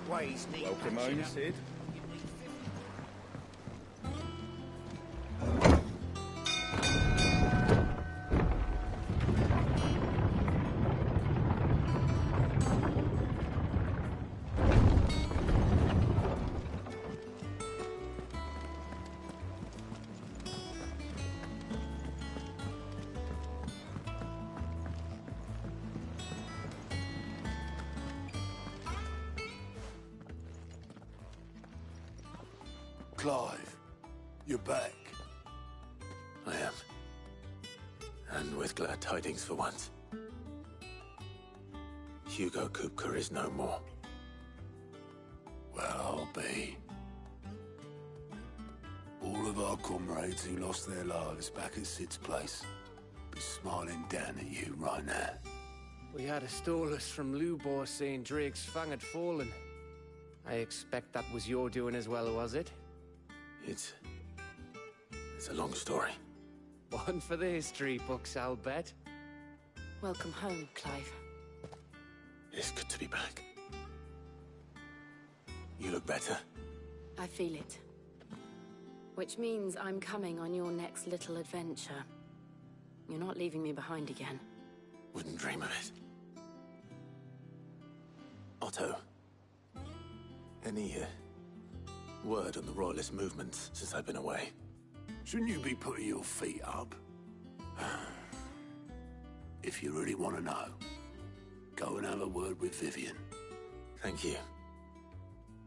ways need Welcome patching home, up. Sid. Clive, you're back. I am. And with glad tidings for once. Hugo Kupka is no more. Well, I'll be. All of our comrades who lost their lives back at Sid's place be smiling down at you right now. We had a stolus from Lubor saying Drake's fang had fallen. I expect that was your doing as well, was it? It's a long story. One for the history books, I'll bet. Welcome home, Clive. It's good to be back. You look better. I feel it. Which means I'm coming on your next little adventure. You're not leaving me behind again. Wouldn't dream of it. Otto. Any word on the Royalist movements since I've been away? Shouldn't you be putting your feet up? If you really want to know, go and have a word with Vivian. Thank you.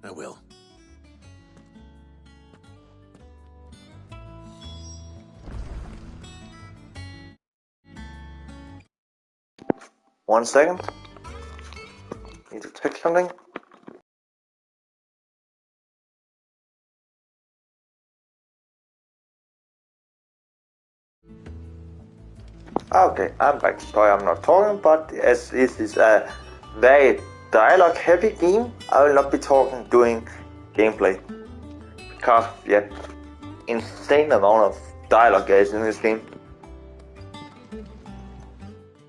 I will. One second. Need to check something. Okay, I'm back. Sorry I'm not talking, but as this is a very dialogue heavy game, I will not be talking during gameplay. Because, yeah, insane amount of dialogue is in this game.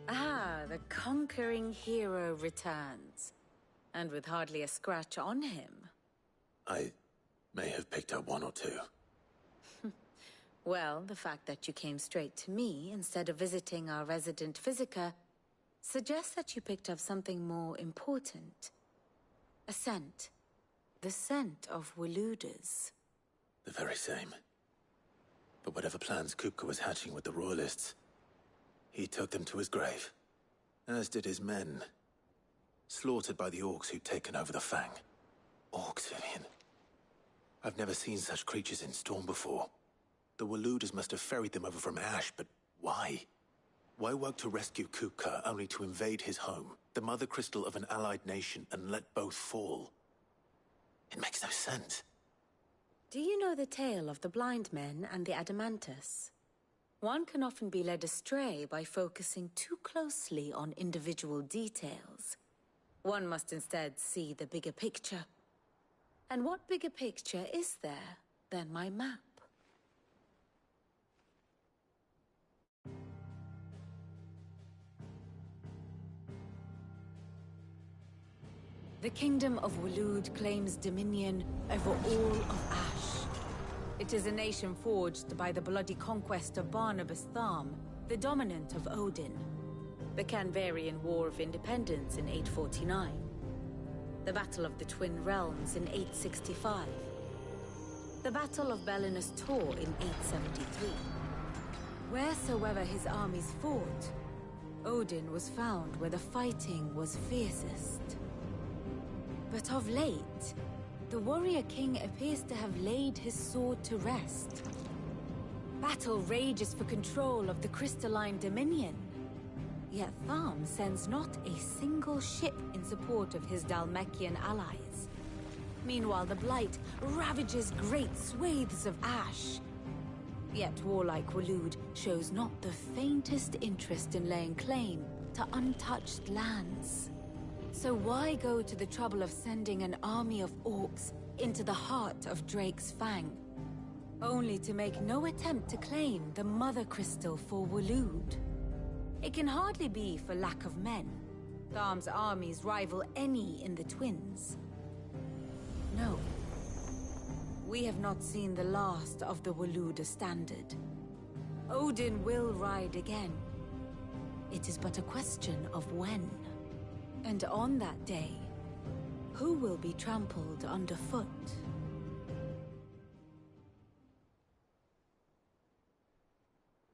Ah, the conquering hero returns. And with hardly a scratch on him. I may have picked up one or two. Well, the fact that you came straight to me instead of visiting our resident physiker suggests that you picked up something more important. A scent. The scent of Waludas. The very same. But whatever plans Kupka was hatching with the Royalists, he took them to his grave. As did his men. Slaughtered by the orcs who'd taken over the Fang. Orcs, Vivian. I've never seen such creatures in Storm before. The Waludas must have ferried them over from Ash, but why? Why work to rescue Kupka only to invade his home, the mother crystal of an allied nation, and let both fall? It makes no sense. Do you know the tale of the blind men and the Adamantus? One can often be led astray by focusing too closely on individual details. One must instead see the bigger picture. And what bigger picture is there than my map? The Kingdom of Waloed claims dominion over all of Ash. It is a nation forged by the bloody conquest of Barnabas Tharm, the dominant of Odin. The Canvarian War of Independence in 849. The Battle of the Twin Realms in 865. The Battle of Belinus Tor in 873. Wheresoever his armies fought, Odin was found where the fighting was fiercest. But of late, the warrior king appears to have laid his sword to rest. Battle rages for control of the crystalline dominion. Yet Tharm sends not a single ship in support of his Dhalmekian allies. Meanwhile, the Blight ravages great swathes of Ash. Yet warlike Waloed shows not the faintest interest in laying claim to untouched lands. So why go to the trouble of sending an army of orcs into the heart of Drake's Fang, only to make no attempt to claim the Mother Crystal for Waloed? It can hardly be for lack of men. Tharm's armies rival any in the Twins. No. We have not seen the last of the Waloed standard. Odin will ride again. It is but a question of when. And on that day, who will be trampled underfoot?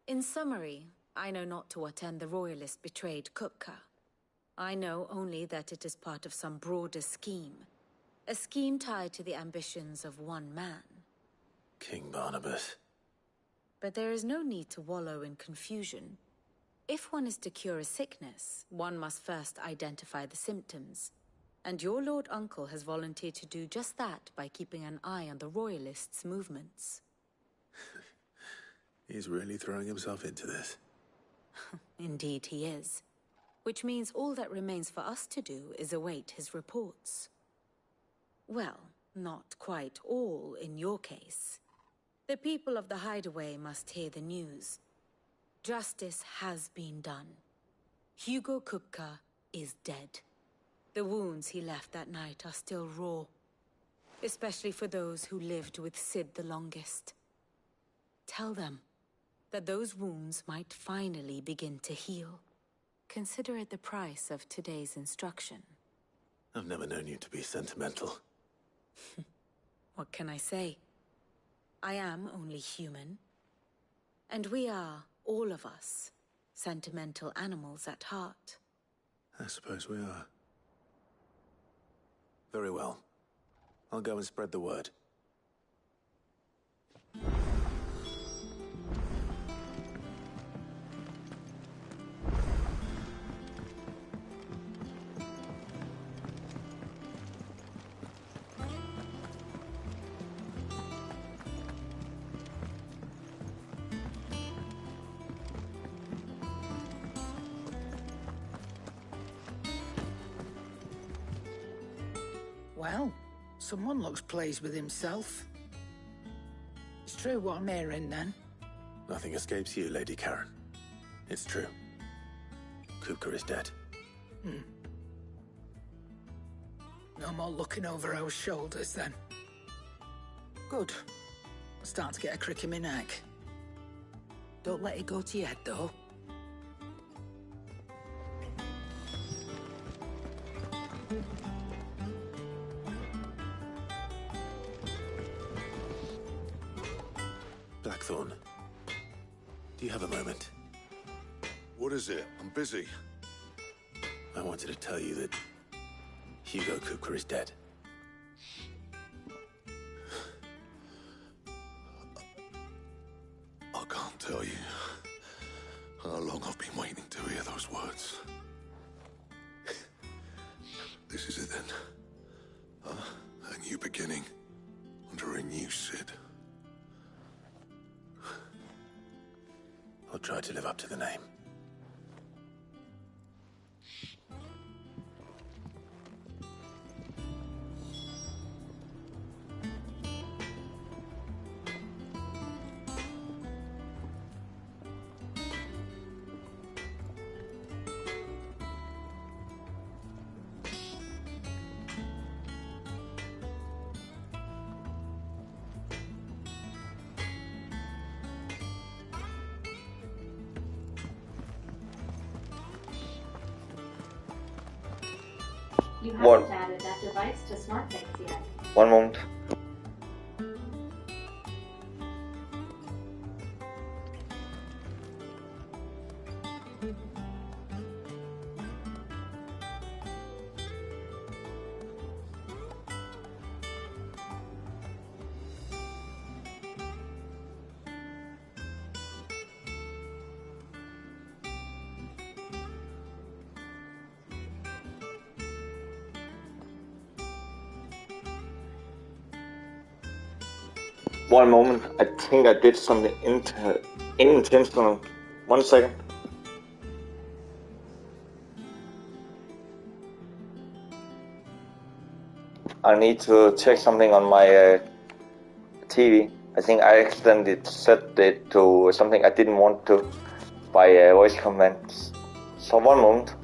In summary, I know not to what end the Royalists betrayed Kupka. I know only that it is part of some broader scheme. A scheme tied to the ambitions of one man. King Barnabas. But there is no need to wallow in confusion. If one is to cure a sickness, one must first identify the symptoms. And your Lord Uncle has volunteered to do just that by keeping an eye on the Royalists' movements. He's really throwing himself into this. Indeed he is. Which means all that remains for us to do is await his reports. Well, not quite all in your case. The people of the Hideaway must hear the news. Justice has been done. Hugo Kupka is dead. The wounds he left that night are still raw. Especially for those who lived with Sid the longest. Tell them that those wounds might finally begin to heal. Consider it the price of today's instruction. I've never known you to be sentimental. What can I say? I am only human. And we are, all of us, sentimental animals at heart. I suppose we are. Very well. I'll go and spread the word. Well, someone looks pleased with himself. It's true what I'm hearing, then. Nothing escapes you, Lady Karen. It's true. Kupka is dead. No more looking over our shoulders, then. Good. I'm starting to get a crick in my neck. Don't let it go to your head, though. Blackthorn, do you have a moment? What is it? I'm busy. I wanted to tell you that Hugo Kupka is dead. I can't tell you how long I've been waiting to hear those words. This is it then. A new beginning under a new Sid. I'll try to live up to the name. You One. haven't added that device to SmartThings yet. One moment. One moment. I think I did something unintentional. 1 second. I need to check something on my TV. I think I accidentally set it to something I didn't want to by voice commands. So 1 moment.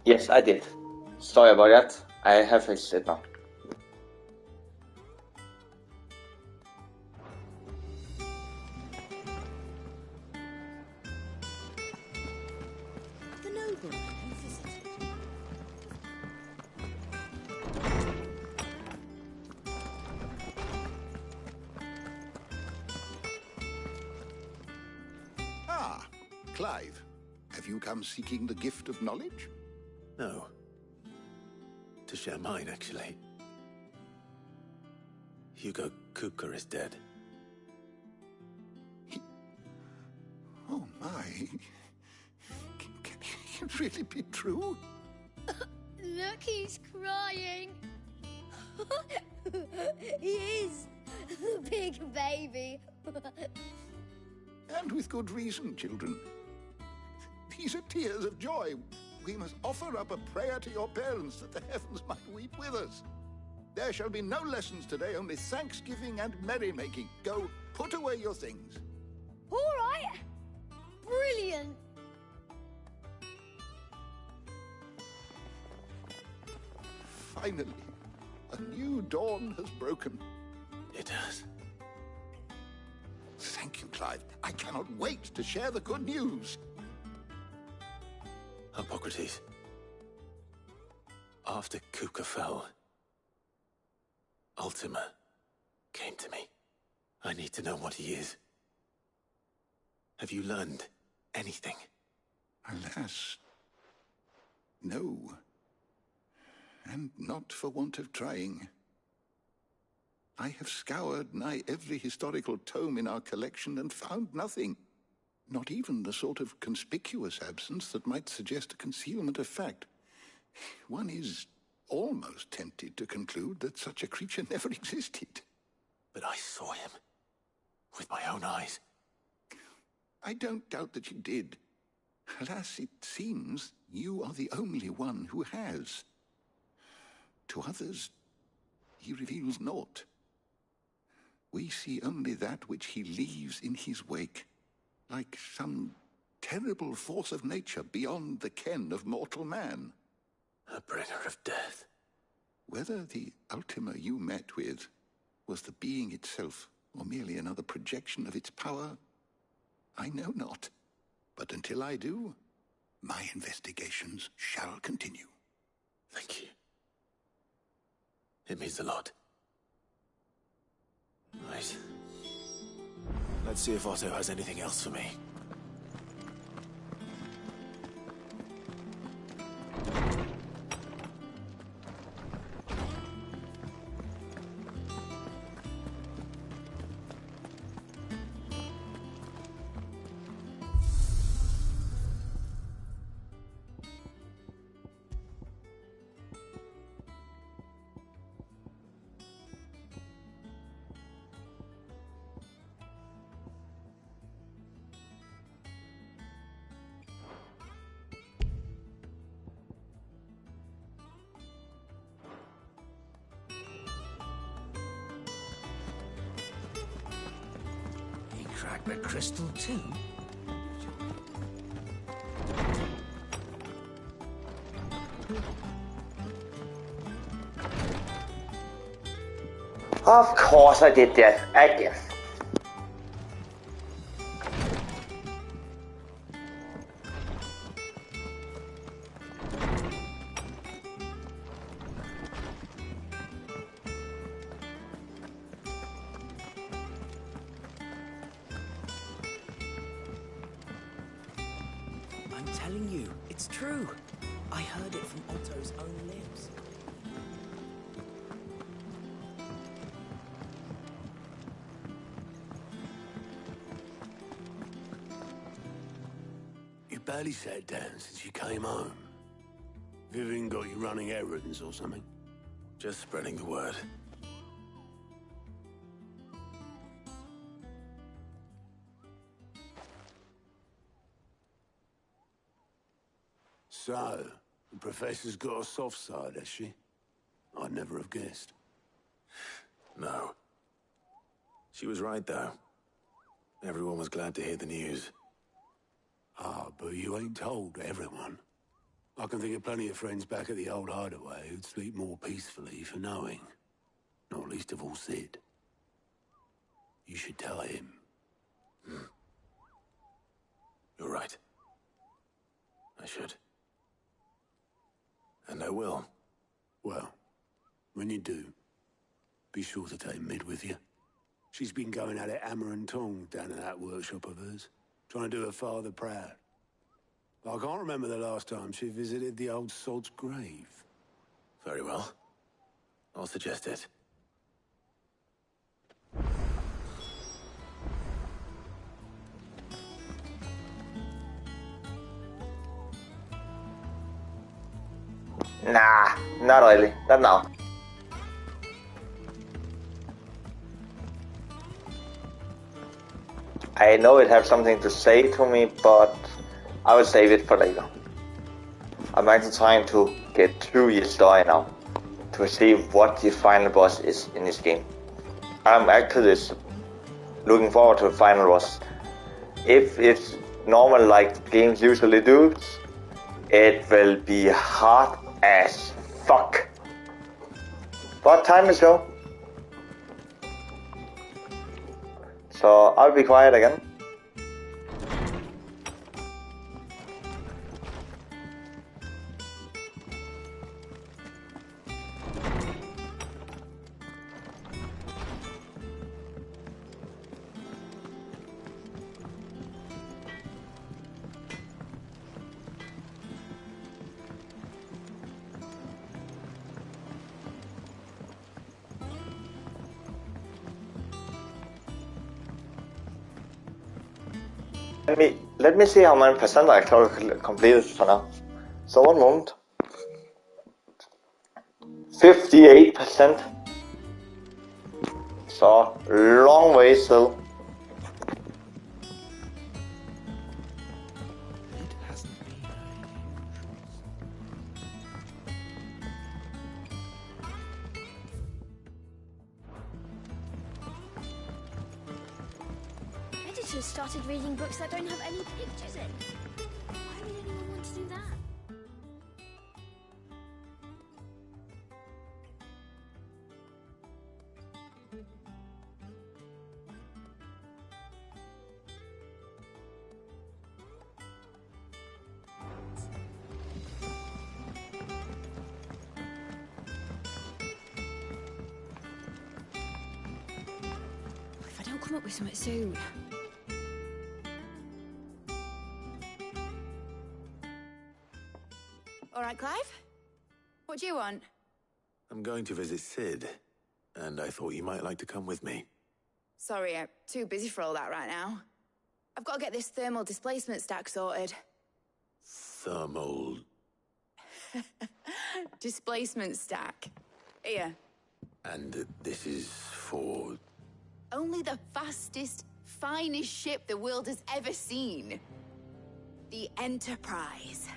Yes, I did. Sorry about that. I have fixed it now. The nobleman who visited. Ah, Clive. Have you come seeking the gift of knowledge? No. To share mine, actually. Hugo Kupka is dead. Oh my. Can it really be true? Look, he's crying. He is. The big baby. And with good reason, children. These are tears of joy. We must offer up a prayer to your parents that the heavens might weep with us. There shall be no lessons today, only thanksgiving and merrymaking. Go, put away your things. All right. Brilliant. Finally, a new dawn has broken. It has. Thank you, Clive. I cannot wait to share the good news. Hippocrates. After Kupka fell, Ultima came to me. I need to know what he is. Have you learned anything? Alas, no. And not for want of trying. I have scoured nigh every historical tome in our collection and found nothing. Not even the sort of conspicuous absence that might suggest a concealment of fact. One is almost tempted to conclude that such a creature never existed. But I saw him. With my own eyes. I don't doubt that you did. Alas, it seems you are the only one who has. To others, he reveals naught. We see only that which he leaves in his wake, like some terrible force of nature beyond the ken of mortal man. A bringer of death. Whether the Ultima you met with was the being itself, or merely another projection of its power, I know not. But until I do, my investigations shall continue. Thank you. It means a lot. Right. Let's see if Otto has anything else for me. He cracked the crystal too? Of course I did that again. I'm telling you, it's true. I heard it from Otto's own lips. You barely sat down since you came home. Vivian got you running errands or something? Just spreading the word. So, the Professor's got a soft side, has she? I'd never have guessed. No. She was right, though. Everyone was glad to hear the news. Ah, but you ain't told everyone. I can think of plenty of friends back at the old hideaway who'd sleep more peacefully for knowing. Not least of all Sid. You should tell him. You're right. I should. And I will. Well, when you do, be sure to take Mid with you. She's been going at it hammer and tong down in that workshop of hers, trying to do her father proud. I can't remember the last time she visited the old sod's grave. Very well. I'll suggest it. Nah, not really. Not now. I know it has something to say to me, but I will save it for later. I'm actually trying to get through the story now, to see what the final boss is in this game. I'm actually looking forward to the final boss. If it's normal like games usually do, it will be hard as fuck. But time will show. So I'll be quiet again. Let me see how many percent I actually completed for now. So 1 moment. 58%. So long way still. Editors started reading books that don't have any pictures in. Why would anyone want to do that? If I don't come up with something soon. All right, Clive? What do you want? I'm going to visit Sid, and I thought you might like to come with me. Sorry, I'm too busy for all that right now. I've got to get this thermal displacement stack sorted. Thermal... Displacement stack. Here. And this is for... Only the fastest, finest ship the world has ever seen. The Enterprise.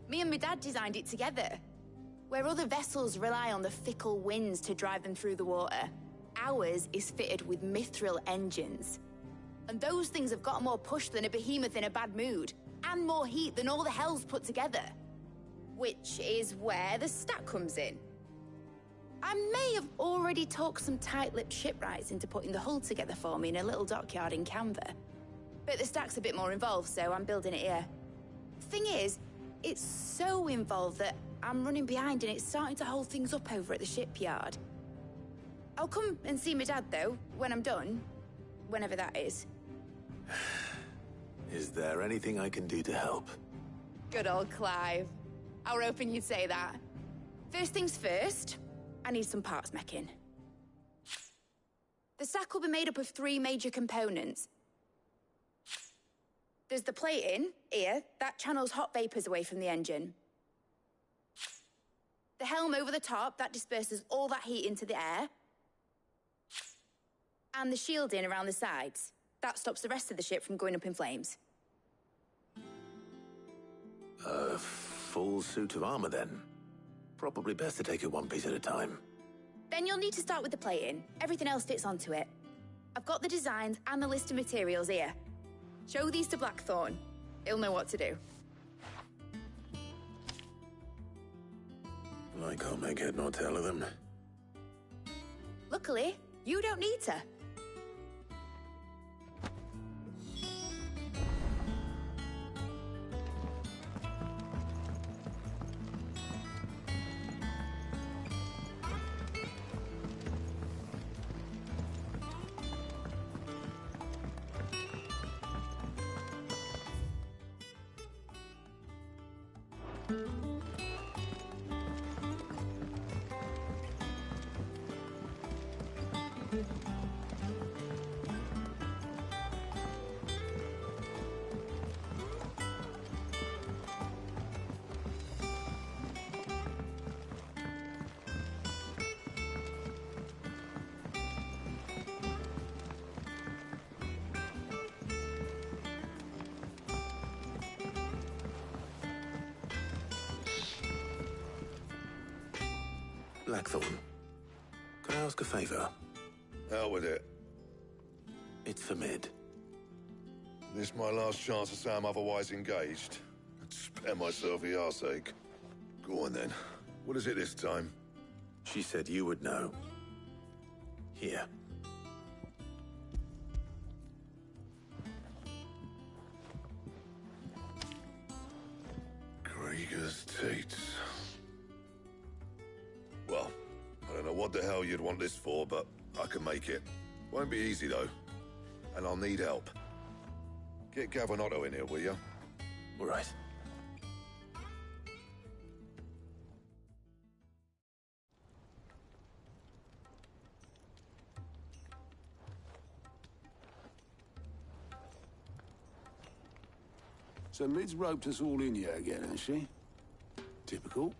Me and my dad designed it together. Where other vessels rely on the fickle winds to drive them through the water, ours is fitted with mithril engines. And those things have got more push than a behemoth in a bad mood, and more heat than all the hells put together. Which is where the stack comes in. I may have already talked some tight-lipped shipwrights into putting the hull together for me in a little dockyard in Canva. But the stack's a bit more involved, so I'm building it here. Thing is, it's so involved that I'm running behind and it's starting to hold things up over at the shipyard. I'll come and see my dad, though, when I'm done. Whenever that is. Is there anything I can do to help? Good old Clive. I were hoping you'd say that. First things first, I need some parts meching. The stack will be made up of 3 major components. There's the plating, here, that channels hot vapors away from the engine. The helm over the top, that disperses all that heat into the air. And the shielding around the sides. That stops the rest of the ship from going up in flames. A full suit of armor, then. Probably best to take it one piece at a time. Then you'll need to start with the plating. Everything else fits onto it. I've got the designs and the list of materials here. Show these to Blackthorn. He'll know what to do. I can't make head nor tail of them. Luckily, you don't need to. Blackthorn, can I ask a favor? Hell with it. It's for Mid. This my last chance to say I'm otherwise engaged. I'd spare myself the arseache. Go on then. What is it this time? She said you would know. Here. Krieger's teats. Well, I don't know what the hell you'd want this for, but I can make it. Won't be easy, though. And I'll need help. Get Gavin-Otto in here, will you? All right. So Mid's roped us all in here again, has she? Typical.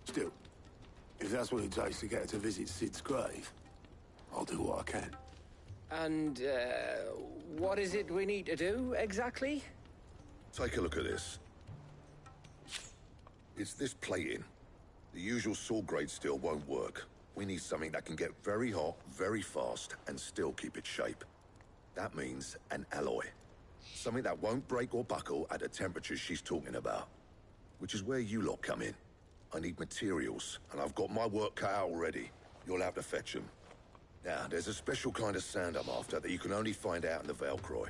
Still, if that's what it takes to get her to visit Sid's grave, I'll do what I can. And, what is it we need to do, exactly? Take a look at this. It's this plating. The usual saw grade steel won't work. We need something that can get very hot, very fast, and still keep its shape. That means an alloy. Something that won't break or buckle at the temperatures she's talking about. Which is where you lot come in. I need materials, and I've got my work cut out already. You'll have to fetch them. Now, there's a special kind of sand I'm after that you can only find out in the Velcroy.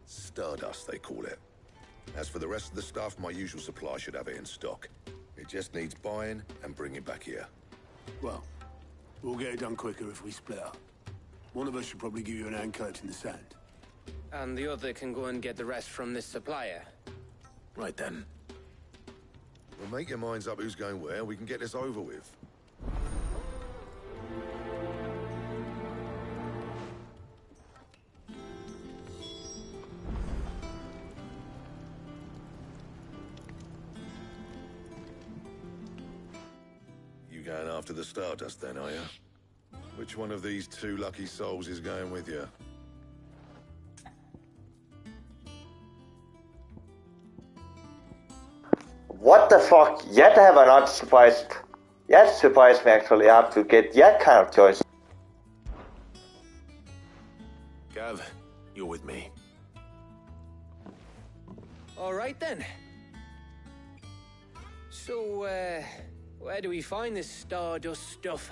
Stardust, they call it. As for the rest of the stuff, my usual supply should have it in stock. It just needs buying and bringing back here. Well, we'll get it done quicker if we split up. One of us should probably give you an hand coat in the sand. And the other can go and get the rest from this supplier. Right then. Well, make your minds up who's going where, we can get this over with. You going after the Stardust then, are you? Which one of these two lucky souls is going with you? What the fuck? Yet have I not surprised. Yet surprised me actually. I have to get that kind of choice. Gav, you're with me. All right, then. So, where do we find this Stardust stuff?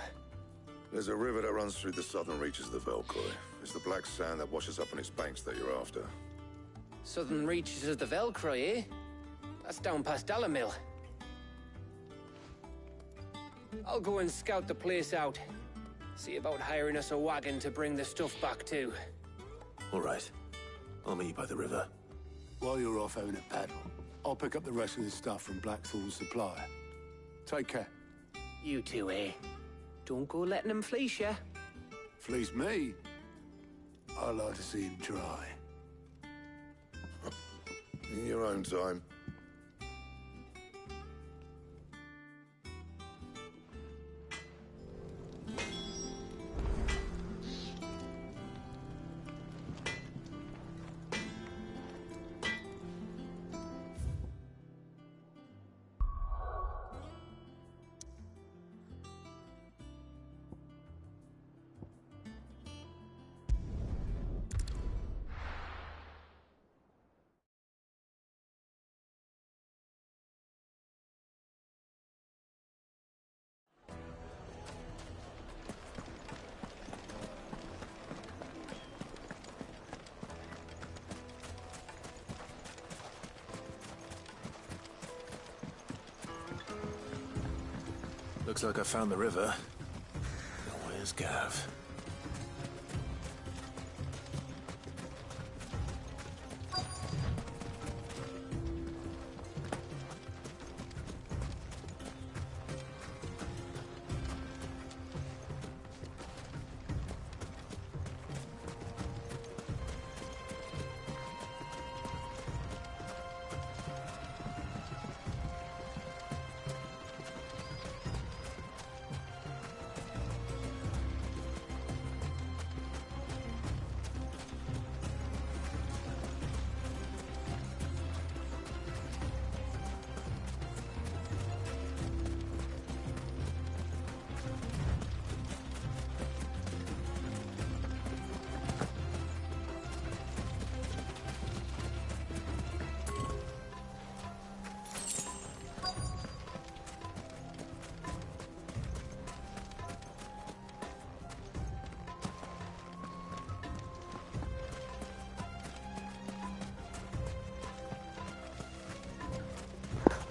There's a river that runs through the southern reaches of the Velcroy. It's the black sand that washes up on its banks that you're after. Southern reaches of the Velcroy, eh? That's down past Dalamil. I'll go and scout the place out. See about hiring us a wagon to bring the stuff back to. All right. I'll meet you by the river. While you're off having a paddle, I'll pick up the rest of the stuff from Blackthorn's supplier. Take care. You two, eh? Don't go letting them fleece ya. Fleece me? I like to see him try. In your own time. Looks like I found the river. Where's Gav?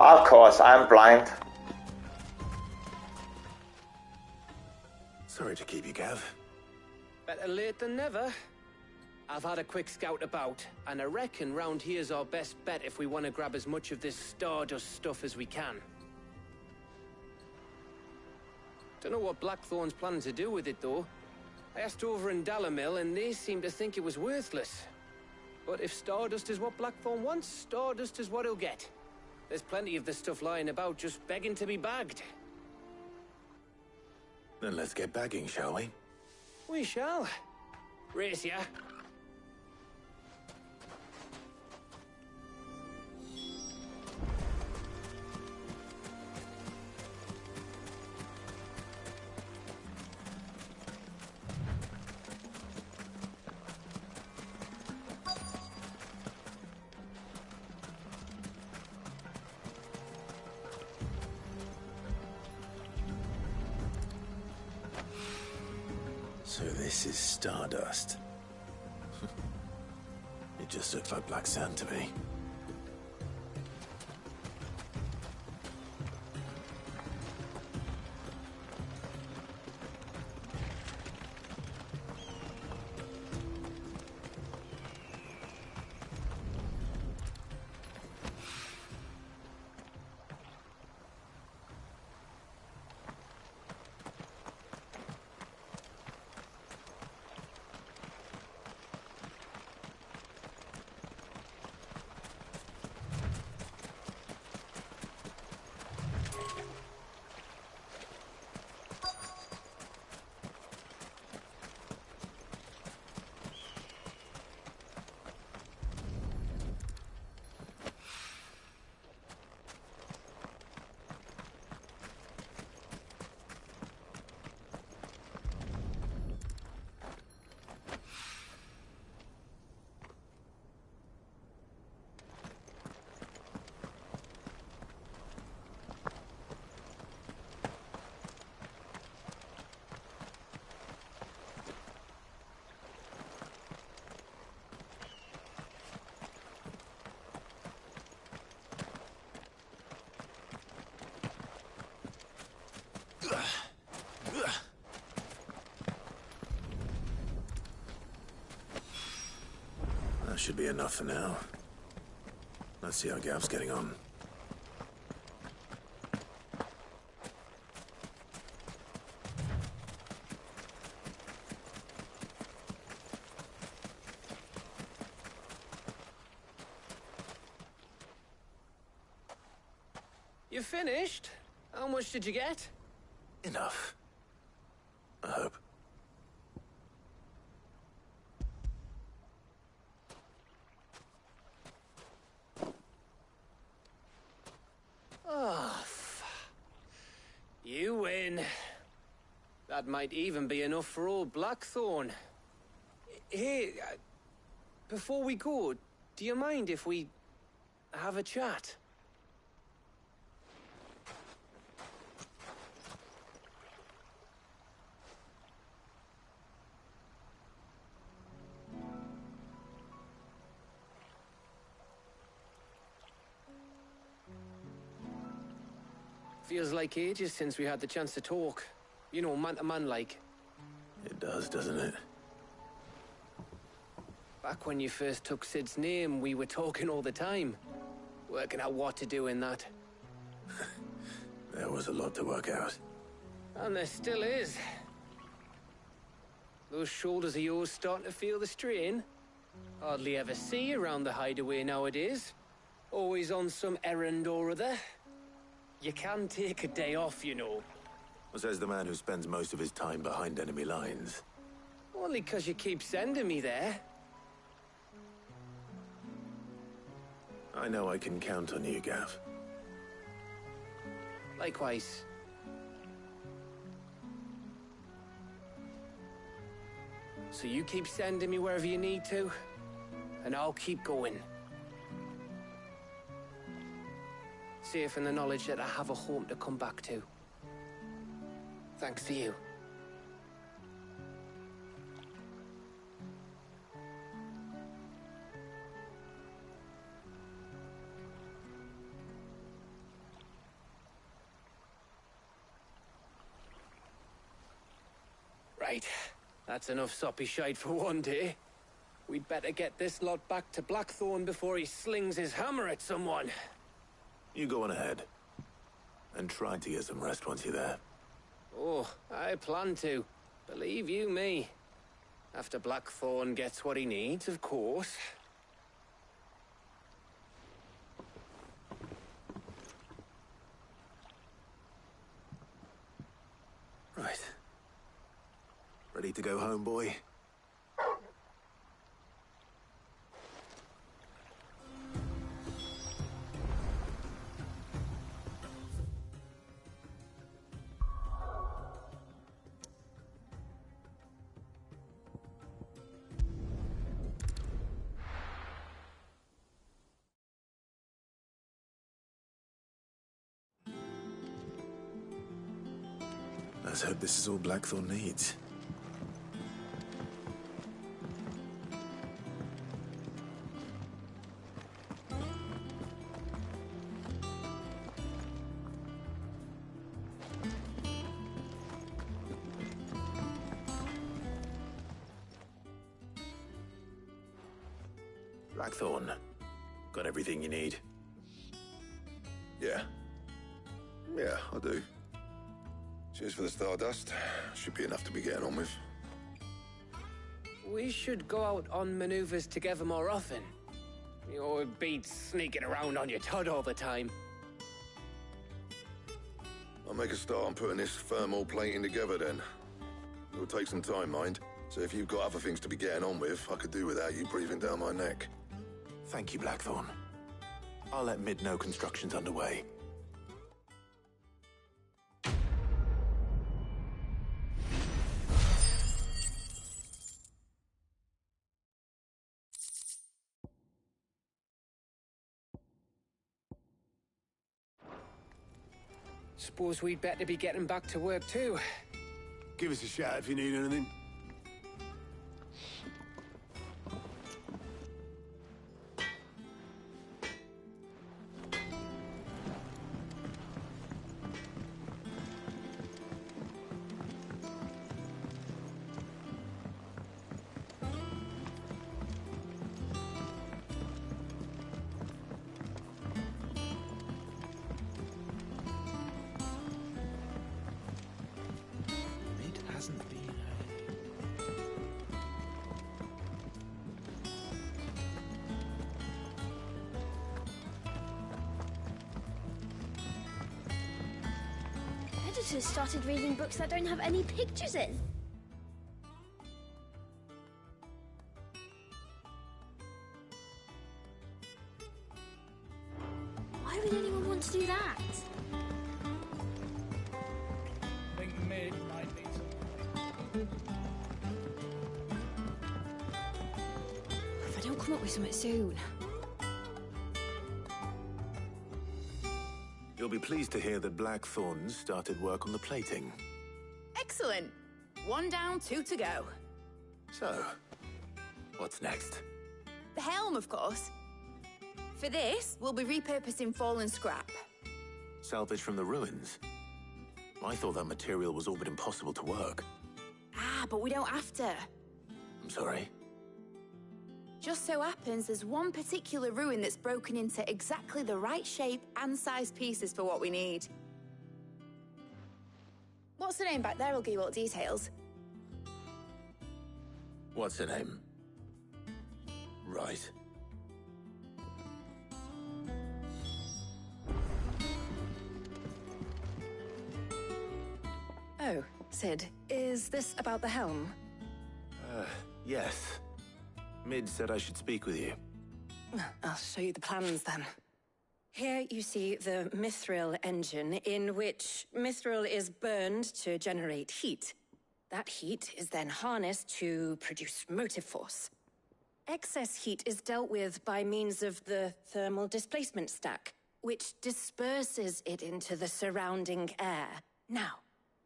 Of course, I'm blind. Sorry to keep you, Gav. Better late than never. I've had a quick scout about, and I reckon round here's our best bet if we want to grab as much of this Stardust stuff as we can. Don't know what Blackthorn's planning to do with it, though. I asked over in Dalamil, and they seem to think it was worthless. But if Stardust is what Blackthorn wants, Stardust is what he'll get. There's plenty of this stuff lying about, just begging to be bagged. Then let's get bagging, shall we? We shall. Race ya. So this is Stardust. It just looks like black sand to me. That should be enough for now. Let's see how Gav's getting on. You finished? How much did you get? Enough. I hope. Oh, you win. That might even be enough for old Blackthorn. Hey, before we go, do you mind if we have a chat? Feels like ages since we had the chance to talk. You know, man to man like. It does, doesn't it? Back when you first took Sid's name, we were talking all the time. Working out what to do in that. There was a lot to work out. And there still is. Those shoulders of yours starting to feel the strain? Hardly ever see you around the hideaway nowadays. Always on some errand or other. You can take a day off, you know. Says the man who spends most of his time behind enemy lines. Only 'cause you keep sending me there. I know I can count on you, Gav. Likewise. So you keep sending me wherever you need to, and I'll keep going. Safe in the knowledge that I have a home to come back to. Thanks to you. Right. That's enough soppy shite for one day. We'd better get this lot back to Blackthorn before he slings his hammer at someone. You go on ahead. And try to get some rest once you're there. Oh, I plan to. Believe you me. After Blackthorn gets what he needs, of course. Right. Ready to go home, boy? Let's hope this is all Blackthorn needs. Blackthorn, got everything you need? Yeah. Yeah, I do. Cheers for the Stardust. Should be enough to be getting on with. We should go out on maneuvers together more often. You know, it beats sneaking around on your Todd all the time. I'll make a start on putting this thermal plating together then. It'll take some time, mind. So if you've got other things to be getting on with, I could do without you breathing down my neck. Thank you, Blackthorn. I'll let Mid know construction's underway. Suppose we'd better be getting back to work too. Give us a shout if you need anything. Editors started reading books that don't have any pictures in. Why would anyone want to do that? I think Mid might need some. If I don't come up with something soon. You'll be pleased to hear that Blackthorn started work on the plating. Excellent. 1 down, 2 to go. So, what's next? The helm, of course. For this, we'll be repurposing fallen scrap. Salvage from the ruins? I thought that material was all but impossible to work. Ah, but we don't have to. I'm sorry? Just so happens there's one particular ruin that's broken into exactly the right shape and size pieces for what we need. What's the name back there? I'll give you all the details. What's her name? Right. Oh, Sid, is this about the helm? Yes. Mid said I should speak with you. I'll show you the plans then. Here you see the mithril engine, in which mithril is burned to generate heat. That heat is then harnessed to produce motive force. Excess heat is dealt with by means of the thermal displacement stack, which disperses it into the surrounding air. Now,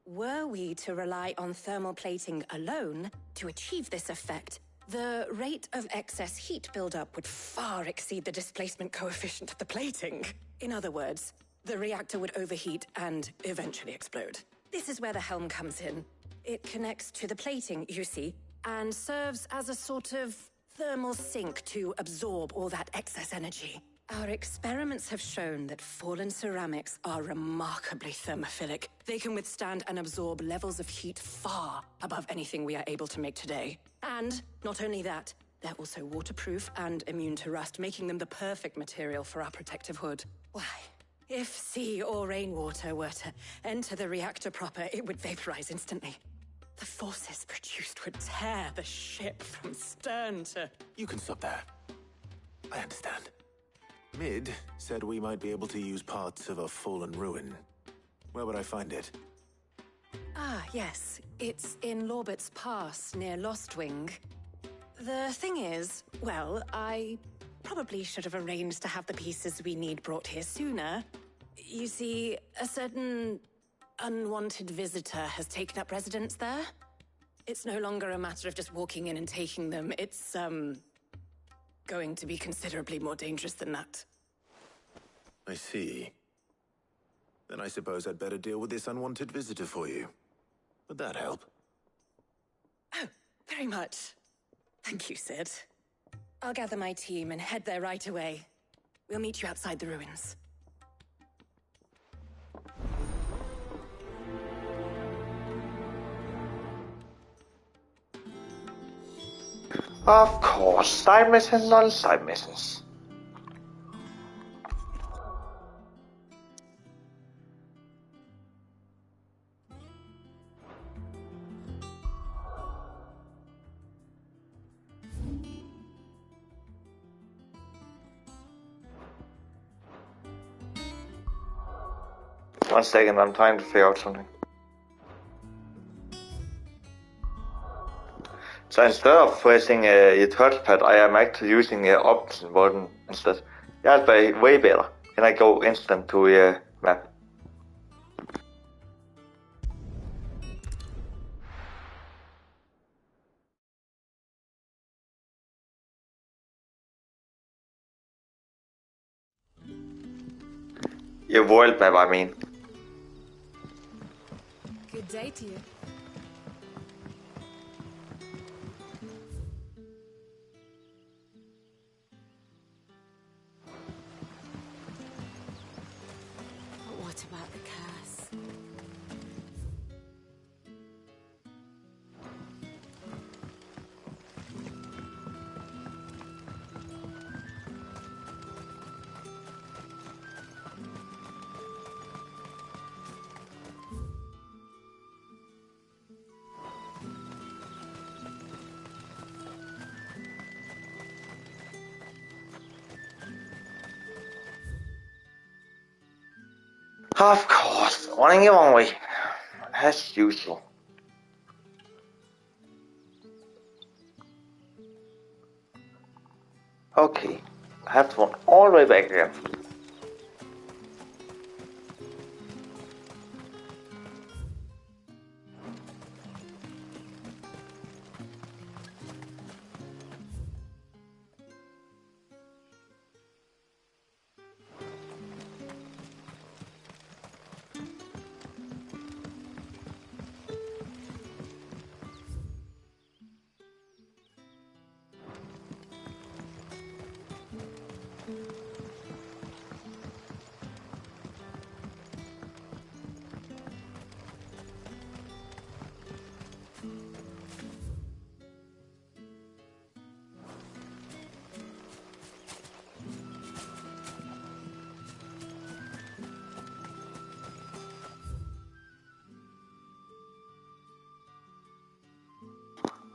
were we to rely on thermal plating alone to achieve this effect, the rate of excess heat buildup would far exceed the displacement coefficient of the plating. In other words, the reactor would overheat and eventually explode. This is where the helm comes in. It connects to the plating, you see, and serves as a sort of thermal sink to absorb all that excess energy. Our experiments have shown that fallen ceramics are remarkably thermophilic. They can withstand and absorb levels of heat far above anything we are able to make today. And not only that, they're also waterproof and immune to rust, making them the perfect material for our protective hood. Why, if sea or rainwater were to enter the reactor proper, it would vaporize instantly. The forces produced would tear the ship from stern to... You can stop there. I understand. Mid said we might be able to use parts of a fallen ruin. Where would I find it? Ah, yes. It's in Lorbert's Pass, near Lostwing. The thing is, well, I probably should have arranged to have the pieces we need brought here sooner. You see, a certain unwanted visitor has taken up residence there. It's no longer a matter of just walking in and taking them. It's, going to be considerably more dangerous than that. I see. Then I suppose I'd better deal with this unwanted visitor for you. Would that help? Oh, very much. Thank you, Sid. I'll gather my team and head there right away. We'll meet you outside the ruins. Of course, side missions on side missions. One second, I'm trying to figure out something. So instead of pressing a touchpad, I am actually using a option button instead. That's way better. Then I go instant to a map. Your world map, I mean. Good day to you. But what about the curse? Of course, running your own way. As usual. Okay, I have to run all the way back again.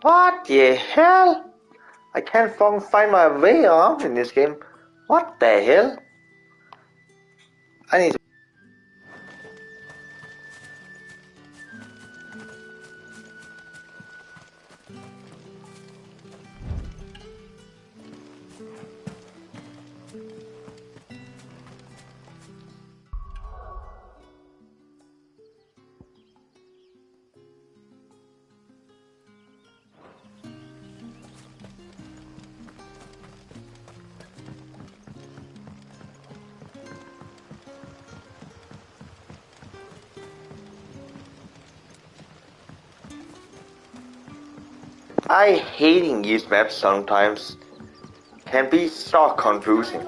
What the hell? I can't fucking find my way around in this game. What the hell? I need to... I hating these maps sometimes. Can be so confusing.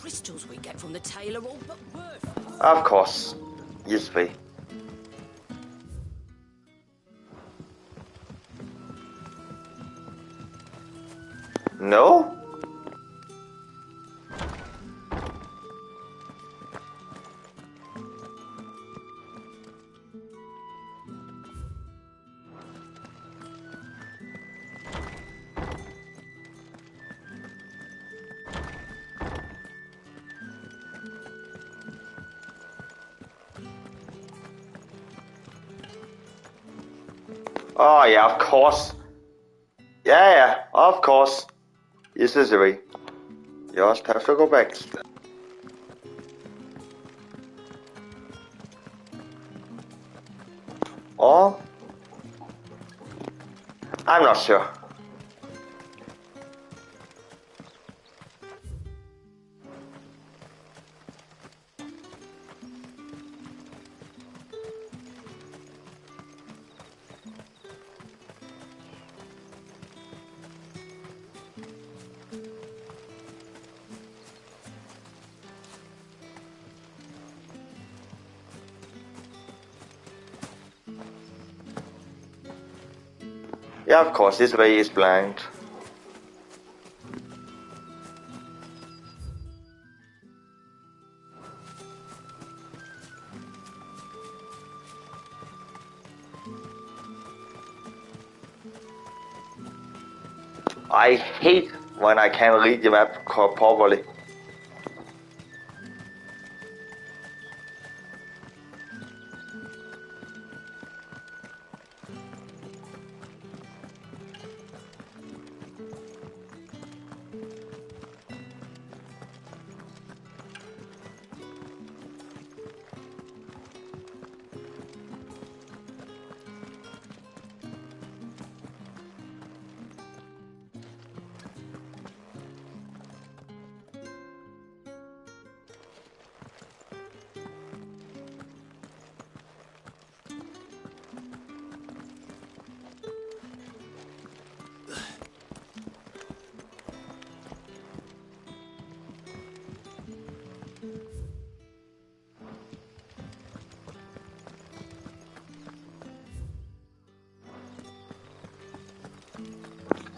Crystals we get from the tail are all but worthless. Of course. This way. No? Oh yeah, of course. Yeah, of course. This is the way. You just have to go back. Or... I'm not sure. Yeah, of course, this way is blind. I hate when I can't read the map properly.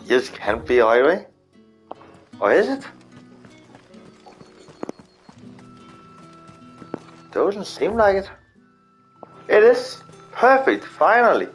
This can't be a highway? Or is it? Doesn't seem like it. It is! Perfect, finally!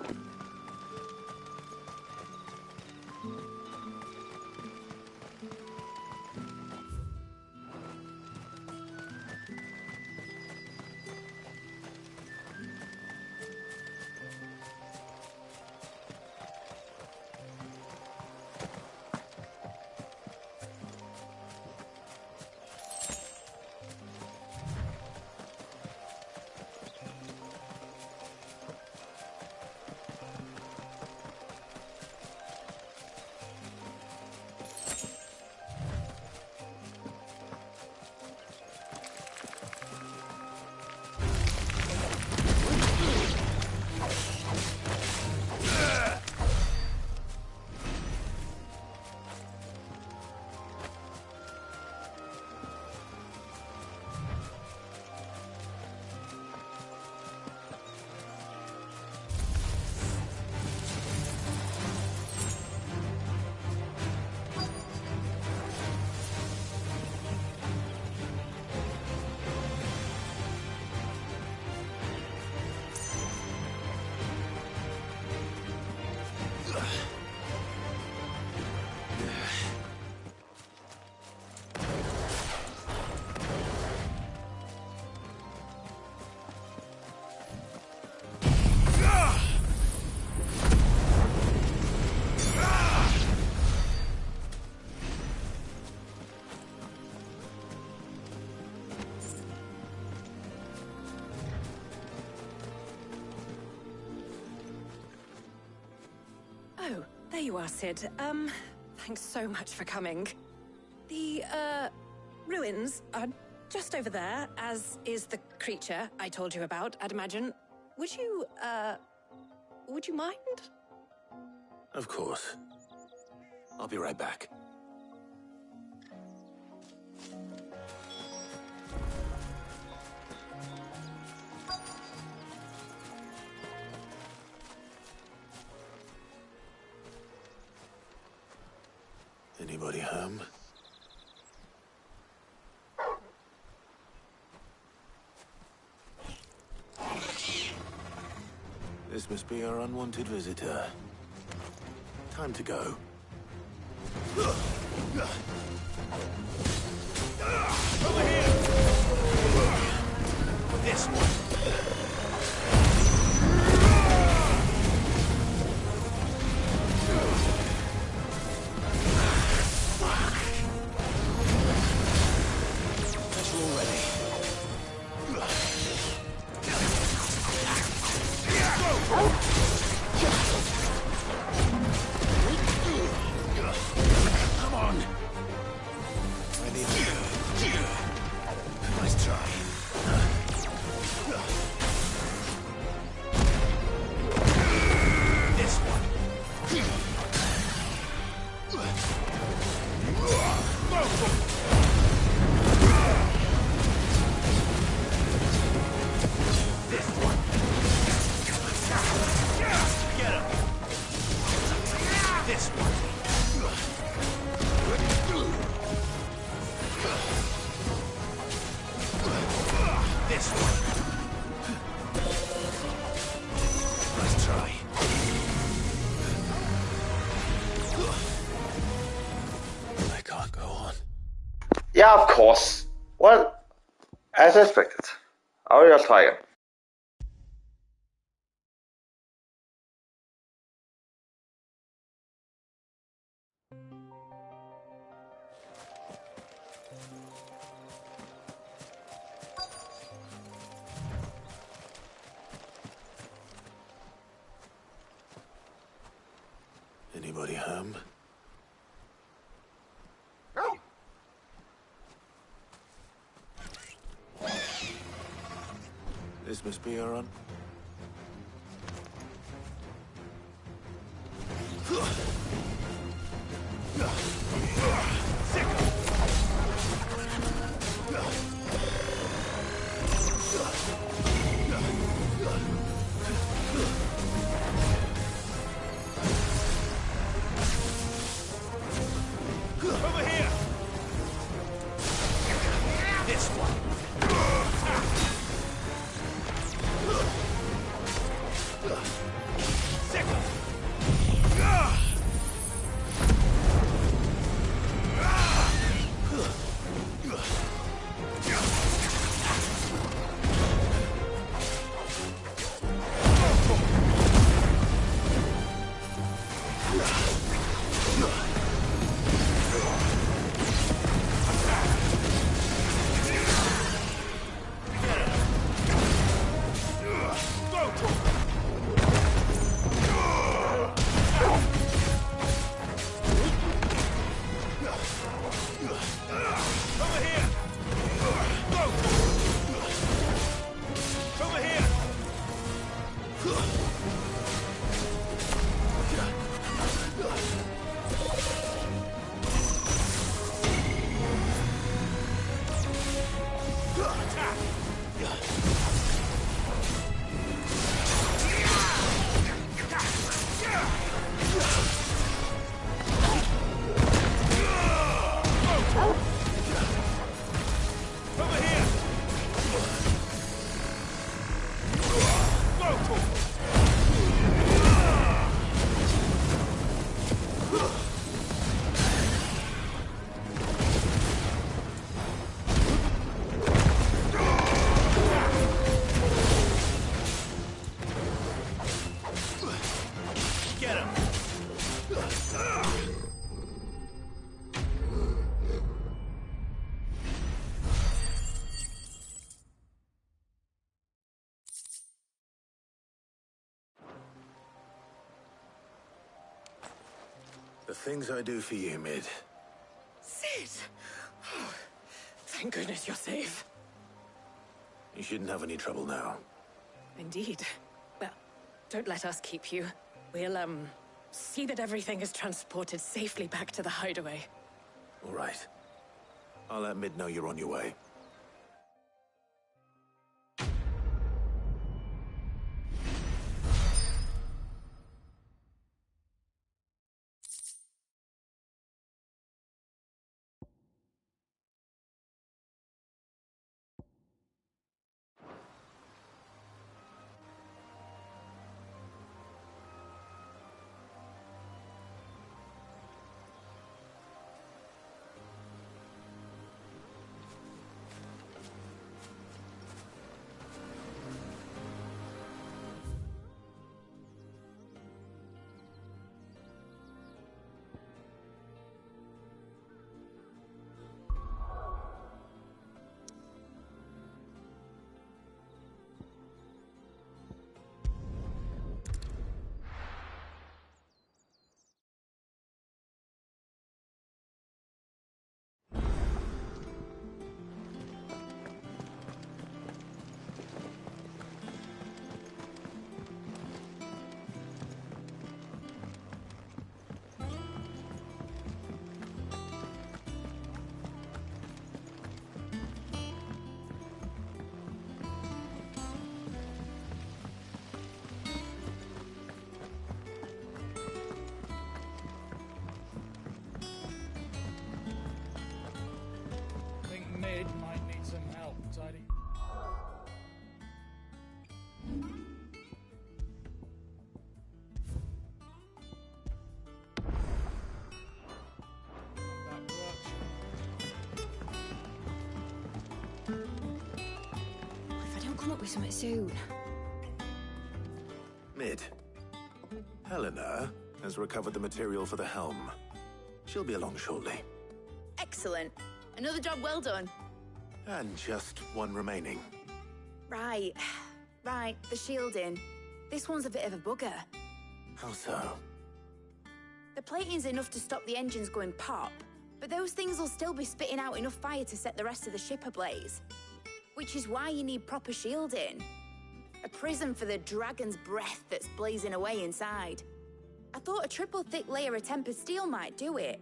There you are, Sid. Thanks so much for coming. The, ruins are just over there, as is the creature I told you about, I'd imagine. Would you mind? Of course. I'll be right back. Anybody home? This must be our unwanted visitor. Time to go. Over here! This one! Yeah, of course. Well, as expected. I will just try again. Anybody home? This must be our run. Over here! This one! Over here! The things I do for you, Mid. Sid! Oh, thank goodness you're safe. You shouldn't have any trouble now. Indeed. Well, don't let us keep you. We'll, see that everything is transported safely back to the hideaway. All right. I'll let Mid know you're on your way. Mid might need some help tidying. If I don't come up with something soon. Mid. Helena has recovered the material for the helm. She'll be along shortly. Excellent. Another job well done. And just one remaining. Right. Right, the shielding. This one's a bit of a bugger. How so? The plating's enough to stop the engines going pop, but those things will still be spitting out enough fire to set the rest of the ship ablaze. Which is why you need proper shielding. A prison for the dragon's breath that's blazing away inside. I thought a triple thick layer of tempered steel might do it.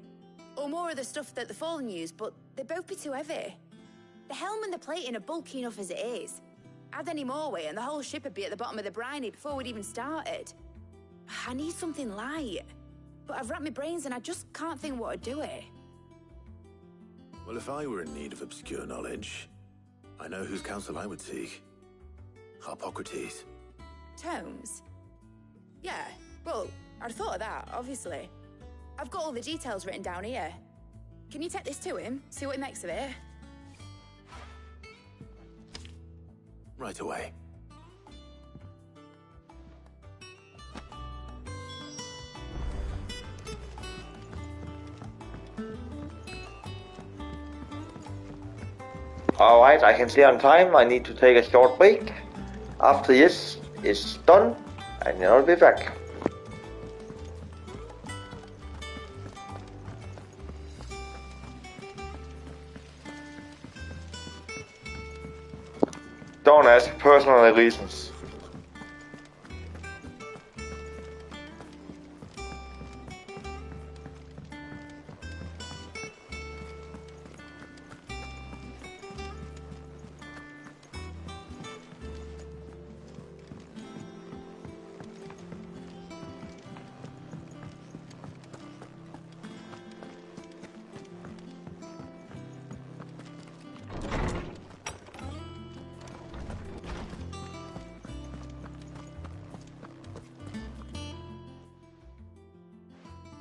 Or more of the stuff that the Fallen use, but they'd both be too heavy. The helm and the plating are bulky enough as it is. Add any more weight and the whole ship would be at the bottom of the briny before we'd even started. I need something light. But I've racked my brains and I just can't think what would do it. Well, if I were in need of obscure knowledge, I know whose counsel I would seek. Harpocrates. Tomes? Yeah, well, I'd thought of that, obviously. I've got all the details written down here. Can you take this to him, see what he makes of it? Right away. Alright, I can see on time. I need to take a short break. After this is done, and then I'll be back. Don't ask personal reasons.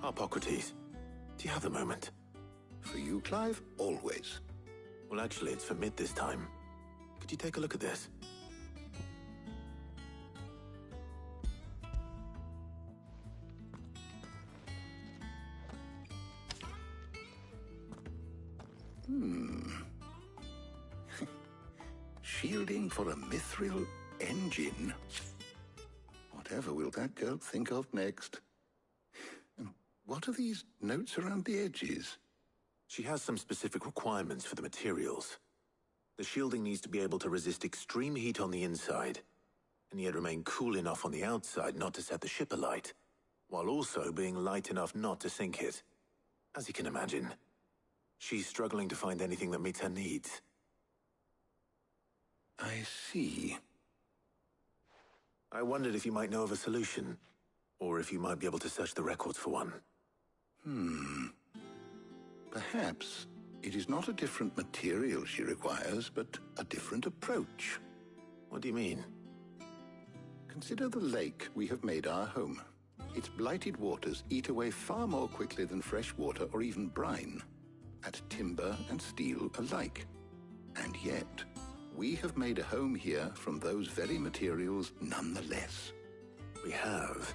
Harpocrates, do you have a moment? For you, Clive, always. Well, actually, it's for Mid this time. Could you take a look at this? Shielding for a mithril engine. Whatever will that girl think of next? What are these notes around the edges? She has some specific requirements for the materials. The shielding needs to be able to resist extreme heat on the inside, and yet remain cool enough on the outside not to set the ship alight, while also being light enough not to sink it. As you can imagine, she's struggling to find anything that meets her needs. I see. I wondered if you might know of a solution, or if you might be able to search the records for one. Perhaps it is not a different material she requires, but a different approach. What do you mean? Consider the lake we have made our home. Its blighted waters eat away far more quickly than fresh water or even brine, at timber and steel alike. And yet, we have made a home here from those very materials nonetheless. We have.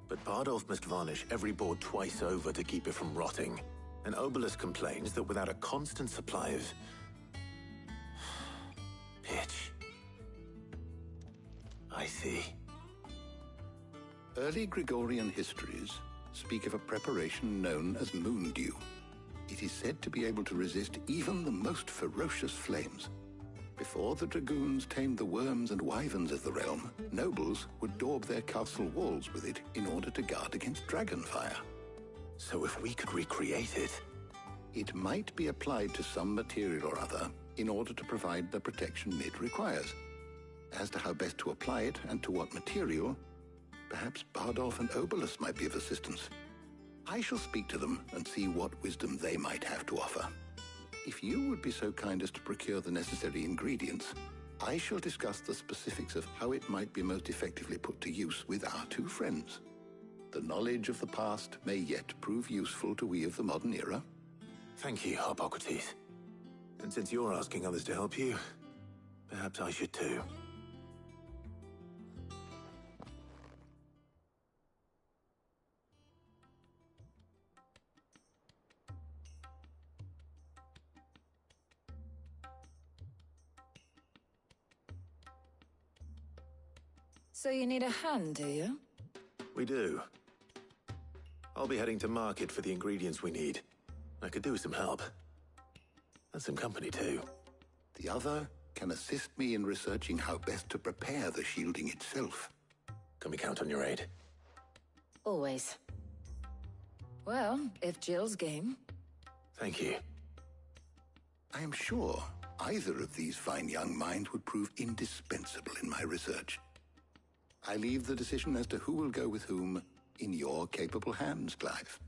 But Bardolph must varnish every board twice over to keep it from rotting. And Obelisk complains that without a constant supply of pitch. I see. Early Gregorian histories speak of a preparation known as moondew. It is said to be able to resist even the most ferocious flames. Before the dragoons tamed the worms and wyverns of the realm, nobles would daub their castle walls with it in order to guard against dragonfire. So if we could recreate it... It might be applied to some material or other in order to provide the protection it requires. As to how best to apply it and to what material, perhaps Bardolph and Obelisk might be of assistance. I shall speak to them and see what wisdom they might have to offer. If you would be so kind as to procure the necessary ingredients, I shall discuss the specifics of how it might be most effectively put to use with our two friends. The knowledge of the past may yet prove useful to we of the modern era. Thank you, Hippocrates. And since you're asking others to help you, perhaps I should too. So you need a hand, do you? We do. I'll be heading to market for the ingredients we need. I could do with some help. And some company, too. The other can assist me in researching how best to prepare the shielding itself. Can we count on your aid? Always. Well, if Jill's game. Thank you. I am sure either of these fine young minds would prove indispensable in my research. I leave the decision as to who will go with whom in your capable hands, Clive.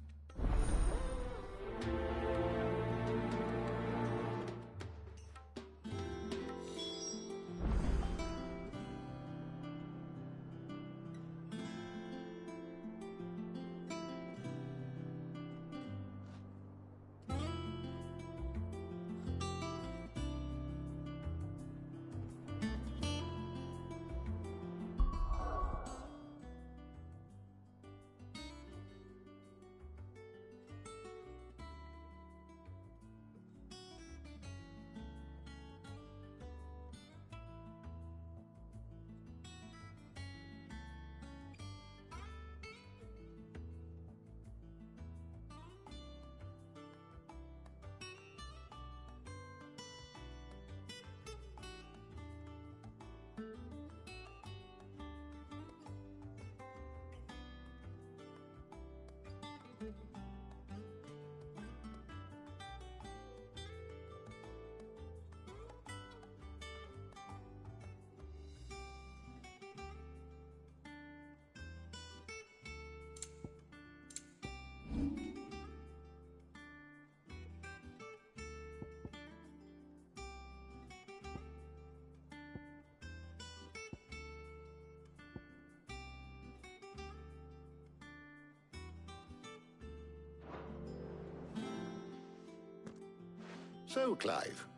So, Clive,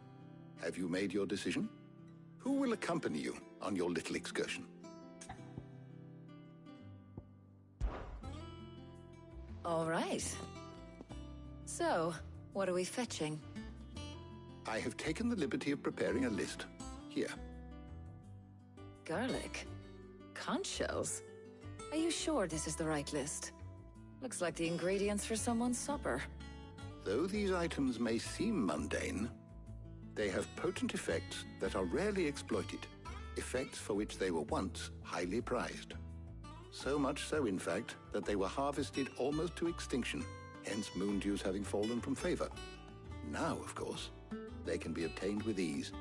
have you made your decision? Who will accompany you on your little excursion? All right. So, what are we fetching? I have taken the liberty of preparing a list. Here. Garlic. Conch shells. Are you sure this is the right list? Looks like the ingredients for someone's supper. Though these items may seem mundane, they have potent effects that are rarely exploited, effects for which they were once highly prized. So much so, in fact, that they were harvested almost to extinction, hence moon dews having fallen from favor. Now, of course, they can be obtained with ease.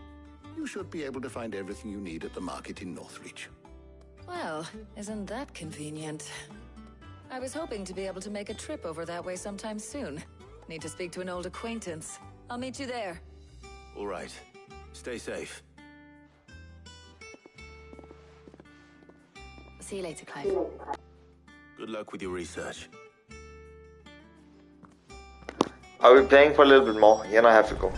You should be able to find everything you need at the market in Northreach. Well, isn't that convenient? I was hoping to be able to make a trip over that way sometime soon. Need to speak to an old acquaintance. I'll meet you there. All right. Stay safe. See you later, Clive. Good luck with your research. Are we playing for a little bit more? Then I have to go.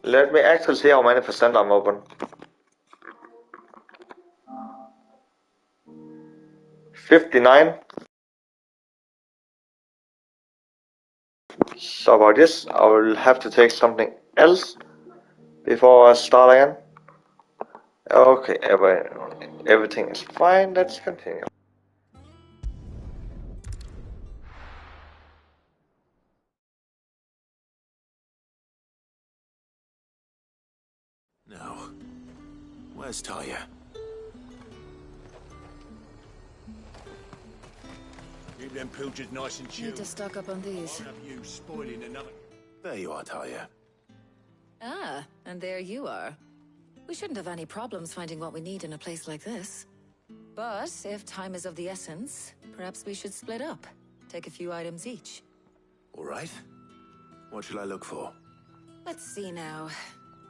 Let me actually see how many percent I'm open. 59. So about this, I will have to take something else before I start again. Okay, everything is fine. Let's continue. Now, where's Talia? Keep them pilchers nice and chilled. Need to stock up on these. One of you spoiling another. There you are, Talia. Ah, and there you are. We shouldn't have any problems finding what we need in a place like this. But if time is of the essence, perhaps we should split up. Take a few items each. All right. What shall I look for? Let's see now.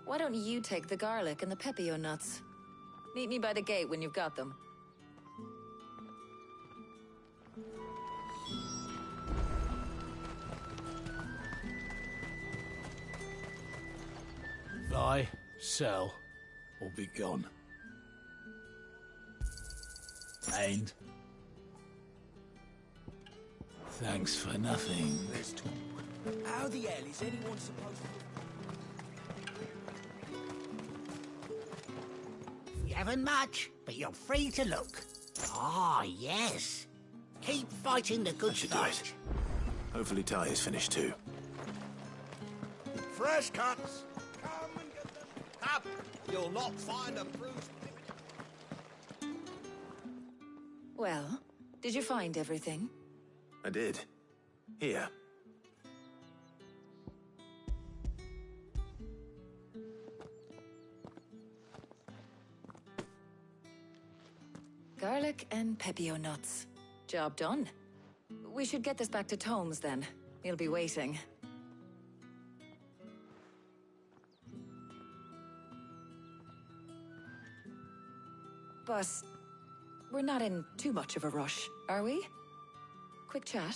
Why don't you take the garlic and the pepio nuts? Meet me by the gate when you've got them. Buy, sell, or be gone. And thanks for nothing. How the hell is anyone supposed to... You haven't much, but you're free to look. Ah, yes. Keep fighting the good fight. Hopefully Talia's finished too. Fresh cuts! Come and get them. Up! You'll not find a bruised... Well, did you find everything? I did. Here. Garlic and pepio nuts. Job done. We should get this back to Tomes then. He'll be waiting. But we're not in too much of a rush, are we? Quick chat.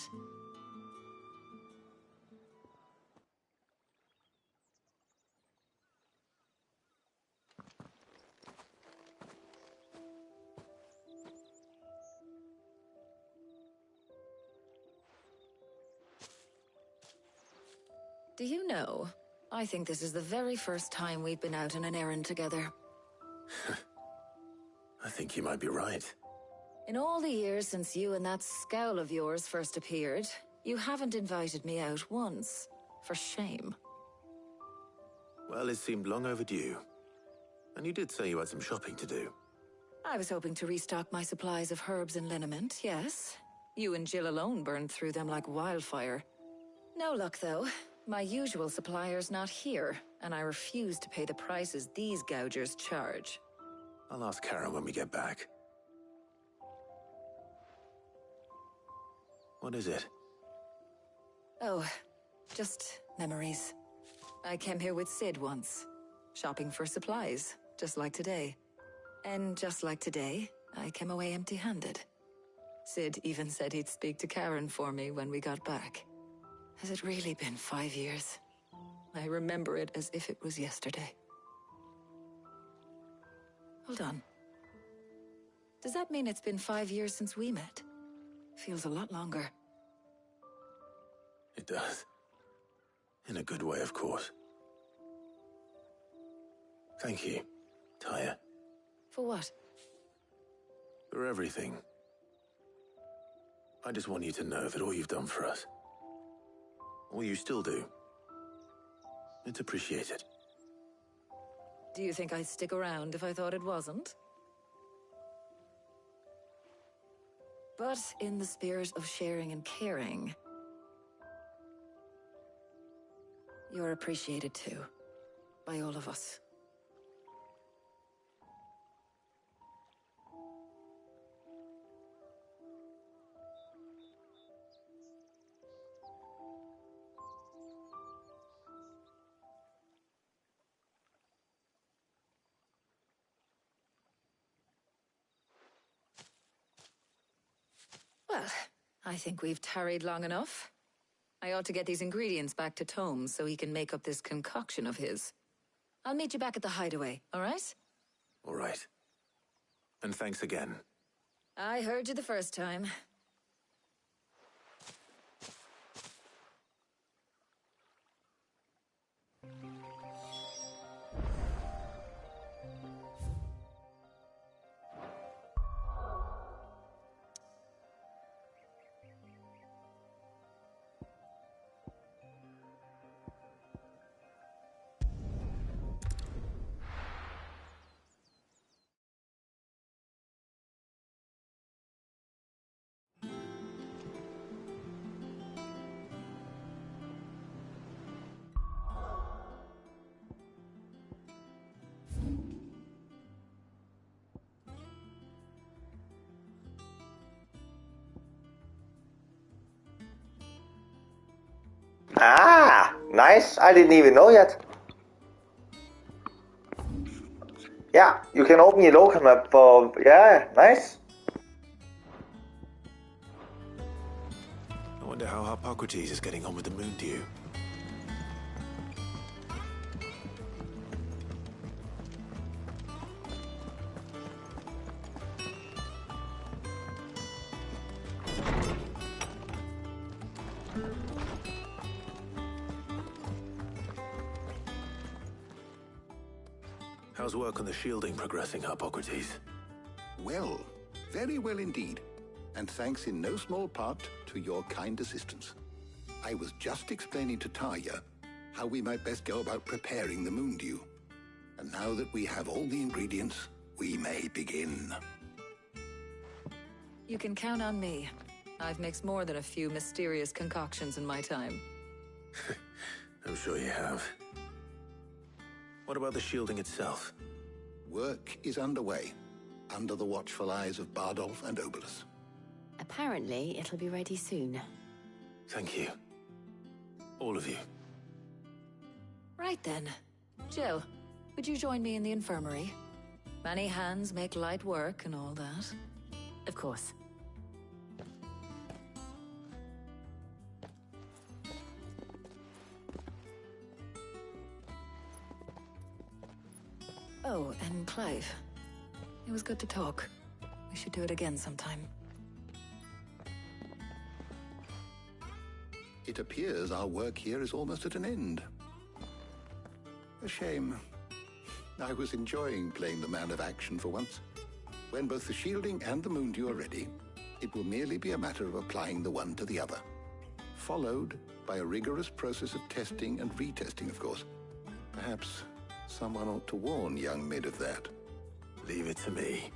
Do you know, I think this is the very first time we've been out on an errand together. I think you might be right. In all the years since you and that scowl of yours first appeared, you haven't invited me out once. For shame. Well, it seemed long overdue. And you did say you had some shopping to do. I was hoping to restock my supplies of herbs and liniment, yes. You and Jill alone burned through them like wildfire. No luck, though. My usual supplier's not here, and I refuse to pay the prices these gougers charge. I'll ask Karen when we get back. What is it? Oh, just memories. I came here with Sid once, shopping for supplies, just like today. And just like today, I came away empty-handed. Sid even said he'd speak to Karen for me when we got back. Has it really been 5 years? I remember it as if it was yesterday. Hold on. Does that mean it's been 5 years since we met? Feels a lot longer. It does. In a good way, of course. Thank you, Tyre. For what? For everything. I just want you to know that all you've done for us, all you still do, it's appreciated. Do you think I'd stick around if I thought it wasn't? But in the spirit of sharing and caring, you're appreciated too, by all of us. Well, I think we've tarried long enough. I ought to get these ingredients back to Tome so he can make up this concoction of his. I'll meet you back at the hideaway, all right? All right. And thanks again. I heard you the first time. Ah, nice. I didn't even know yet. Yeah, you can open your local map for... Yeah, nice. I wonder how Hippocrates is getting on with the moon dew. How's work on the shielding progressing, Hippocrates? Well, very well indeed. And thanks in no small part to your kind assistance. I was just explaining to Tarja how we might best go about preparing the moon dew. And now that we have all the ingredients, we may begin. You can count on me. I've mixed more than a few mysterious concoctions in my time. I'm sure you have. What about the shielding itself? Work is underway, under the watchful eyes of Bardolph and Obolus. Apparently, it'll be ready soon. Thank you. All of you. Right then. Jill, would you join me in the infirmary? Many hands make light work and all that. Of course. Oh, and Clive. It was good to talk. We should do it again sometime. It appears our work here is almost at an end. A shame. I was enjoying playing the man of action for once. When both the shielding and the moon dew are ready, it will merely be a matter of applying the one to the other. Followed by a rigorous process of testing and retesting, of course. Perhaps someone ought to warn young Mid of that. Leave it to me.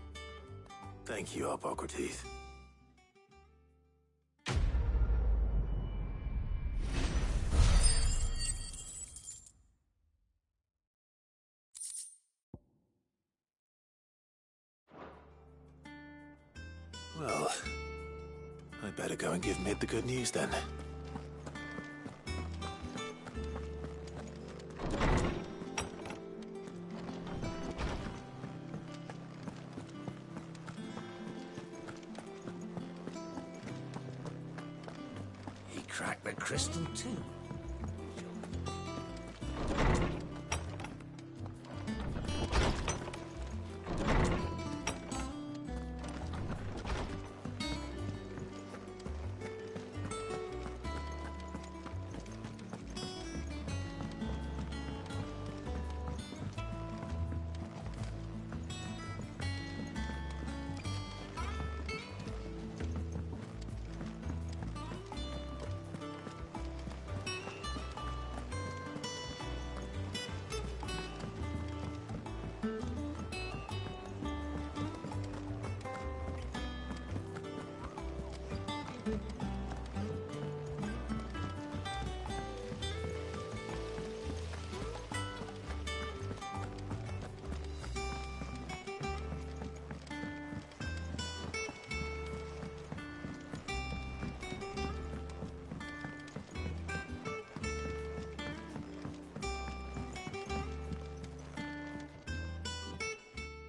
Thank you, Hippocrates. Well, I'd better go and give Mid the good news then. He cracked the crystal too.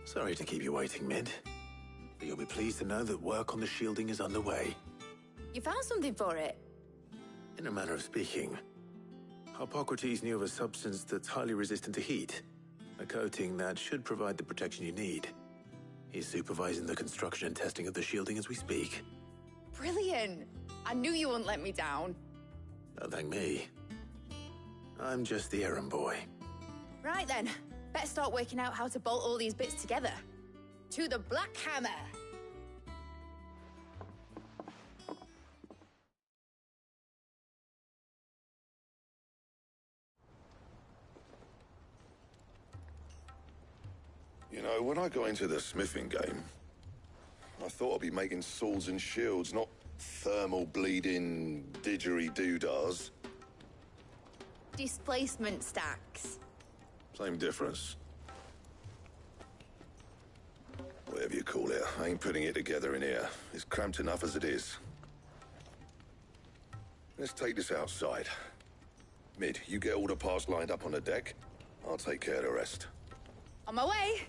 Sorry to keep you waiting, Mid. But you'll be pleased to know that work on the shielding is underway. You found something for it? In a manner of speaking, Harpocrates knew of a substance that's highly resistant to heat. A coating that should provide the protection you need. He's supervising the construction and testing of the shielding as we speak. Brilliant! I knew you wouldn't let me down. Don't thank me. I'm just the errand boy. Right then, better start working out how to bolt all these bits together. To the Black Hammer! You know, when I got into the smithing game, I thought I'd be making swords and shields, not thermal bleeding didgeridoo-dahs. Displacement stacks. Same difference. Whatever you call it, I ain't putting it together in here. It's cramped enough as it is. Let's take this outside. Mid, you get all the parts lined up on the deck. I'll take care of the rest. On my way!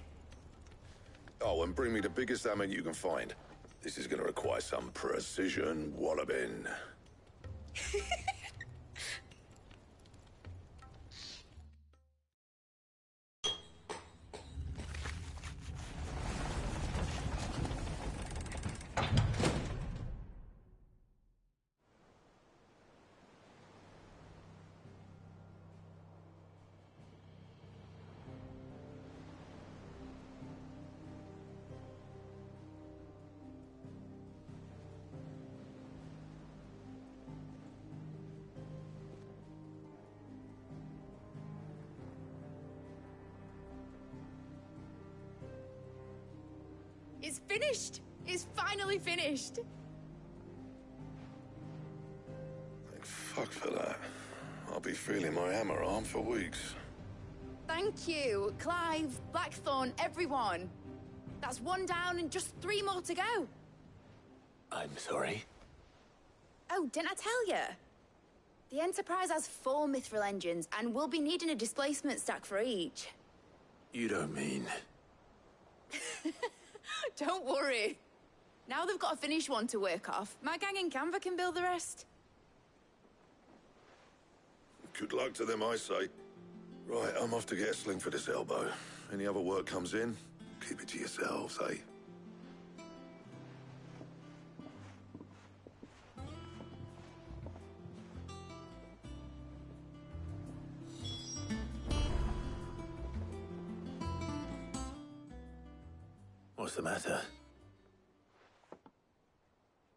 Oh, and bring me the biggest hammer you can find. This is gonna require some precision walloping. It's finished! It's finally finished! Thank fuck for that. I'll be feeling my hammer arm for weeks. Thank you, Clive, Blackthorn, everyone. That's one down and just 3 more to go. I'm sorry. Oh, didn't I tell you? The Enterprise has 4 mithril engines, and we'll be needing a displacement stack for each. You don't mean... Don't worry. Now they've got a finished one to work off, my gang in Canva can build the rest. Good luck to them, I say. Right, I'm off to get a sling for this elbow. Any other work comes in, keep it to yourselves, eh? What's the matter?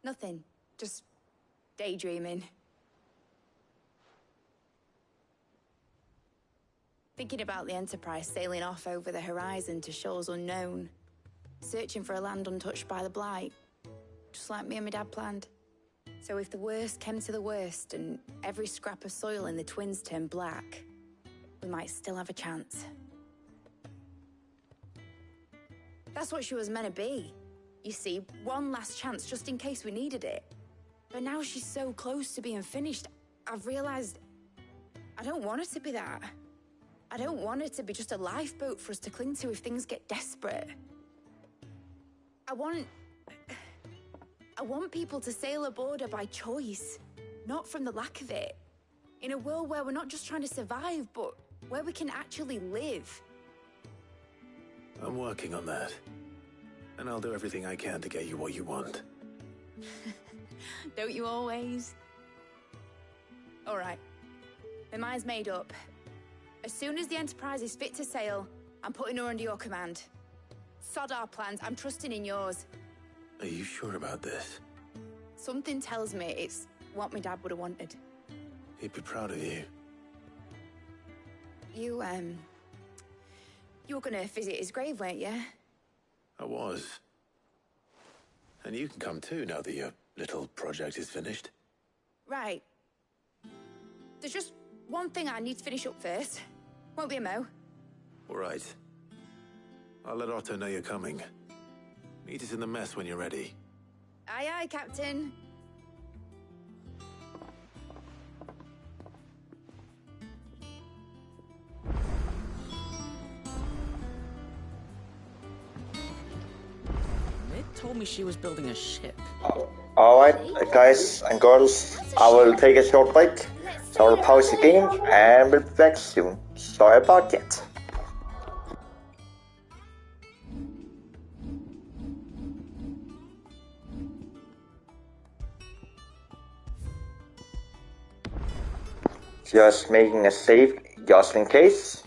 Nothing. Just daydreaming. Thinking about the Enterprise sailing off over the horizon to shores unknown. Searching for a land untouched by the Blight. Just like me and my dad planned. So if the worst came to the worst and every scrap of soil in the Twins turned black, we might still have a chance. That's what she was meant to be. You see, one last chance just in case we needed it. But now she's so close to being finished, I've realized I don't want her to be that. I don't want her to be just a lifeboat for us to cling to if things get desperate. I want people to sail aboard her by choice, not from the lack of it. In a world where we're not just trying to survive, but where we can actually live. I'm working on that. And I'll do everything I can to get you what you want. Don't you always? All right. My mind's made up. As soon as the Enterprise is fit to sail, I'm putting her under your command. Sod our plans, I'm trusting in yours. Are you sure about this? Something tells me it's what my dad would have wanted. He'd be proud of you. You were gonna visit his grave, weren't you? I was. And you can come too, now that you're Little project is finished? Right. There's just one thing I need to finish up first. Won't be a mo. All right. I'll let Otto know you're coming. Meet us in the mess when you're ready. Aye, aye, Captain. Mid told me she was building a ship. Alright, guys and girls, I will take a short break. So I'll pause the game and we'll be back soon. Sorry about that. Just making a save just in case.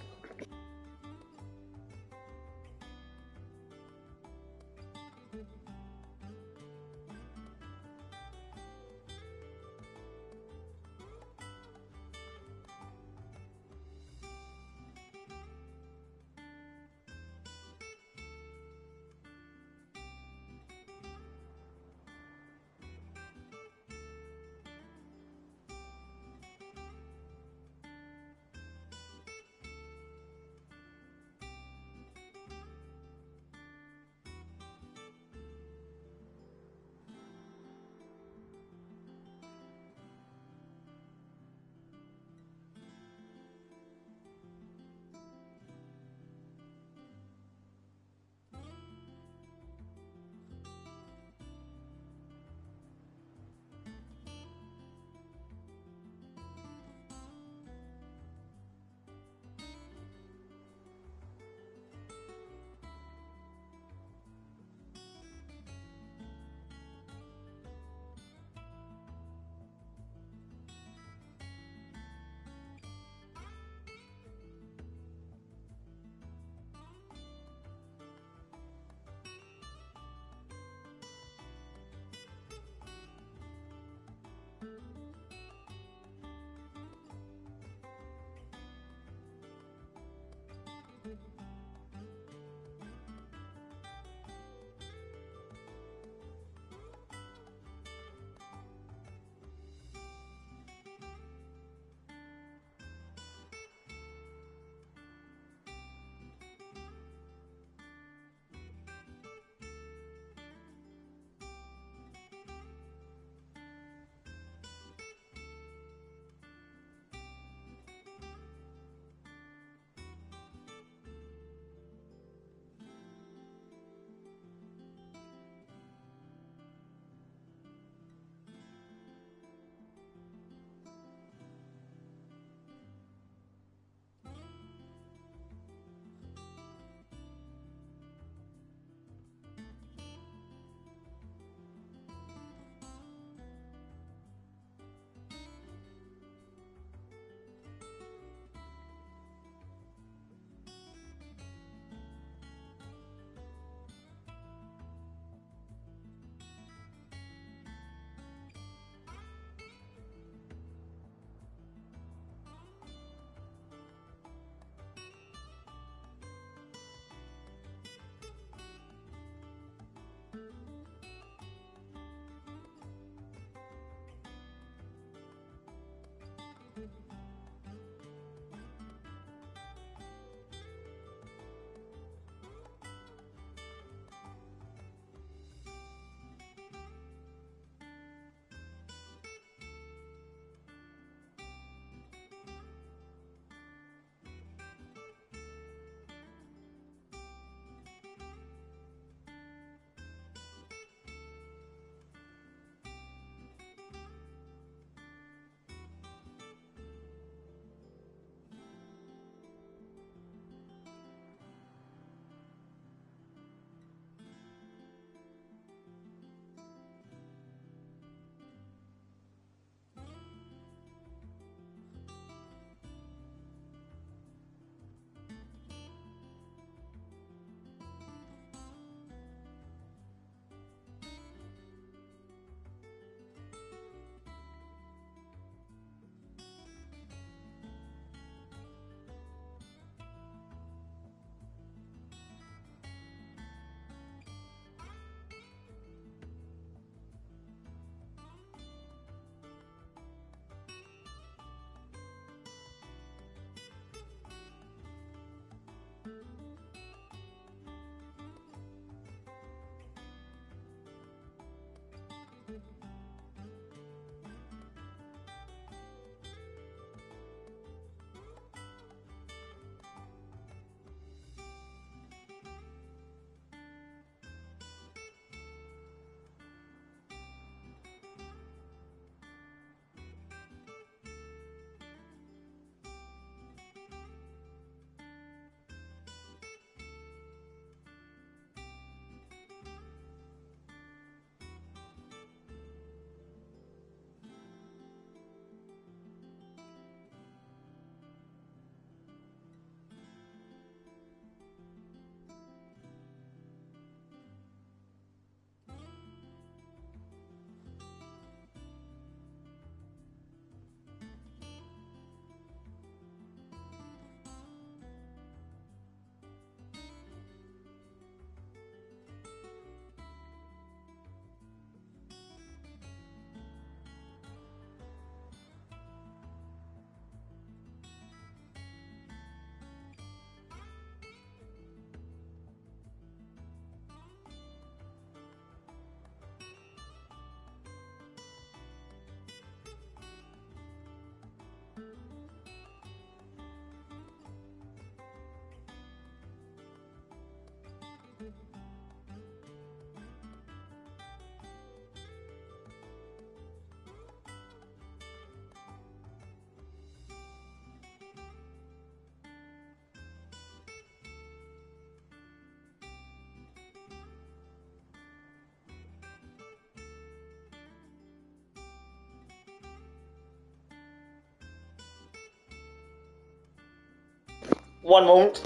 One moment.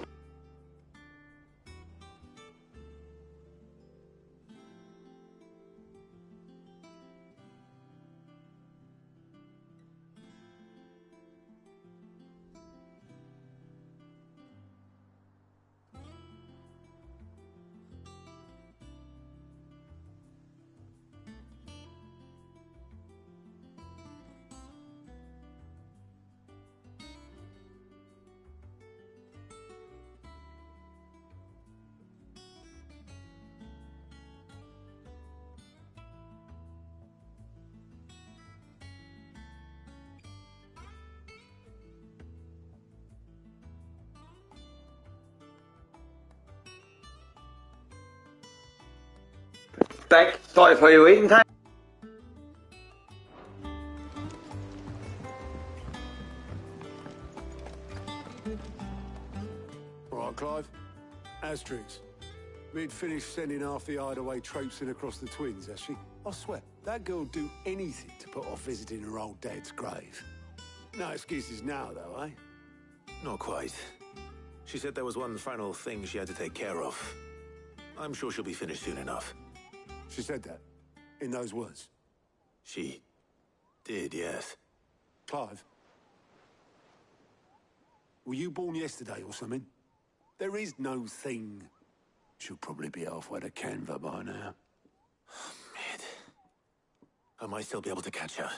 Back. Sorry for your waiting time. All right, Clive. Asterix. We'd finished sending half the hideaway traipsing across the twins, has she? I swear, that girl'd do anything to put off visiting her old dad's grave. No excuses now, though, eh? Not quite. She said there was one final thing she had to take care of. I'm sure she'll be finished soon enough. She said that? In those words? She did, yes. Clive? Were you born yesterday or something? There is no thing. She'll probably be halfway to Canva by now. Mid. I might still be able to catch her.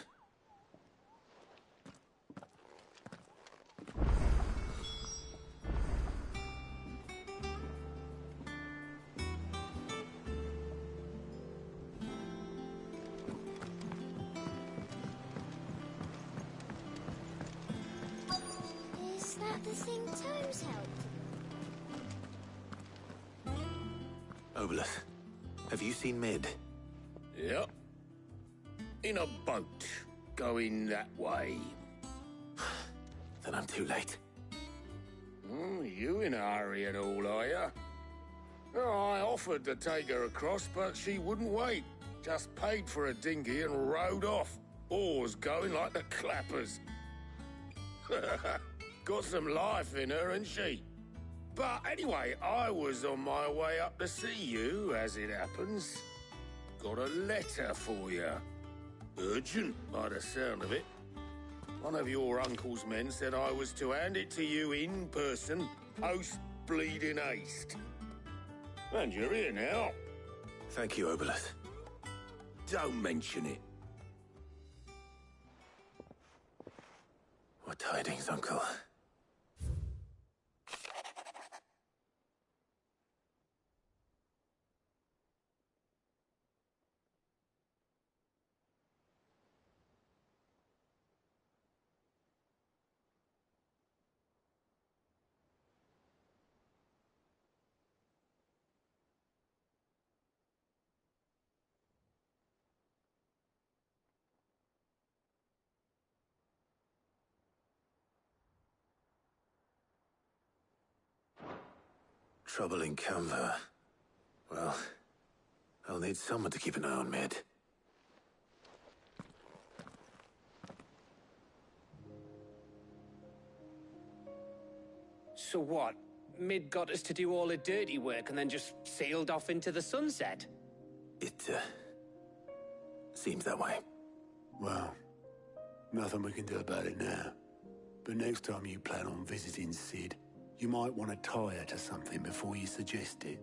Is that the thing Tomes helped? Obelus, have you seen Mid? Yep. In a boat, going that way. Then I'm too late. You in a hurry at all, are you? Oh, I offered to take her across, but she wouldn't wait. Just paid for a dinghy and rowed off. Oars going like the clappers. Got some life in her, ain't she? But anyway, I was on my way up to see you, as it happens. Got a letter for you. Urgent, by the sound of it. One of your uncle's men said I was to hand it to you in person, post-bleeding haste. And you're here now. Thank you, Obelus. Don't mention it. What tidings, Uncle? Trouble in Canva. Well, I'll need someone to keep an eye on Mid. So what? Mid got us to do all the dirty work and then just sailed off into the sunset? It, seems that way. Well, nothing we can do about it now. But next time you plan on visiting Sid, you might want to tie her to something before you suggest it.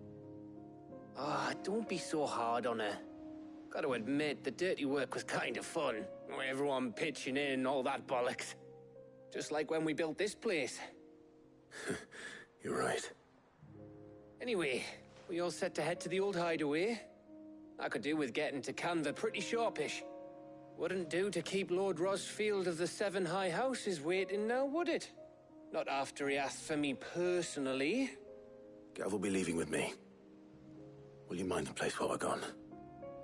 Ah, don't be so hard on her. Gotta admit, the dirty work was kind of fun. Everyone pitching in, all that bollocks. Just like when we built this place. You're right. Anyway, we all set to head to the old hideaway. I could do with getting to Canva pretty sharpish. Wouldn't do to keep Lord Rosfield of the Seven High Houses waiting now, would it? Not after he asked for me personally. Gav will be leaving with me. Will you mind the place while we're gone?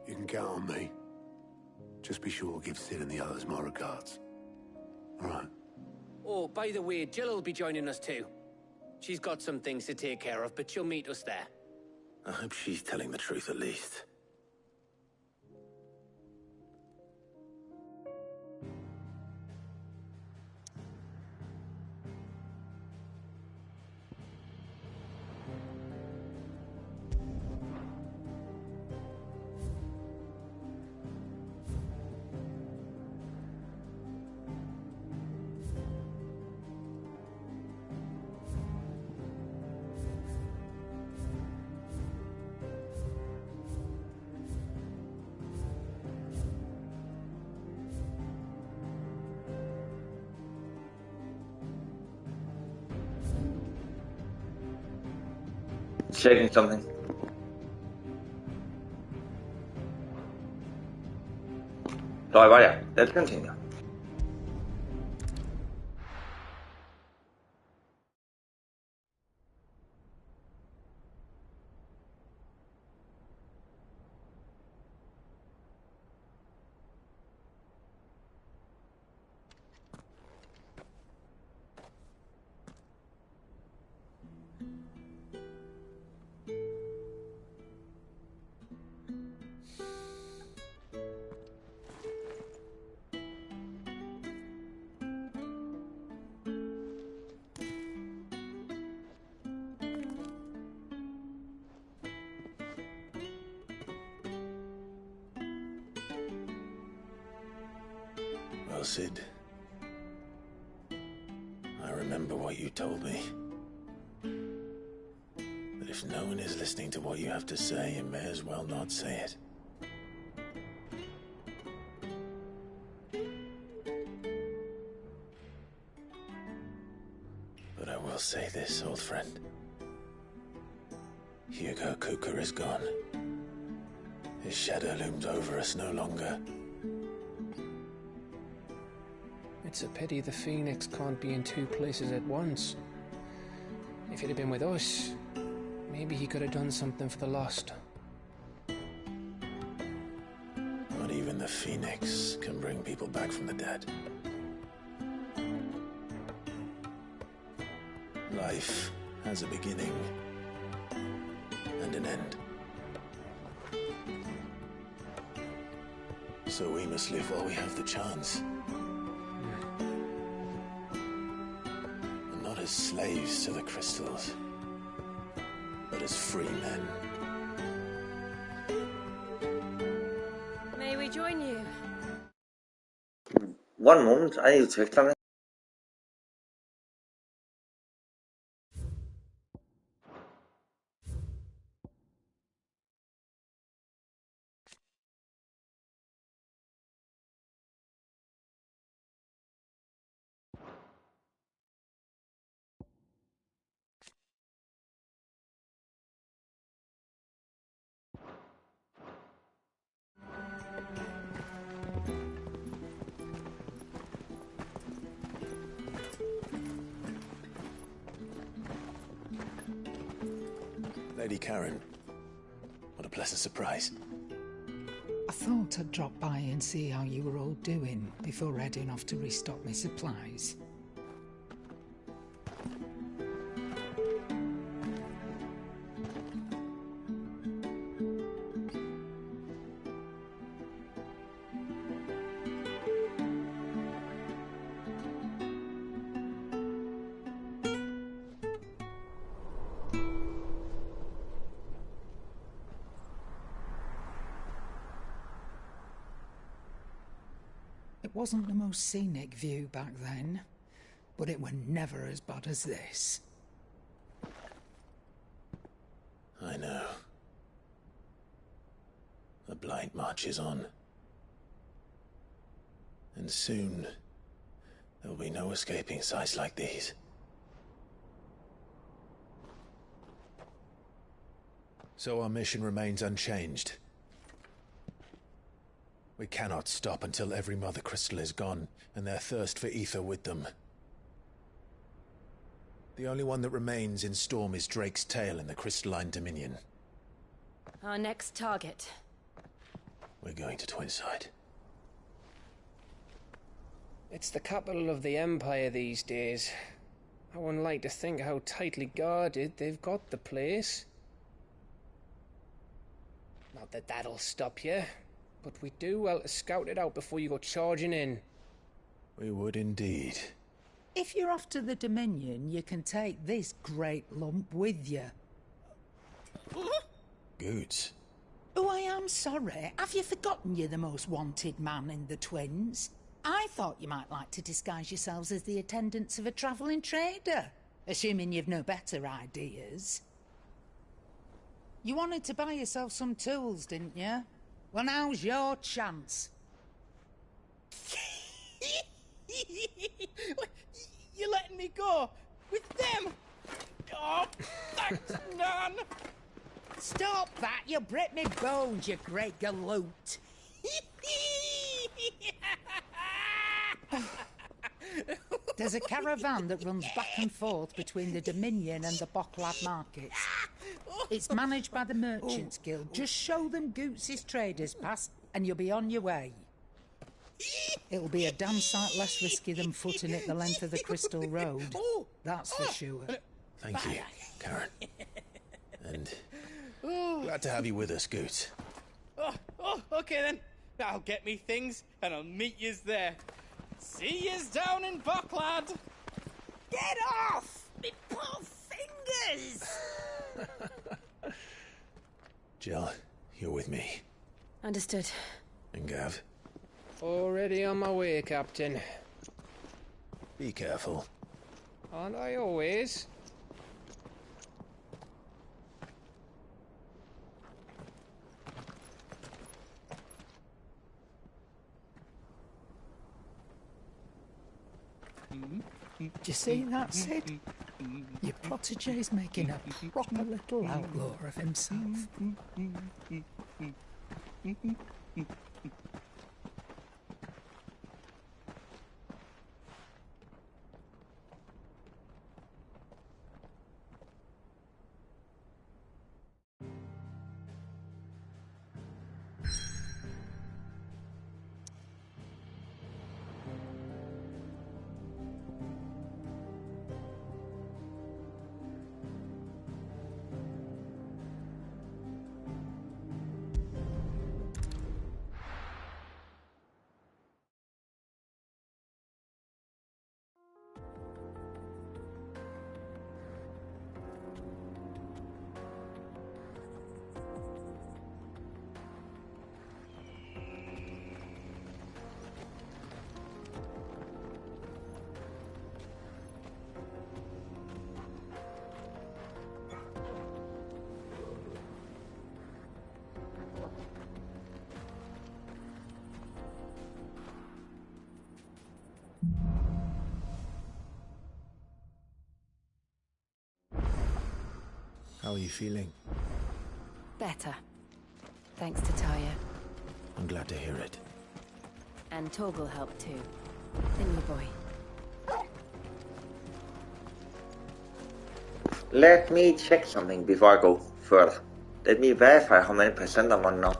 You can count on me. Just be sure to give Sid and the others my regards. All right. Oh, by the way, Jill will be joining us too. She's got some things to take care of, but she'll meet us there. I hope she's telling the truth at least. checking something. Sorry about that. Let's continue. Well, Sid, I remember what you told me. But if no one is listening to what you have to say, you may as well not say it. But I will say this, old friend. Hugo Kuka is gone. His shadow looms over us no longer. It's a pity the Phoenix can't be in two places at once. If he'd have been with us, maybe he could have done something for the lost. Not even the Phoenix can bring people back from the dead. Life has a beginning and an end. So we must live while we have the chance. And not as slaves to the crystals, but as free men. May we join you? One moment, I need to check something. Lady Karen, what a pleasant surprise. I thought I'd drop by and see how you were all doing before heading off to restock my supplies. It wasn't the most scenic view back then, but it were never as bad as this. I know. The Blight marches on. And soon, there will be no escaping sights like these. So our mission remains unchanged. We cannot stop until every Mother Crystal is gone, and their thirst for ether with them. The only one that remains in Storm is Drake's tail in the Crystalline Dominion. Our next target. We're going to Twinside. It's the capital of the Empire these days. I wouldn't like to think how tightly guarded they've got the place. Not that that'll stop you. But we do well to scout it out before you go charging in. We would indeed. If you're off to the Dominion, you can take this great lump with you. Goods. Oh, I am sorry. Have you forgotten you're the most wanted man in the Twins? I thought you might like to disguise yourselves as the attendants of a travelling trader, assuming you've no better ideas. You wanted to buy yourself some tools, didn't you? Well, now's your chance. You're letting me go with them? Oh, thanks, Nan! Stop that! You'll break me bones, you great galoot! There's a caravan that runs back and forth between the Dominion and the Bocklad markets. It's managed by the Merchants Guild. Just show them Goots's traders past and you'll be on your way. It'll be a damn sight less risky than footing it the length of the Crystal Road. That's for sure. Thank you, Karen. And glad to have you with us, Goots. Okay then. I'll get me things and I'll meet yous there. See yous down in Bocklad. Get off! Me poor fingers! Jill, you're with me. Understood. And Gav? Already on my way, Captain. Be careful. Aren't I always? Do you see that, Sid? Your protege's making a proper little outlaw of himself. How are you feeling? Better. Thanks to Taya. I'm glad to hear it. And Torgal helped too. Didn't you, boy? Let me check something before I go further. Let me verify how many percent I'm on now.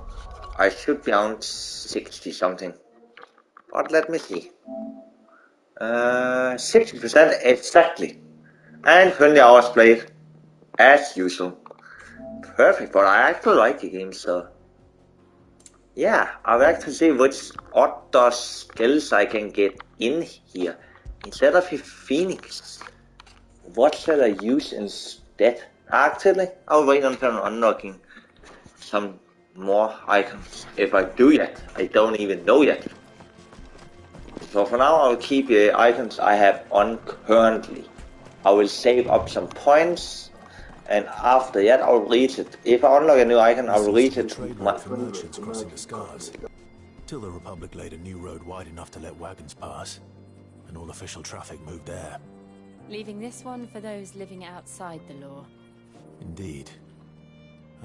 I should be on 60 something. But let me see. 60% exactly. And 20 hours played. As usual. Perfect, but I actually like the game, so... Yeah, I would like to see which other skills I can get in here. Instead of a Phoenix. What shall I use instead? Actually, I'll wait until I'm unlocking some more items. If I do yet, I don't even know yet. So for now, I'll keep the items I have on currently. I will save up some points, and after that, I'll reach it. If I unlock a new icon, I'll reach it. For merchants crossing the scars. Till the Republic laid a new road wide enough to let wagons pass, and all official traffic moved there. Leaving this one for those living outside the law. Indeed.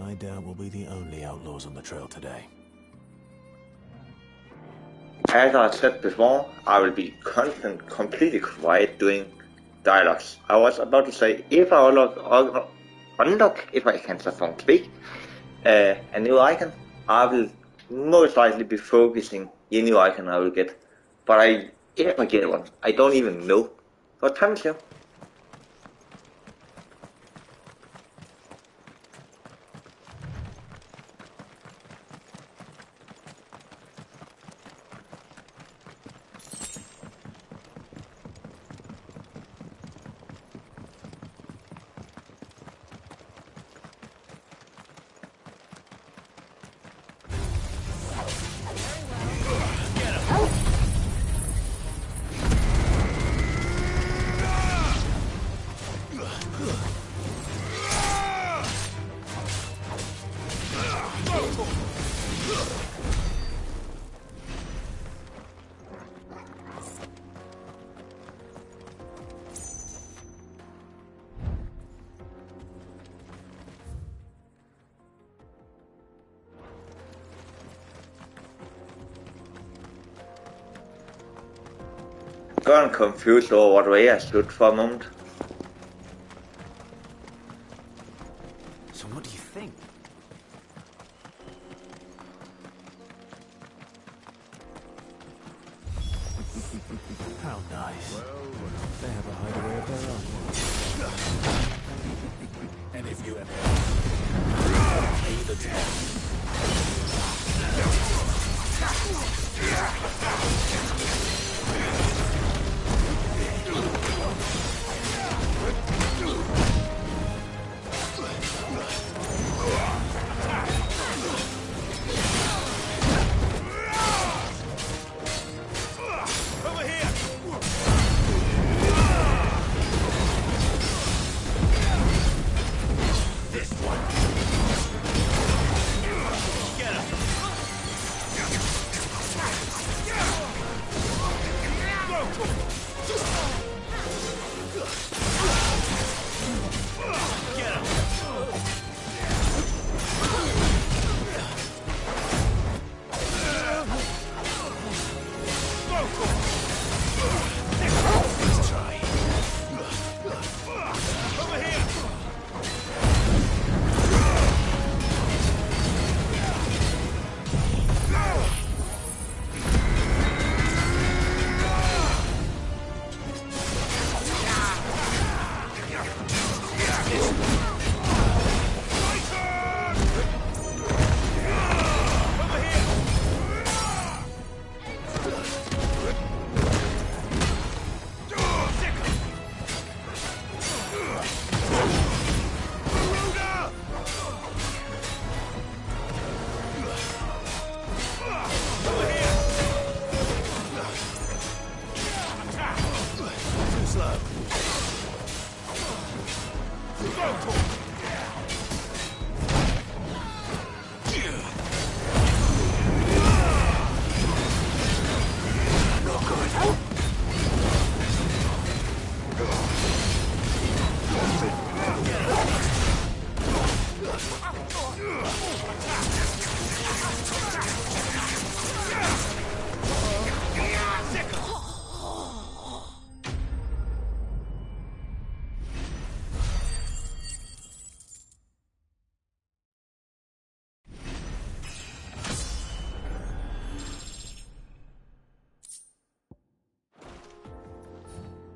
I doubt we'll be the only outlaws on the trail today. As I said before, I will be completely quiet doing dialogues. I was about to say, if I unlock, if I can speak, a new icon, I will most likely be focusing the new icon I will get. But if I get one, I don't even know. What time is it? Gone confused over what way I should for a moment. So what do you think? How nice. They have a hideaway of their own. And if you ever pay the toll.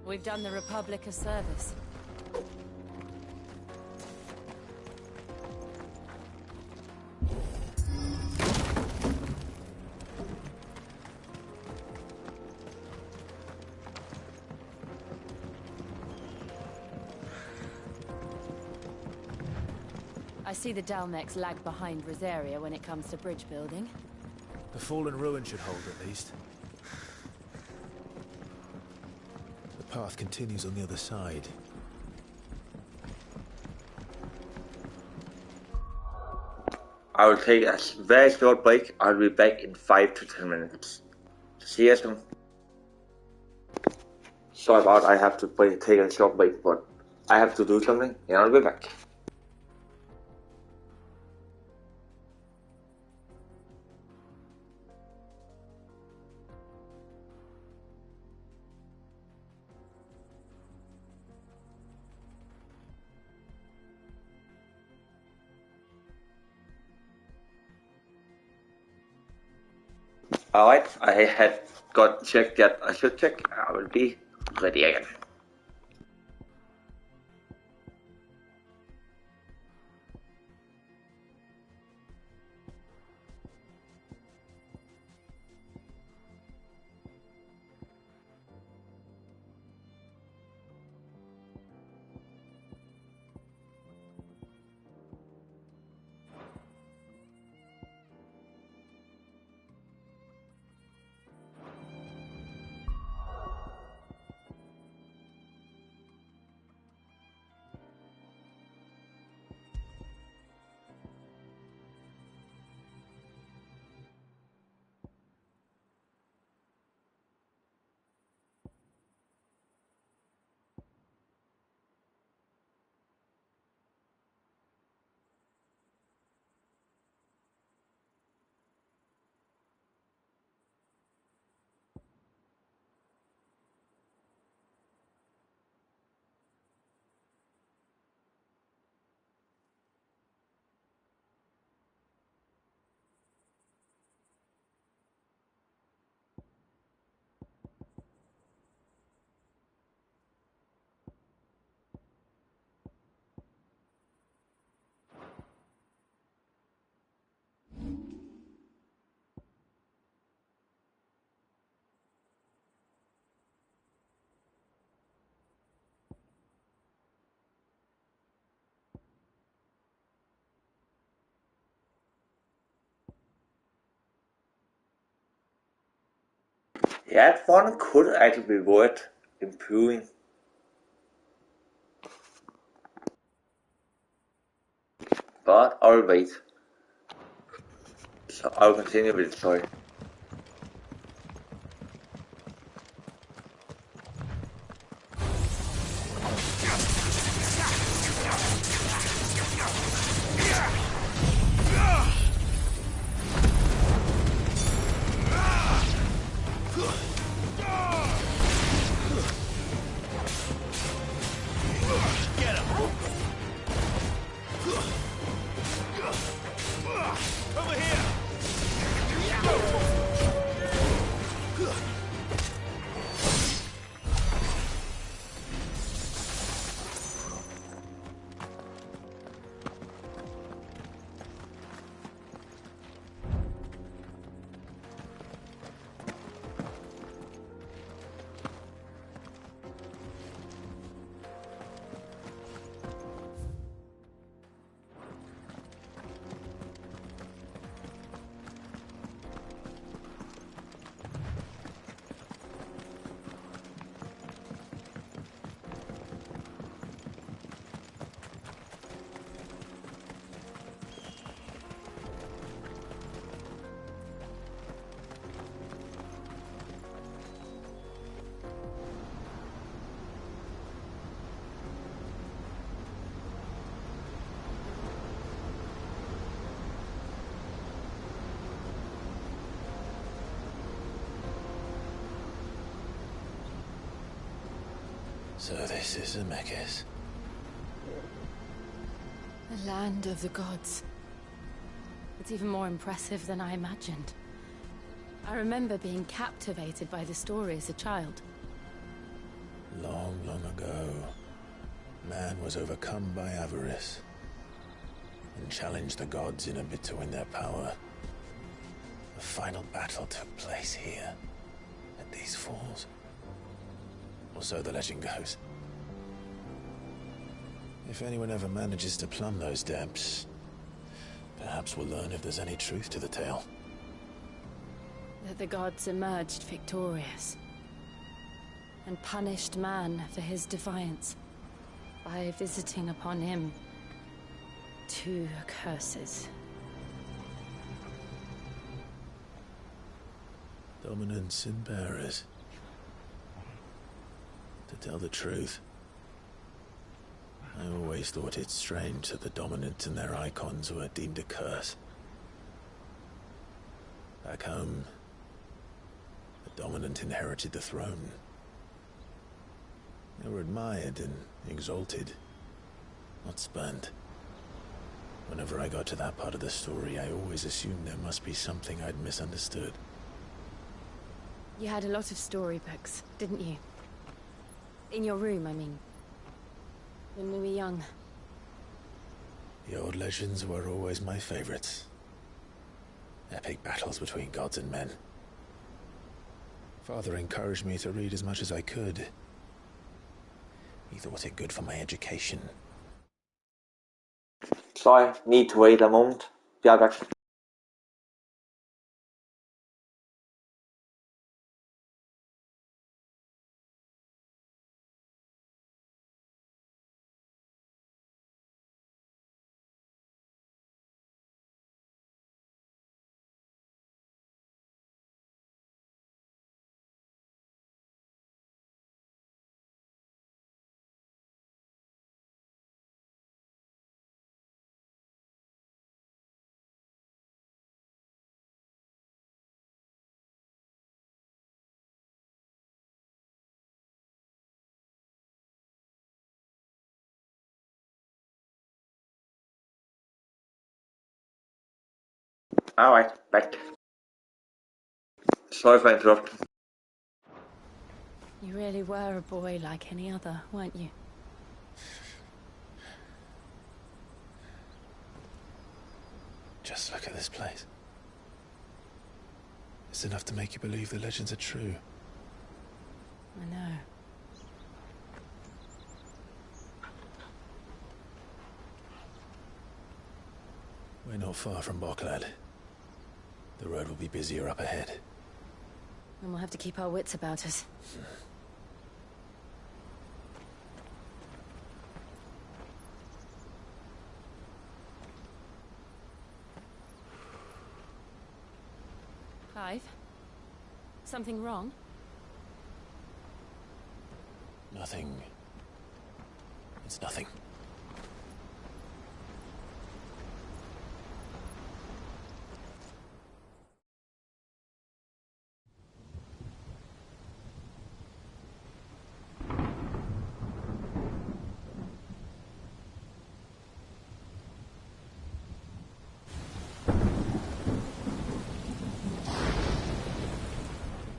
We've done the Republic a service. I see the Dalmex lag behind Rosaria when it comes to bridge building. The fallen ruin should hold at least. The path continues on the other side. I will take a very short break. I'll be back in 5 to 10 minutes. See you soon. Sorry about I have to take a short break, but I have to do something and I'll be back. Alright, I had got checked that I should check. I will be ready again. That one could actually be worth improving. But I'll wait. So I'll continue with the story. Get him! Over here! So this is Zemeckis. The land of the gods. It's even more impressive than I imagined. I remember being captivated by the story as a child. Long, long ago, man was overcome by avarice and challenged the gods in a bid to win their power. The final battle took place here, at these falls. Or so the legend goes. If anyone ever manages to plumb those depths, perhaps we'll learn if there's any truth to the tale. That the gods emerged victorious and punished man for his defiance by visiting upon him 2 curses. Dominance and bearers. To tell the truth, I always thought it strange that the dominant and their icons were deemed a curse. Back home, the dominant inherited the throne. They were admired and exalted, not spurned. Whenever I got to that part of the story, I always assumed there must be something I'd misunderstood. You had a lot of storybooks, didn't you? In your room, I mean. When we were young. The old legends were always my favorites. Epic battles between gods and men. Father encouraged me to read as much as I could. He thought it good for my education. Sorry, need to wait a moment. Be right back. Alright, back. Sorry for interrupting. You really were a boy like any other, weren't you? Just look at this place. It's enough to make you believe the legends are true. I know. We're not far from Boklad. The road will be busier up ahead. And we'll have to keep our wits about us. Clive? Something wrong? Nothing. It's nothing.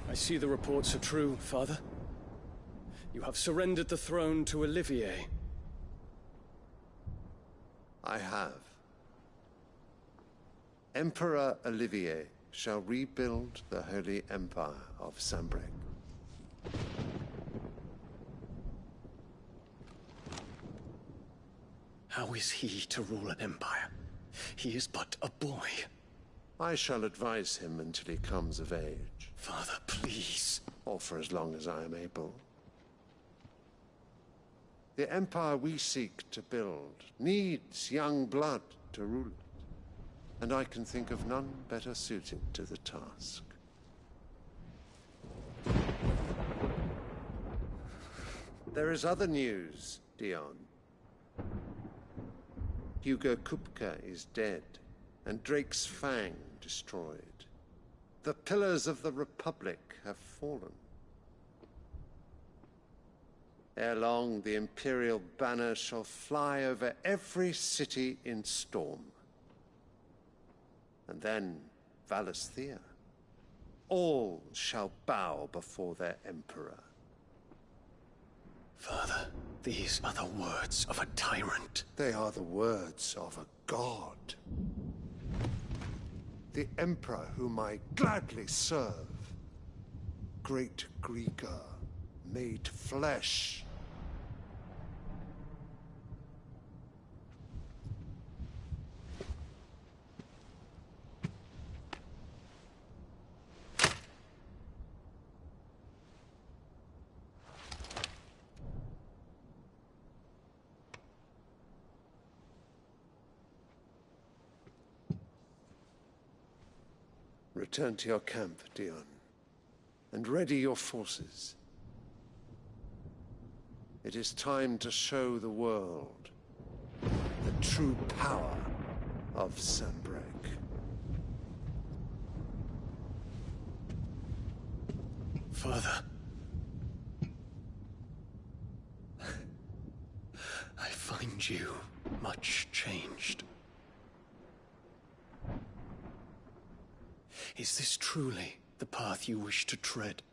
I see the reports are true, Father. You have surrendered the throne to Olivier. I have. Emperor Olivier shall rebuild the Holy Empire of Sanbreque. How is he to rule an empire? He is but a boy. I shall advise him until he comes of age. Father, please. Or for as long as I am able. The empire we seek to build needs young blood to rule it. And I can think of none better suited to the task. There is other news, Dion. Hugo Kupka is dead, and Drake's Fang destroyed. The pillars of the Republic have fallen. Ere long, the Imperial banner shall fly over every city in Storm. And then Valisthea. All shall bow before their Emperor. Father, these are the words of a tyrant. They are the words of a god. The Emperor whom I gladly serve. Great Greeker, made flesh. Return to your camp, Dion, and ready your forces. It is time to show the world the true power of Sanbreque. Father. I find you much changed. Is this truly the path you wish to tread?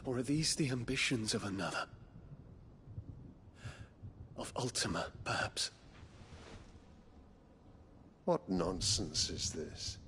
Or are these the ambitions of another? Of Ultima, perhaps? What nonsense is this?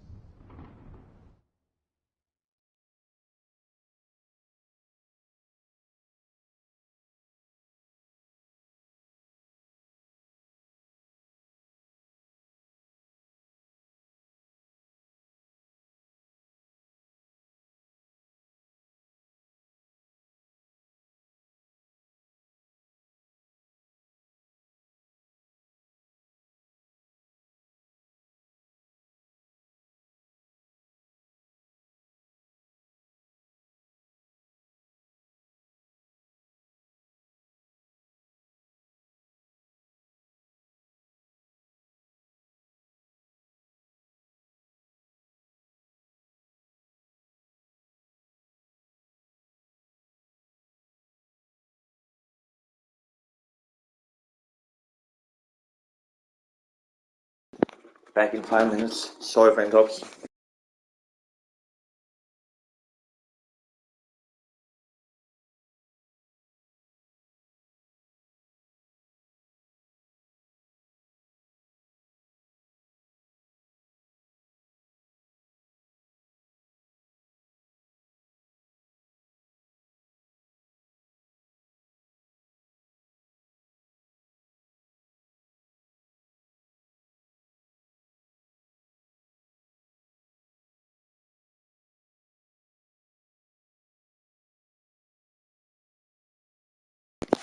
Back in 5 minutes. Sorry for interruption.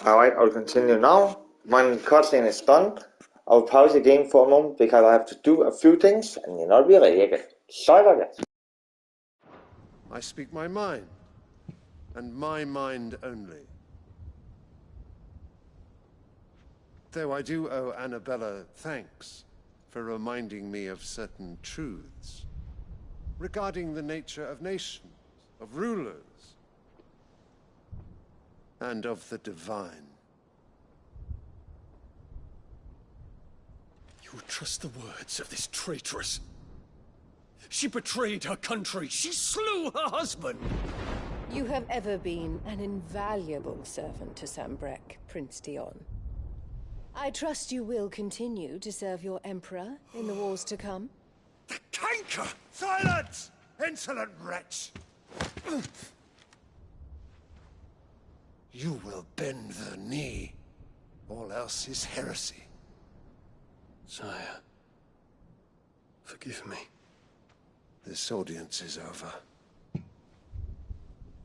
Alright, I'll continue now. When cutscene is done, I'll pause the game for a moment because I have to do a few things and you'll not be ready again. Sorry about that. I speak my mind, and my mind only. Though I do owe Annabella thanks for reminding me of certain truths regarding the nature of nations, of rulers, and of the divine. You trust the words of this traitress? She betrayed her country. She slew her husband. You have ever been an invaluable servant to Sambrek, Prince Dion. I trust you will continue to serve your Emperor in the wars to come. The canker! Silence! Insolent wretch! You will bend the knee. All else is heresy. Sire, forgive me. This audience is over.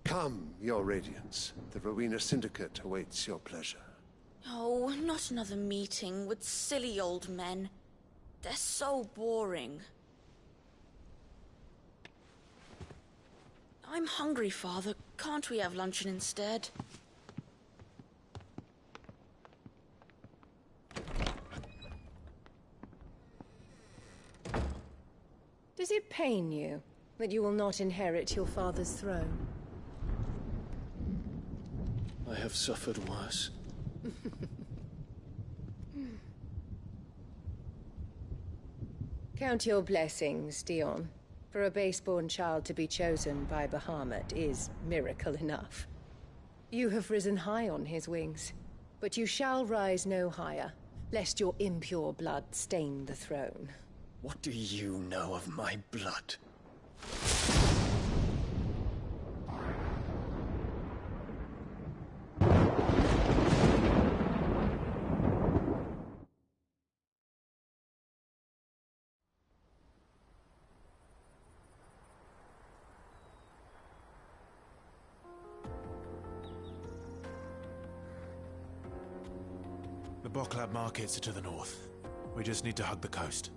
Come, your radiance. The Rowena Syndicate awaits your pleasure. Oh, not another meeting with silly old men. They're so boring. I'm hungry, Father. Can't we have luncheon instead? Does it pain you that you will not inherit your father's throne? I have suffered worse. Count your blessings, Dion. For a base-born child to be chosen by Bahamut is miracle enough. You have risen high on his wings, but you shall rise no higher, lest your impure blood stain the throne. What do you know of my blood? The Boklab markets are to the north. We just need to hug the coast.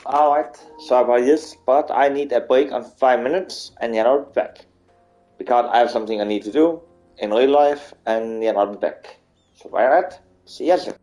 Alright, sorry about this, but I need a break on 5 minutes and you're not back. Because I have something I need to do in real life and you're not back. So by that, see you soon.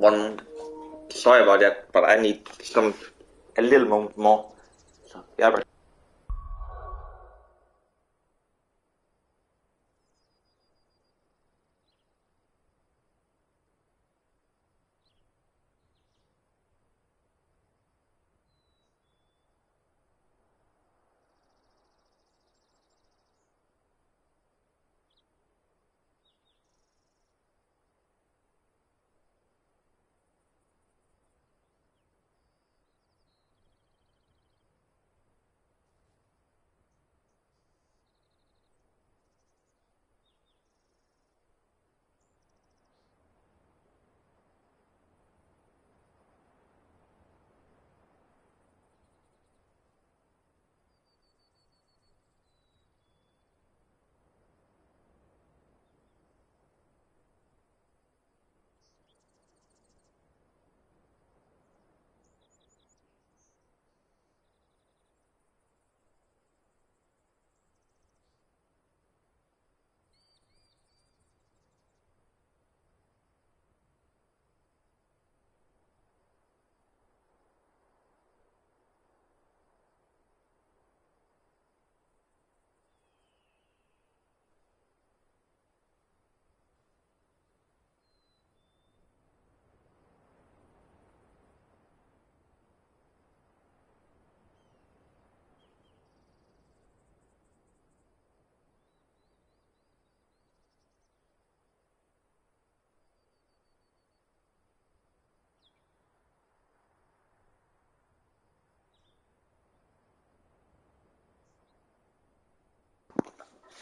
one. Sorry about that, but I need a little moment more. So yeah, but.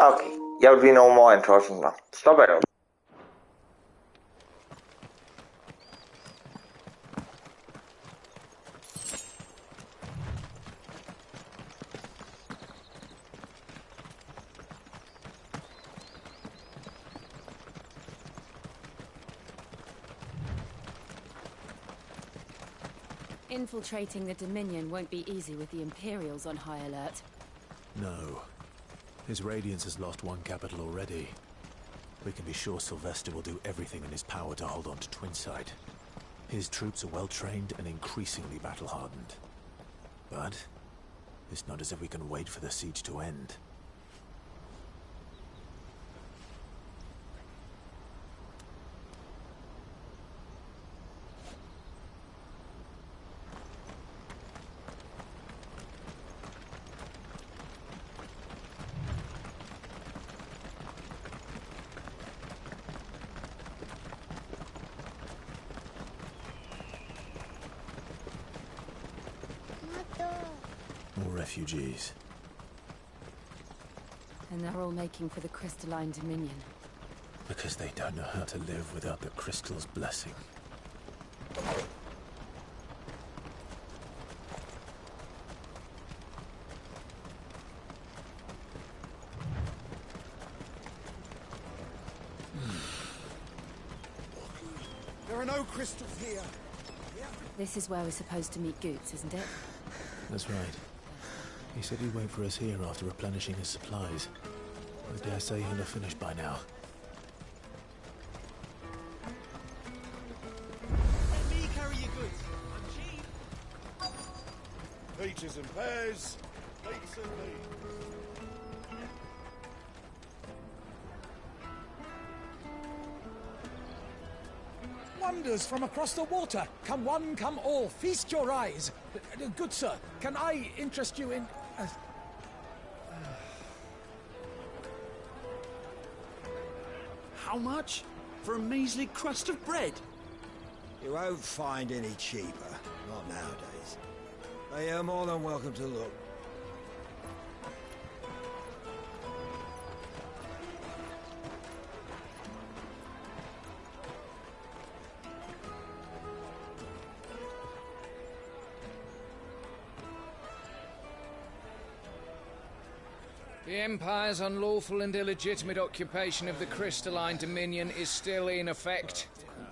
Okay, jeg vil blive no more interesting now. Stop it. Infiltrating the Dominion won't be easy with the Imperials on high alert. No. His Radiance has lost one capital already. We can be sure Sylvester will do everything in his power to hold on to Twinside. His troops are well-trained and increasingly battle-hardened. But it's not as if we can wait for the siege to end. More refugees. And they're all making for the Crystalline Dominion. Because they don't know how to live without the Crystal's blessing. There are no crystals here. This is where we're supposed to meet Goots, isn't it? That's right. He said he'd wait for us here after replenishing his supplies. I dare say he'll have finished by now. Let me carry your goods. I'm cheap. Peaches and pears. Dates and leaves. Wonders from across the water. Come one, come all. Feast your eyes. Good sir, can I interest you in... How much? For a measly crust of bread? You won't find any cheaper. Not nowadays. But you're more than welcome to look. The Empire's unlawful and illegitimate occupation of the Crystalline Dominion is still in effect.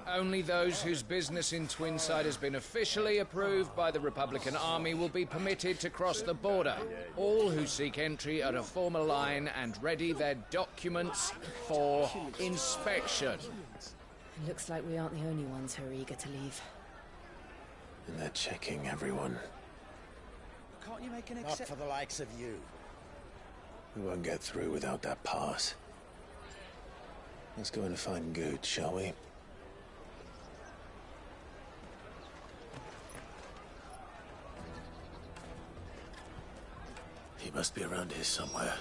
Only those whose business in Twinside has been officially approved by the Republican Army will be permitted to cross the border. All who seek entry are to form a line and ready their documents for inspection. It looks like we aren't the only ones who are eager to leave. And they're checking everyone. Can't you make an Not for the likes of you. We won't get through without that pass. Let's go and find Good, shall we? He must be around here somewhere.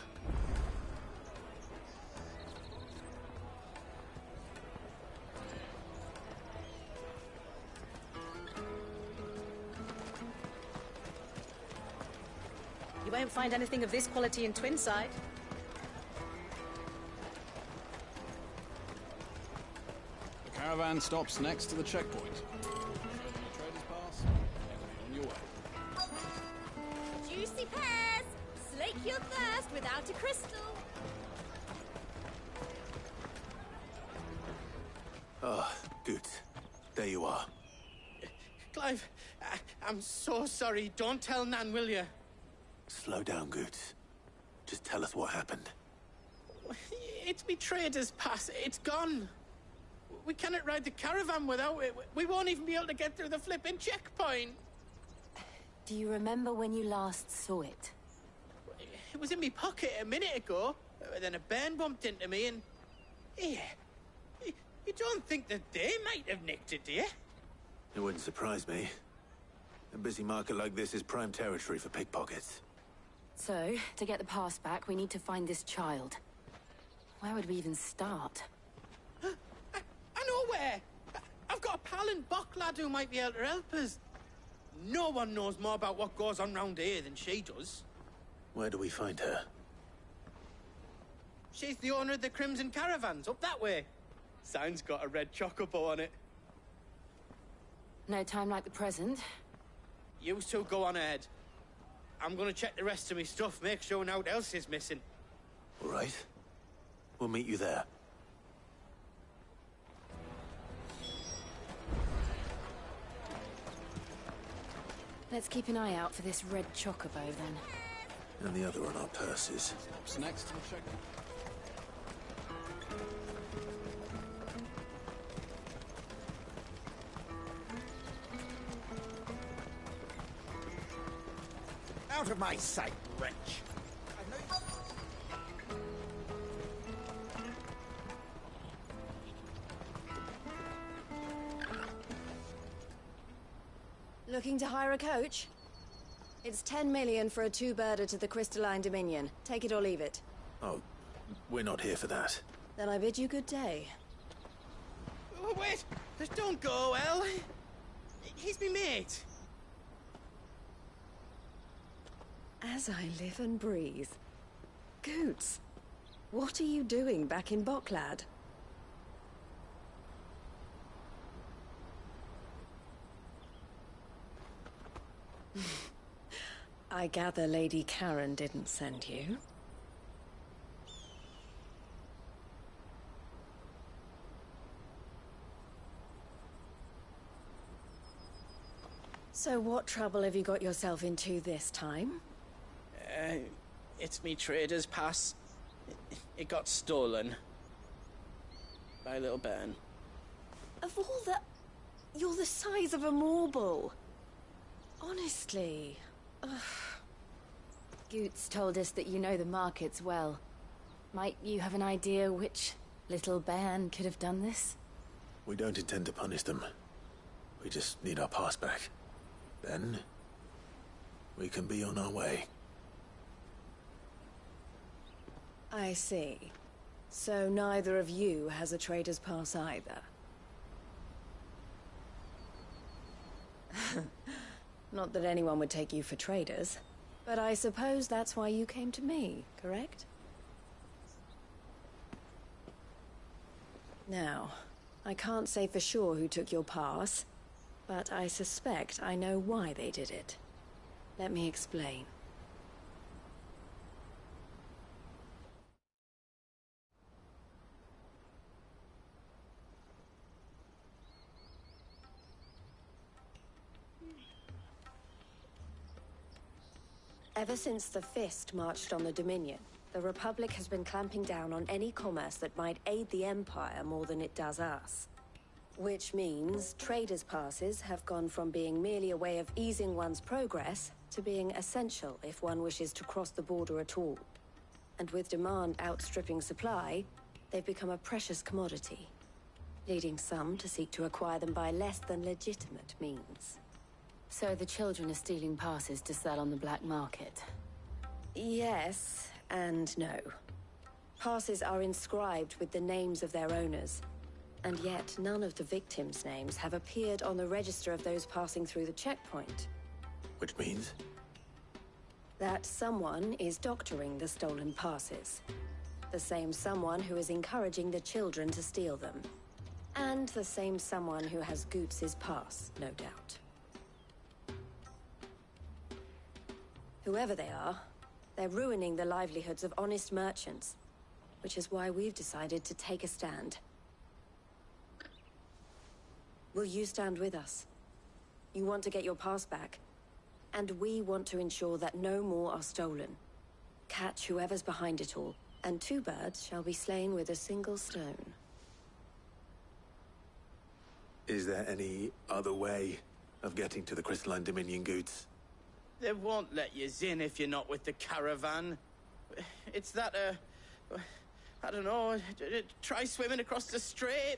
You won't find anything of this quality in Twinside. The caravan stops next to the checkpoint. Trader's pass, and be on your way. Juicy pears! Slake your thirst without a crystal. Ah, Good. There you are. Clive, I'm so sorry. Don't tell Nan, will you? Slow down, Good. Just tell us what happened. It's me trader's pass. It's gone. We cannot ride the caravan without it. We won't even be able to get through the flipping checkpoint. Do you remember when you last saw it? It was in my pocket a minute ago. Then a bairn bumped into me and... Yeah. You don't think that they might have nicked it, do you? It wouldn't surprise me. A busy market like this is prime territory for pickpockets. So, to get the pass back, we need to find this child. Where would we even start? I know where! I've got a pal in Bocklad who might be able to help us. No one knows more about what goes on round here than she does. Where do we find her? She's the owner of the Crimson Caravans, up that way. Sign's got a red chocobo on it. No time like the present. You two go on ahead. I'm gonna check the rest of my stuff, make sure naught else is missing. All right. We'll meet you there. Let's keep an eye out for this red chocobo, then. And the other on our purses. Stops next to the checkpoint. Out of my sight, wretch! Looking to hire a coach? It's 10 million for a two-birder to the Crystalline Dominion. Take it or leave it. Oh, we're not here for that. Then I bid you good day. Oh, wait! Just don't go, El. He's me mate. As I live and breathe. Goots, what are you doing back in Bocklad? I gather Lady Karen didn't send you. So what trouble have you got yourself into this time? It's me trader's pass. It got stolen. By a little bairn. Of all the... You're the size of a marble. Honestly. Ugh. Goots told us that you know the markets well. Might you have an idea which little bairn could have done this? We don't intend to punish them. We just need our pass back. Then, we can be on our way. I see. So neither of you has a trader's pass either. Not that anyone would take you for traders, but I suppose that's why you came to me, correct? Now, I can't say for sure who took your pass, but I suspect I know why they did it. Let me explain. Ever since the Fist marched on the Dominion, the Republic has been clamping down on any commerce that might aid the Empire more than it does us. Which means traders' passes have gone from being merely a way of easing one's progress to being essential if one wishes to cross the border at all. And with demand outstripping supply, they've become a precious commodity, leading some to seek to acquire them by less than legitimate means. So the children are stealing passes to sell on the black market? Yes, and no. Passes are inscribed with the names of their owners, and yet none of the victims' names have appeared on the register of those passing through the checkpoint. Which means? That someone is doctoring the stolen passes. The same someone who is encouraging the children to steal them. And the same someone who has Goots's pass, no doubt. Whoever they are, they're ruining the livelihoods of honest merchants, which is why we've decided to take a stand. Will you stand with us? You want to get your pass back, and we want to ensure that no more are stolen. Catch whoever's behind it all, and two birds shall be slain with a single stone. Is there any other way of getting to the Crystalline Dominion Goods? They won't let you in if you're not with the caravan. It's that, I don't know, try swimming across the strait.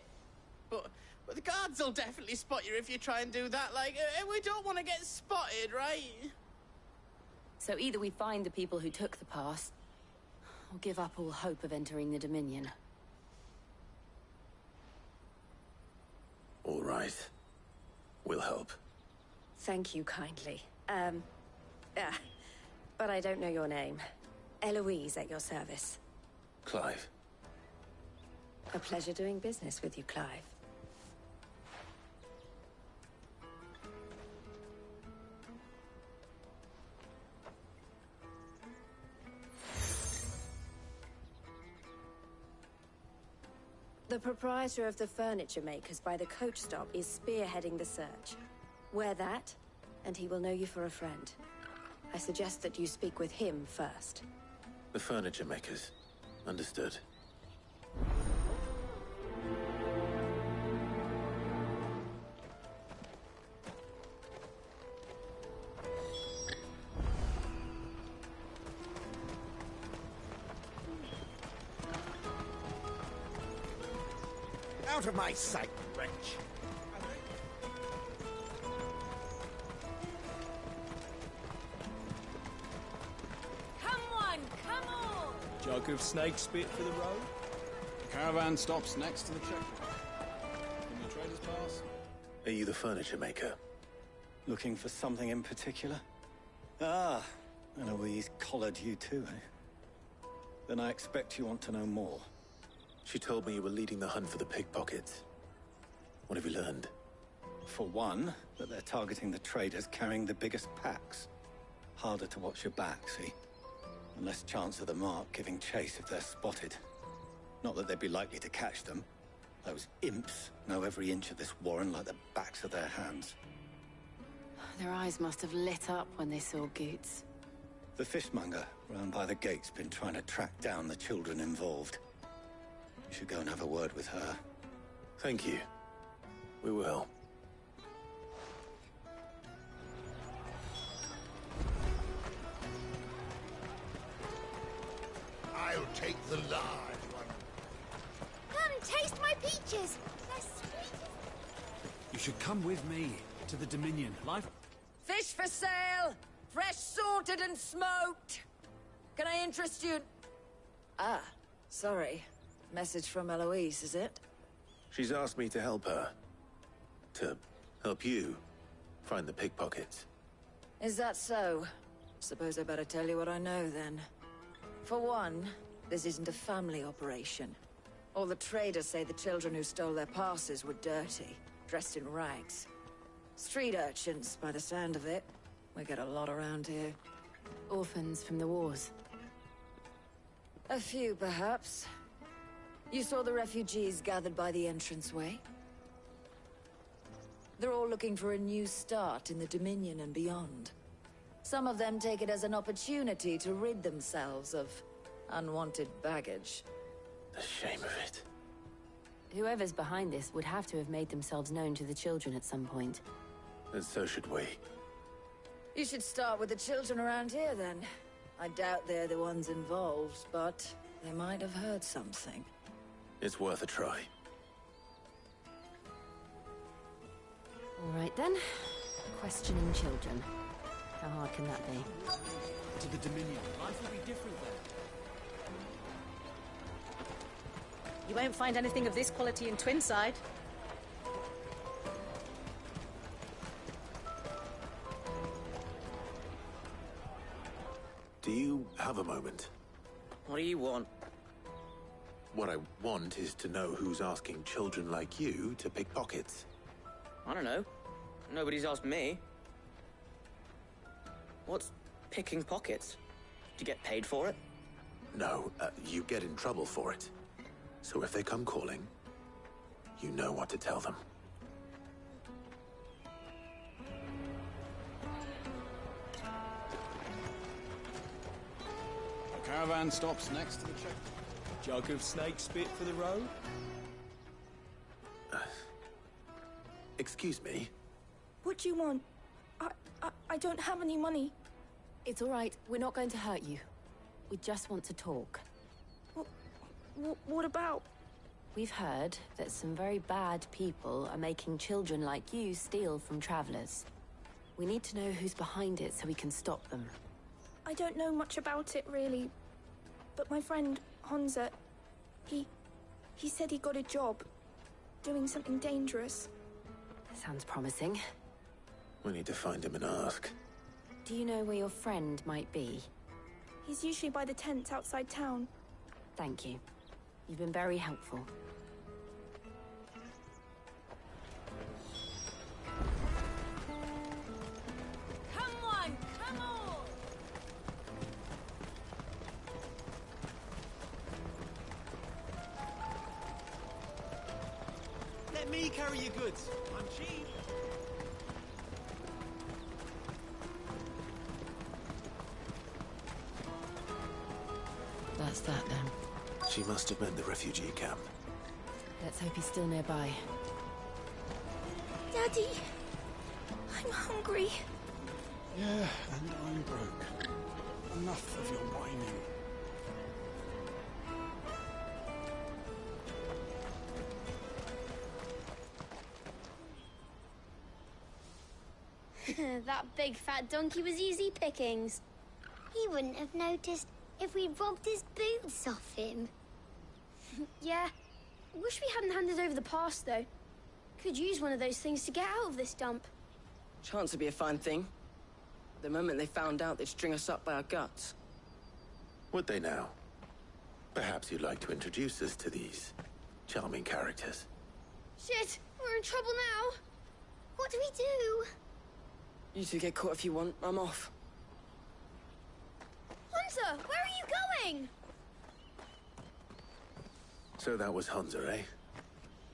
But the guards will definitely spot you if you try and do that. Like, we don't want to get spotted, right? So either we find the people who took the pass, or give up all hope of entering the Dominion. All right. We'll help. Thank you kindly. But I don't know your name. Eloise at your service. Clive. A pleasure doing business with you, Clive. The proprietor of the furniture makers by the coach stop is spearheading the search. Wear that, and he will know you for a friend. I suggest that you speak with him first. The furniture makers. Understood. Out of my sight, wretch! Come on, come on! Jug of snake spit for the road? The caravan stops next to the checkpoint. Give me a trader's pass. Are you the furniture maker? Looking for something in particular? Ah, Eloise collared you too, eh? Then I expect you want to know more. She told me you were leading the hunt for the pickpockets. What have you learned? For one, that they're targeting the traders carrying the biggest packs. Harder to watch your back, see? And less chance of the mark giving chase if they're spotted. Not that they'd be likely to catch them. Those imps know every inch of this warren like the backs of their hands. Their eyes must have lit up when they saw Goots. The fishmonger round by the gate's been trying to track down the children involved. You should go and have a word with her. Thank you. We will. I'll take the large one. Come, taste my peaches. They're sweet. You should come with me to the Dominion. Life. Fish for sale! Fresh salted and smoked! Can I interest you? Ah, sorry. Message from Eloise, is it? She's asked me to help her. To help you find the pickpockets. Is that so? Suppose I better tell you what I know, then. For one, this isn't a family operation. All the traders say the children who stole their passes were dirty, dressed in rags. Street urchins, by the sound of it. We get a lot around here. Orphans from the wars. A few, perhaps. You saw the refugees gathered by the entranceway? They're all looking for a new start in the Dominion and beyond. Some of them take it as an opportunity to rid themselves of unwanted baggage. The shame of it. Whoever's behind this would have to have made themselves known to the children at some point. And so should we. You should start with the children around here, then. I doubt they're the ones involved, but they might have heard something. It's worth a try. All right, then. Questioning children. How hard can that be? To the Dominion. Life will be different there. You won't find anything of this quality in Twinside. Do you have a moment? What do you want? What I want is to know who's asking children like you to pick pockets. I don't know. Nobody's asked me. What's picking pockets? Do you get paid for it? No, you get in trouble for it. So if they come calling, you know what to tell them. The caravan stops next to the checkpoint. Jug of snake spit for the road? Excuse me? What do you want? I don't have any money. It's all right. We're not going to hurt you. We just want to talk. What about? We've heard that some very bad people are making children like you steal from travelers. We need to know who's behind it so we can stop them. I don't know much about it, really. But my friend, Hansa, he said he got a job. Doing something dangerous. Sounds promising. We need to find him and ask. Do you know where your friend might be? He's usually by the tents outside town. Thank you. You've been very helpful. Come on, come on! Let me carry your goods. I'm cheap. That's that then. She must have meant the refugee camp. Let's hope he's still nearby. Daddy, I'm hungry. Yeah, and I'm broke. Enough of your whining. That big fat donkey was easy pickings. He wouldn't have noticed if we'd robbed his boots off him. Yeah. Wish we hadn't handed over the pass, though. Could use one of those things to get out of this dump. Chance would be a fine thing. The moment they found out, they'd string us up by our guts. Would they now? Perhaps you'd like to introduce us to these charming characters. Shit, we're in trouble now. What do we do? You two get caught if you want. I'm off. Hunter, where are you going? So that was Hansa, eh?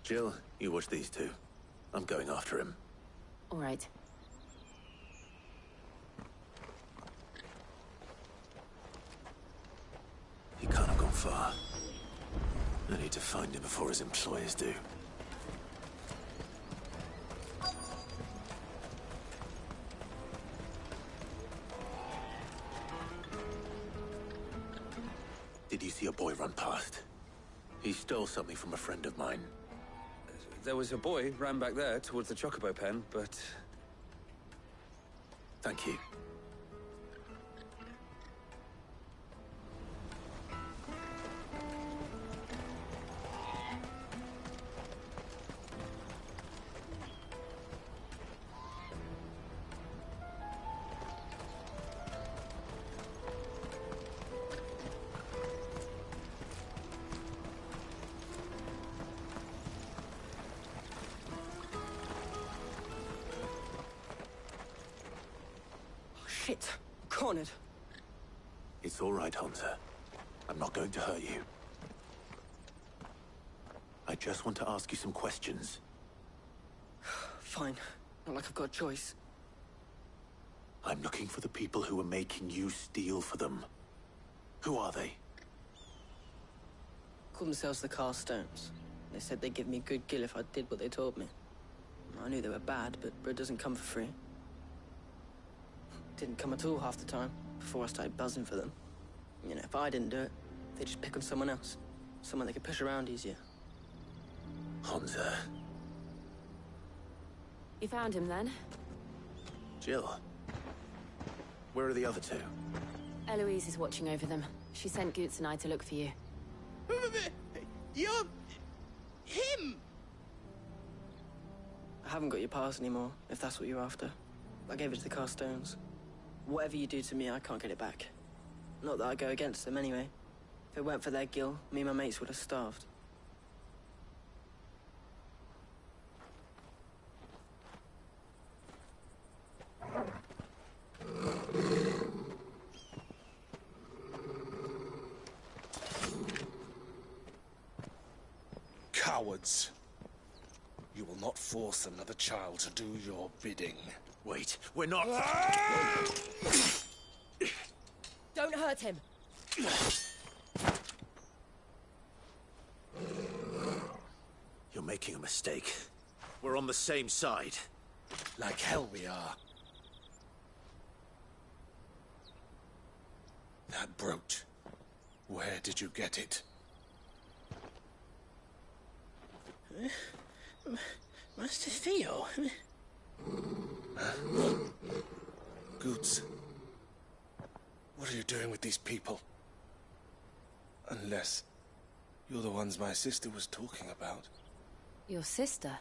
Jill, you watch these two. I'm going after him. All right. He can't have gone far. I need to find him before his employers do. Did you see a boy run past? He stole something from a friend of mine. There was a boy ran back there towards the Chocobo pen, but... Thank you. Shit. Cornered. It's all right, Hansa. I'm not going to hurt you. I just want to ask you some questions. Fine. Not like I've got a choice. I'm looking for the people who are making you steal for them. Who are they? Call themselves the Carstones. They said they'd give me a good gill if I did what they told me. I knew they were bad, but bread doesn't come for free. Didn't come at all half the time, before I started buzzing for them. You know, if I didn't do it, they'd just pick on someone else. Someone they could push around easier. Honza. You found him then? Jill. Where are the other two? Eloise is watching over them. She sent Goots and I to look for you. You're... him! I haven't got your pass anymore, if that's what you're after. I gave it to the Carstones. Whatever you do to me, I can't get it back. Not that I go against them anyway. If it weren't for their gill, me and my mates would have starved. Cowards. You will not force another child to do your bidding. Wait, we're not... Don't hurt him! You're making a mistake. We're on the same side. Like hell we are. That brooch. Where did you get it? Master Theo? Goots. What are you doing with these people? Unless you're the ones my sister was talking about. Your sister?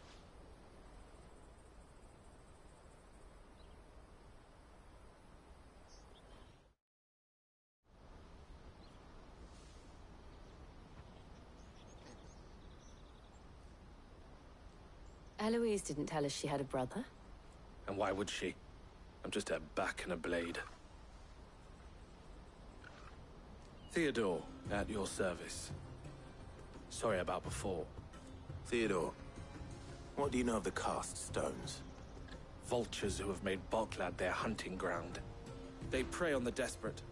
Eloise didn't tell us she had a brother. And why would she? I'm just her back and a blade. Theodore, at your service. Sorry about before. Theodore, what do you know of the cast stones? Vultures who have made Boklad their hunting ground. They prey on the desperate,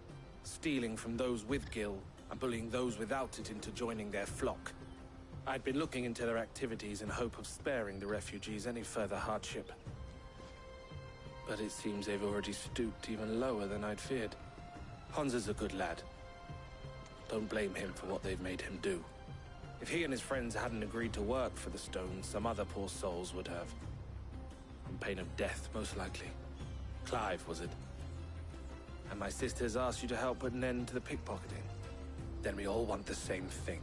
stealing from those with gil and bullying those without it into joining their flock. I'd been looking into their activities in hope of sparing the refugees any further hardship. But it seems they've already stooped even lower than I'd feared. Honza's a good lad. Don't blame him for what they've made him do. If he and his friends hadn't agreed to work for the stones, some other poor souls would have. On pain of death, most likely. Clive, was it? And my sisters asked you to help put an end to the pickpocketing. Then we all want the same thing.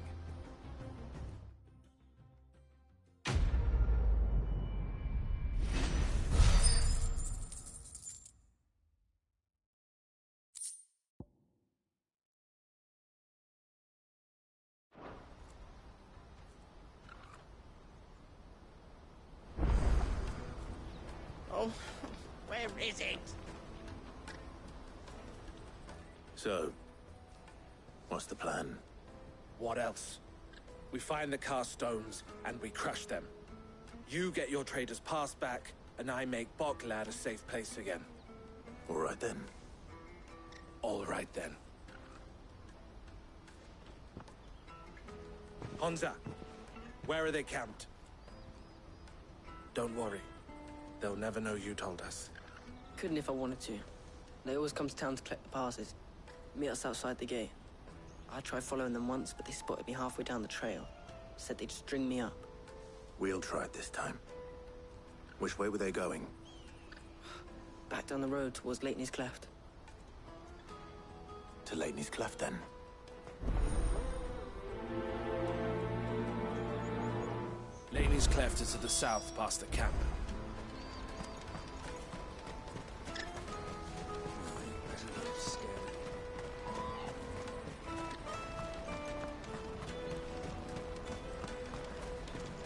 Oh, where is it? So, what's the plan? What else? We find the cast stones, and we crush them. You get your trader's pass back, and I make Boklad a safe place again. All right then. All right then. Honza, where are they camped? Don't worry. They'll never know you told us. Couldn't if I wanted to. They always come to town to collect the passes. Meet us outside the gate. I tried following them once, but they spotted me halfway down the trail. Said they'd string me up. We'll try it this time. Which way were they going? Back down the road towards Leighton's Cleft. To Leighton's Cleft, then. Leighton's Cleft is to the south, past the camp.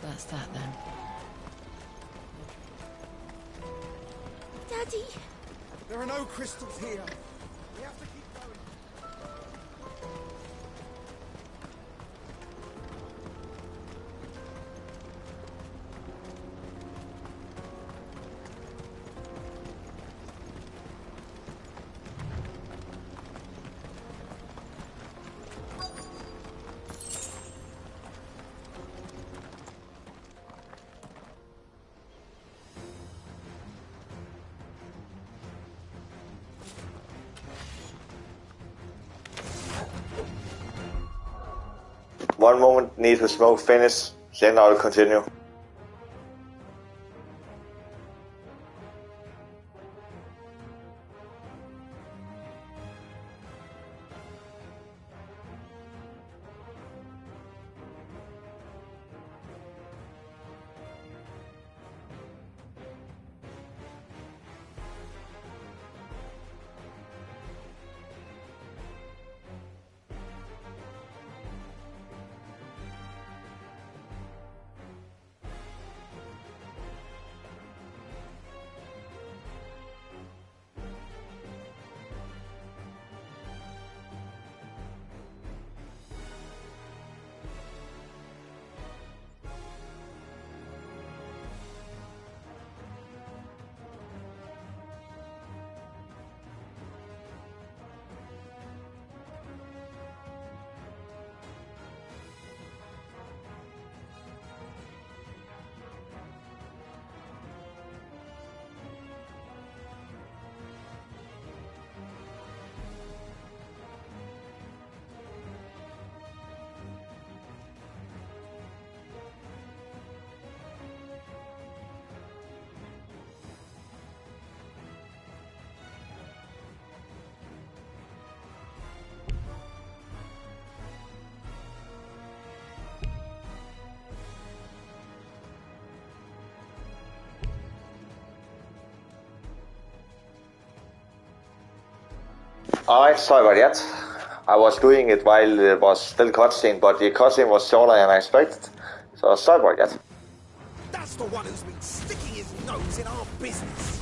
That's that then. Daddy! There are no crystals here. We have to keep going. One moment, need to smoke finish, then I'll continue. Alright, sorry about that. I was doing it while it was still cutscene, but the cutscene was shorter than I expected. So sorry about that. That's the one who's been sticking his nose in our business.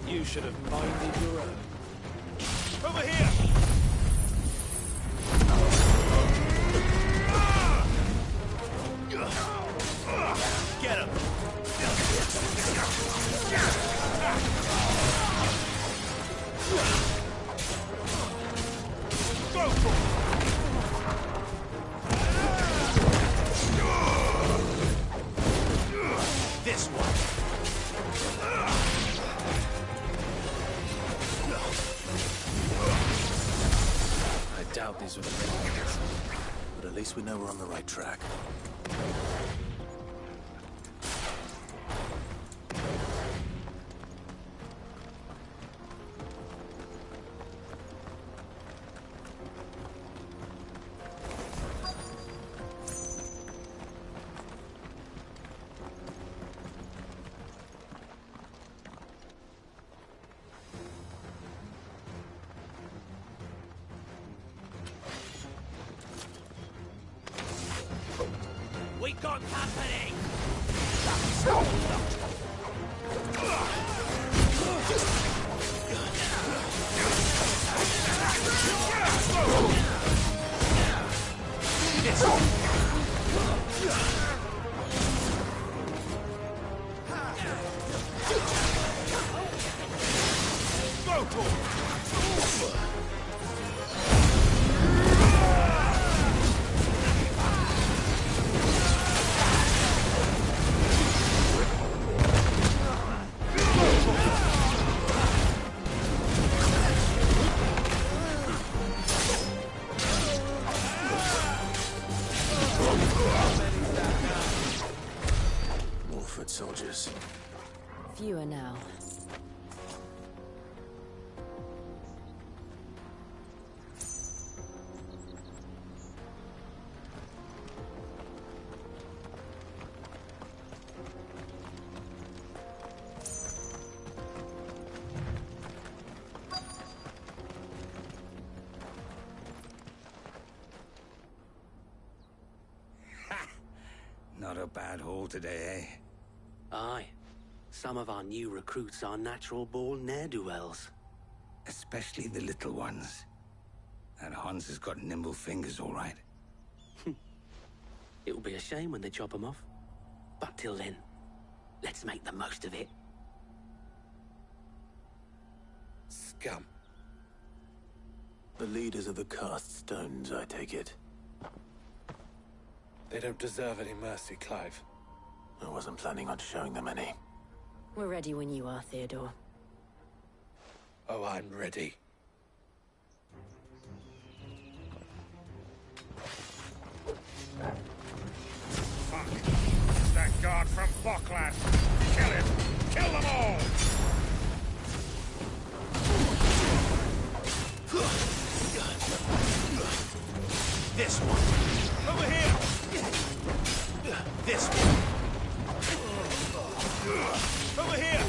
You should have minded your own. Over here! Get him! Go for it! This one. I doubt these were the Minions, but at least we know we're on the right track. We got company! Go for it! More foot soldiers. Fewer now. Not a bad haul today, eh? Aye. Some of our new recruits are natural-born ne'er-do-wells. Especially the little ones. And Hans has got nimble fingers, all right. It'll be a shame when they chop them off. But till then, let's make the most of it. Scum. The leaders of the cast stones, I take it. They don't deserve any mercy, Clive. I wasn't planning on showing them any. We're ready when you are, Theodore. Oh, I'm ready. Fuck. It's that guard from Bocklad. Kill him. Kill them all. This one. Over here. This one. Over here.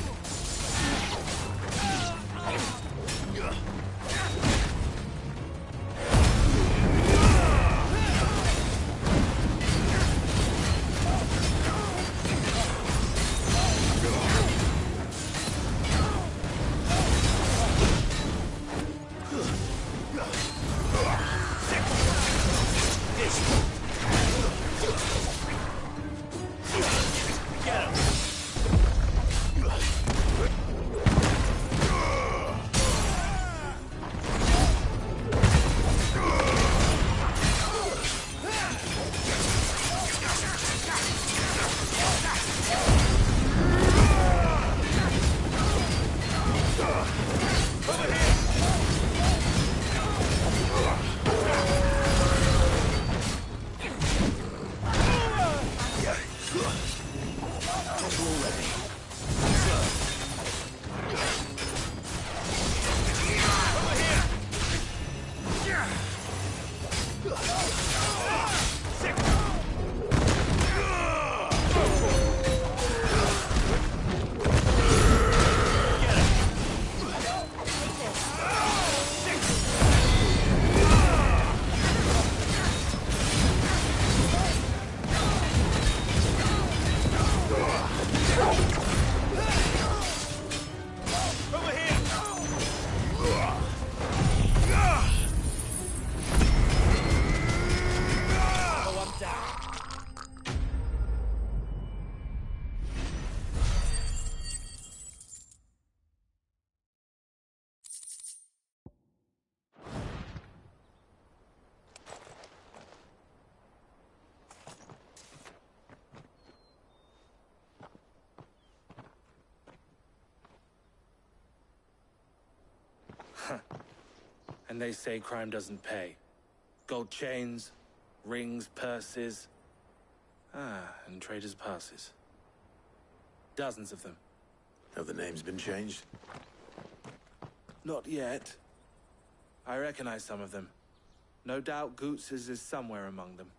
And they say crime doesn't pay. Gold chains, rings, purses. And traders' passes. Dozens of them. Have the names been changed? Not yet. I recognize some of them. No doubt Goots's is somewhere among them.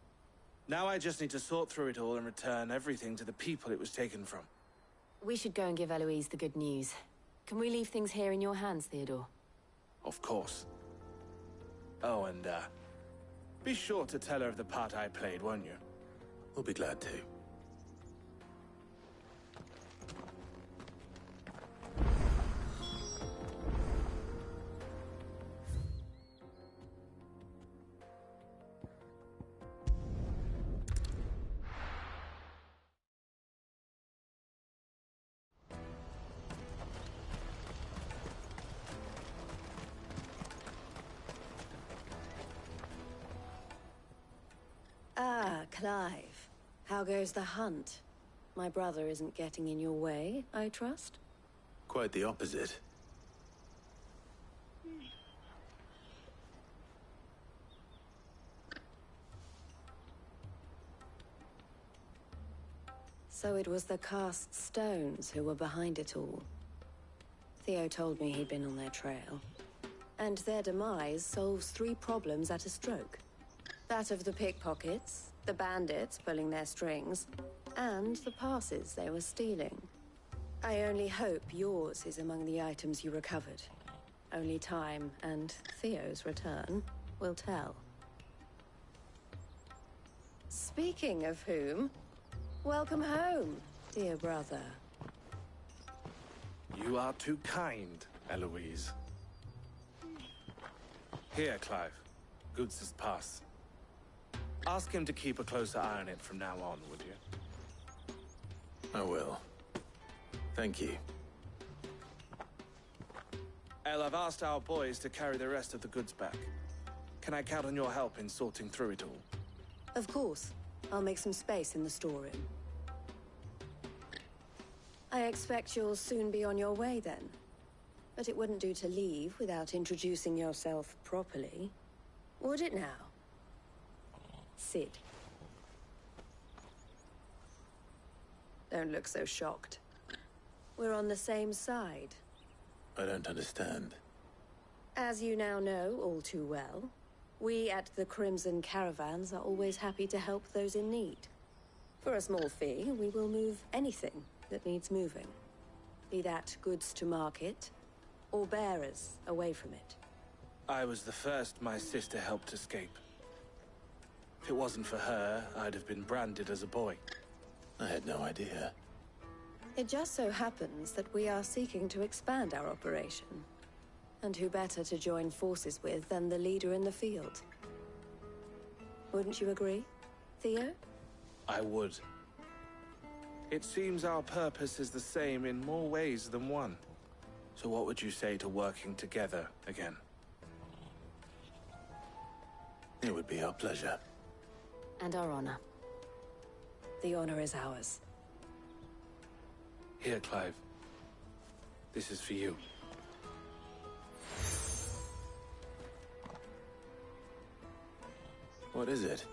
Now I just need to sort through it all and return everything to the people it was taken from. We should go and give Eloise the good news. Can we leave things here in your hands, Theodore? Of course. Oh, and, be sure to tell her of the part I played, won't you? We'll be glad to. Clive, how goes the hunt? My brother isn't getting in your way, I trust? Quite the opposite. So it was the cast stones who were behind it all. Theo told me he'd been on their trail. And their demise solves 3 problems at a stroke. That of the pickpockets, the bandits pulling their strings, and the passes they were stealing. I only hope yours is among the items you recovered. Only time and Theo's return will tell. Speaking of whom, welcome home, dear brother. You are too kind, Eloise. Here, Clive. Goots's pass. Ask him to keep a closer eye on it from now on, would you? I will. Thank you. El, I've asked our boys to carry the rest of the goods back. Can I count on your help in sorting through it all? Of course. I'll make some space in the storeroom. I expect you'll soon be on your way then. But it wouldn't do to leave without introducing yourself properly. Would it now? Sid. Don't look so shocked. We're on the same side. I don't understand. As you now know all too well, we at the Crimson Caravans are always happy to help those in need. For a small fee, we will move anything that needs moving. Be that goods to market, or bearers away from it. I was the first my sister helped escape. If it wasn't for her, I'd have been branded as a boy. I had no idea. It just so happens that we are seeking to expand our operation. And who better to join forces with than the leader in the field? Wouldn't you agree, Theo? I would. It seems our purpose is the same in more ways than one. So what would you say to working together again? It would be our pleasure. And our honor. The honor is ours. Here, Clive. This is for you. What is it?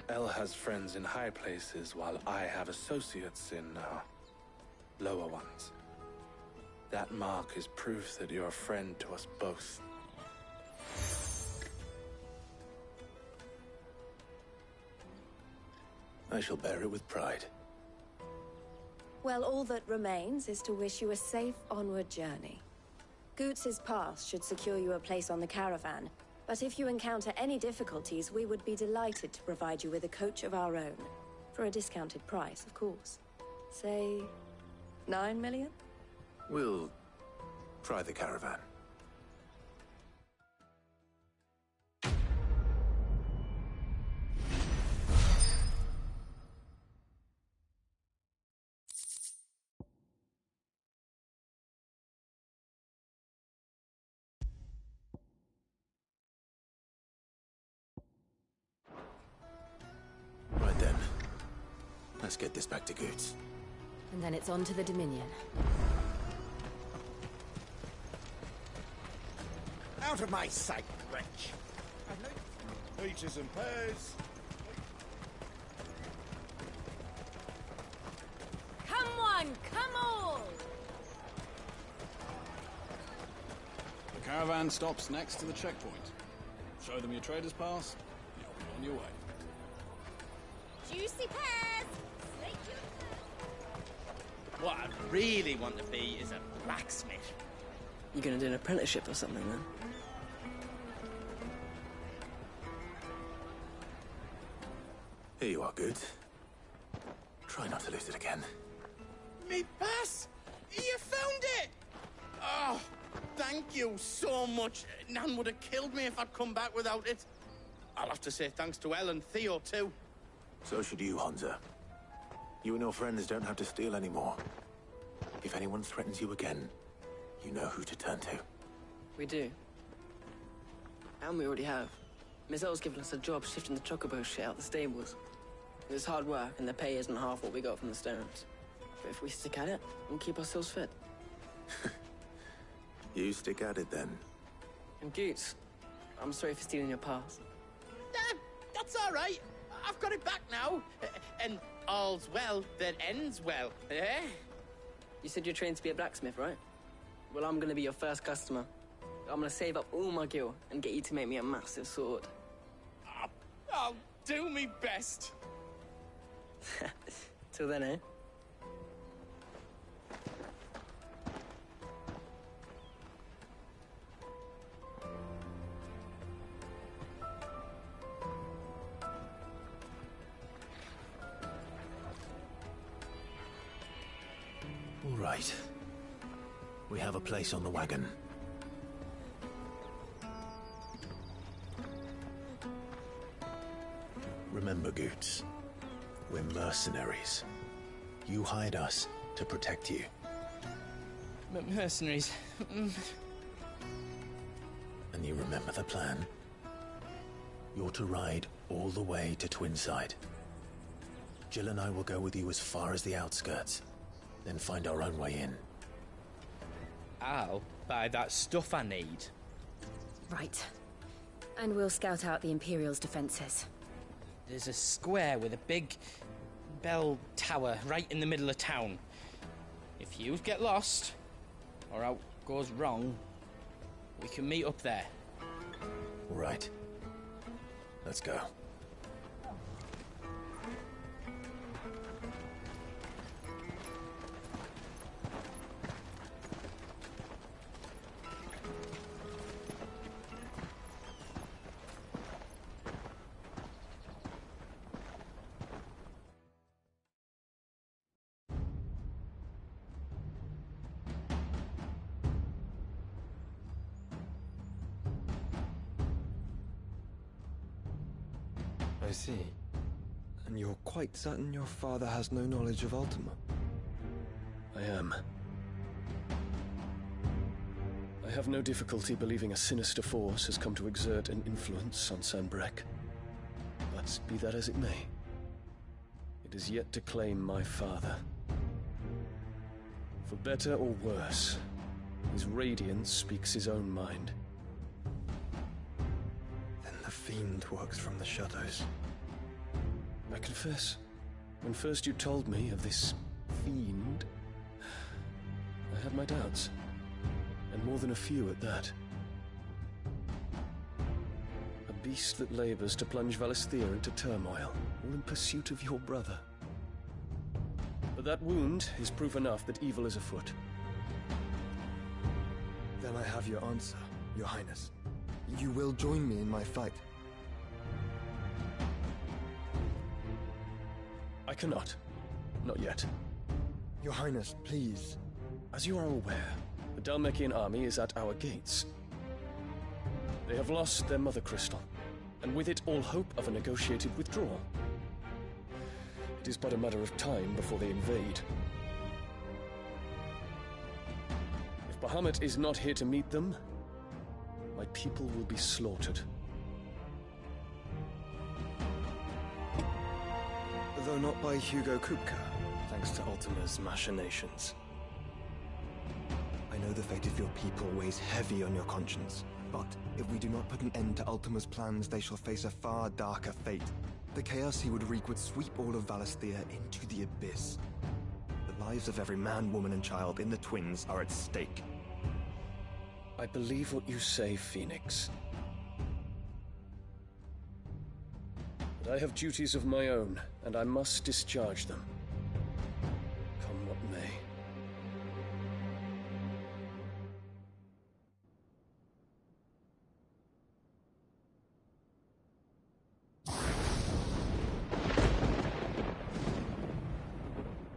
Elle has friends in high places, while I have associates in, lower ones. That mark is proof that you're a friend to us both. I shall bear it with pride. Well, all that remains is to wish you a safe onward journey. Goots's pass should secure you a place on the caravan, but if you encounter any difficulties, we would be delighted to provide you with a coach of our own. For a discounted price, of course. Say, 9 million? We'll try the caravan. Right then. Let's get this back to Goots. And then it's on to the Dominion. Out of my sight, wretch! Peaches and pears. Come one, come all! The caravan stops next to the checkpoint. Show them your trader's pass, you'll be on your way. Juicy pears! What I really want to be is a blacksmith. You gonna do an apprenticeship or something then? Here you are, Goots. Try not to lose it again. Me pass! You found it! Oh, thank you so much. Nan would have killed me if I'd come back without it. I'll have to say thanks to Elle and Theo, too. So should you, Honza. You and your friends don't have to steal anymore. If anyone threatens you again, you know who to turn to. We do. And we already have. Miss L's given us a job shifting the chocobo shit out the stables. It's hard work, and the pay isn't half what we got from the stones. But if we stick at it, we'll keep ourselves fit. You stick at it, then. And Goots, I'm sorry for stealing your pass. That's all right. I've got it back now. And all's well that ends well, eh? You said you're trained to be a blacksmith, right? Well, I'm gonna be your first customer. I'm gonna save up all my gil and get you to make me a massive sword. I'll do me best. Till then, eh? All right. We have a place on the wagon. Remember, Goots, we're mercenaries. You hired us to protect you. Mercenaries. And you remember the plan? You're to ride all the way to Twinside. Jill and I will go with you as far as the outskirts, then find our own way in. I'll buy that stuff I need. Right. And we'll scout out the Imperial's defenses. There's a square with a big bell tower right in the middle of town. If you get lost, or out goes wrong, we can meet up there. Right. Let's go. I see. And you're quite certain your father has no knowledge of Ultima? I am. I have no difficulty believing a sinister force has come to exert an influence on Sanbreque. But be that as it may, it is yet to claim my father. For better or worse, his radiance speaks his own mind. Then the fiend works from the shadows. I confess, when first you told me of this fiend, I had my doubts, and more than a few at that. A beast that labors to plunge Valisthea into turmoil, all in pursuit of your brother. But that wound is proof enough that evil is afoot. Then I have your answer, Your Highness. You will join me in my fight. I cannot. Not yet. Your Highness, please. As you are aware, the Dhalmekian army is at our gates. They have lost their mother crystal, and with it all hope of a negotiated withdrawal. It is but a matter of time before they invade. If Bahamut is not here to meet them, my people will be slaughtered. Though not by Hugo Kupka, thanks to Ultima's machinations. I know the fate of your people weighs heavy on your conscience, but if we do not put an end to Ultima's plans, they shall face a far darker fate. The chaos he would wreak would sweep all of Valisthea into the abyss. The lives of every man, woman, and child in the Twins are at stake. I believe what you say, Phoenix. But I have duties of my own, and I must discharge them. Come what may.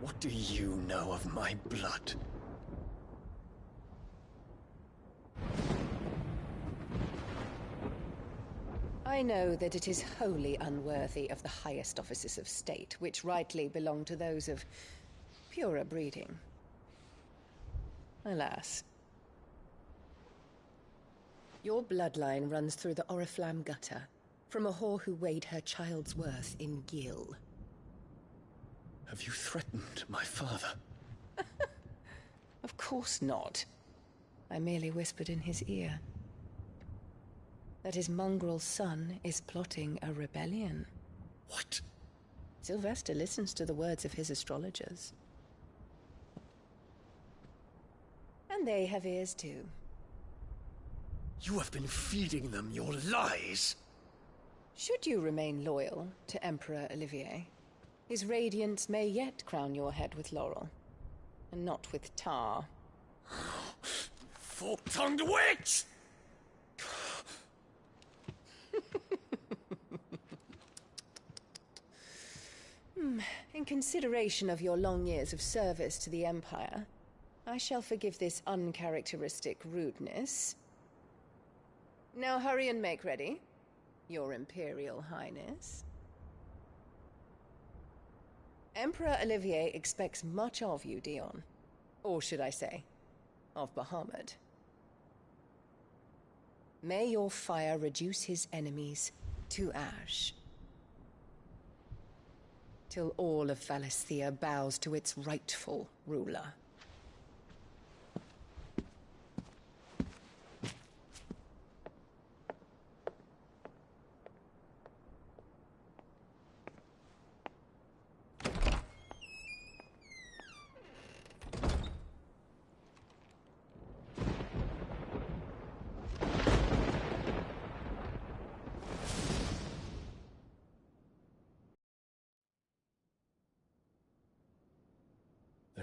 What do you know of my blood? I know that it is wholly unworthy of the highest offices of state, which rightly belong to those of purer breeding. Alas. Your bloodline runs through the Oriflamme gutter, from a whore who weighed her child's worth in gil. Have you threatened my father? Of course not. I merely whispered in his ear that his mongrel son is plotting a rebellion. What? Sylvester listens to the words of his astrologers. And they have ears too. You have been feeding them your lies! Should you remain loyal to Emperor Olivier, his radiance may yet crown your head with laurel, and not with tar. Fork-tongued witch! In consideration of your long years of service to the Empire, I shall forgive this uncharacteristic rudeness. Now hurry and make ready, Your Imperial Highness. Emperor Olivier expects much of you, Dion. Or should I say, of Bahamut. May your fire reduce his enemies to ash, till all of Valisthea bows to its rightful ruler.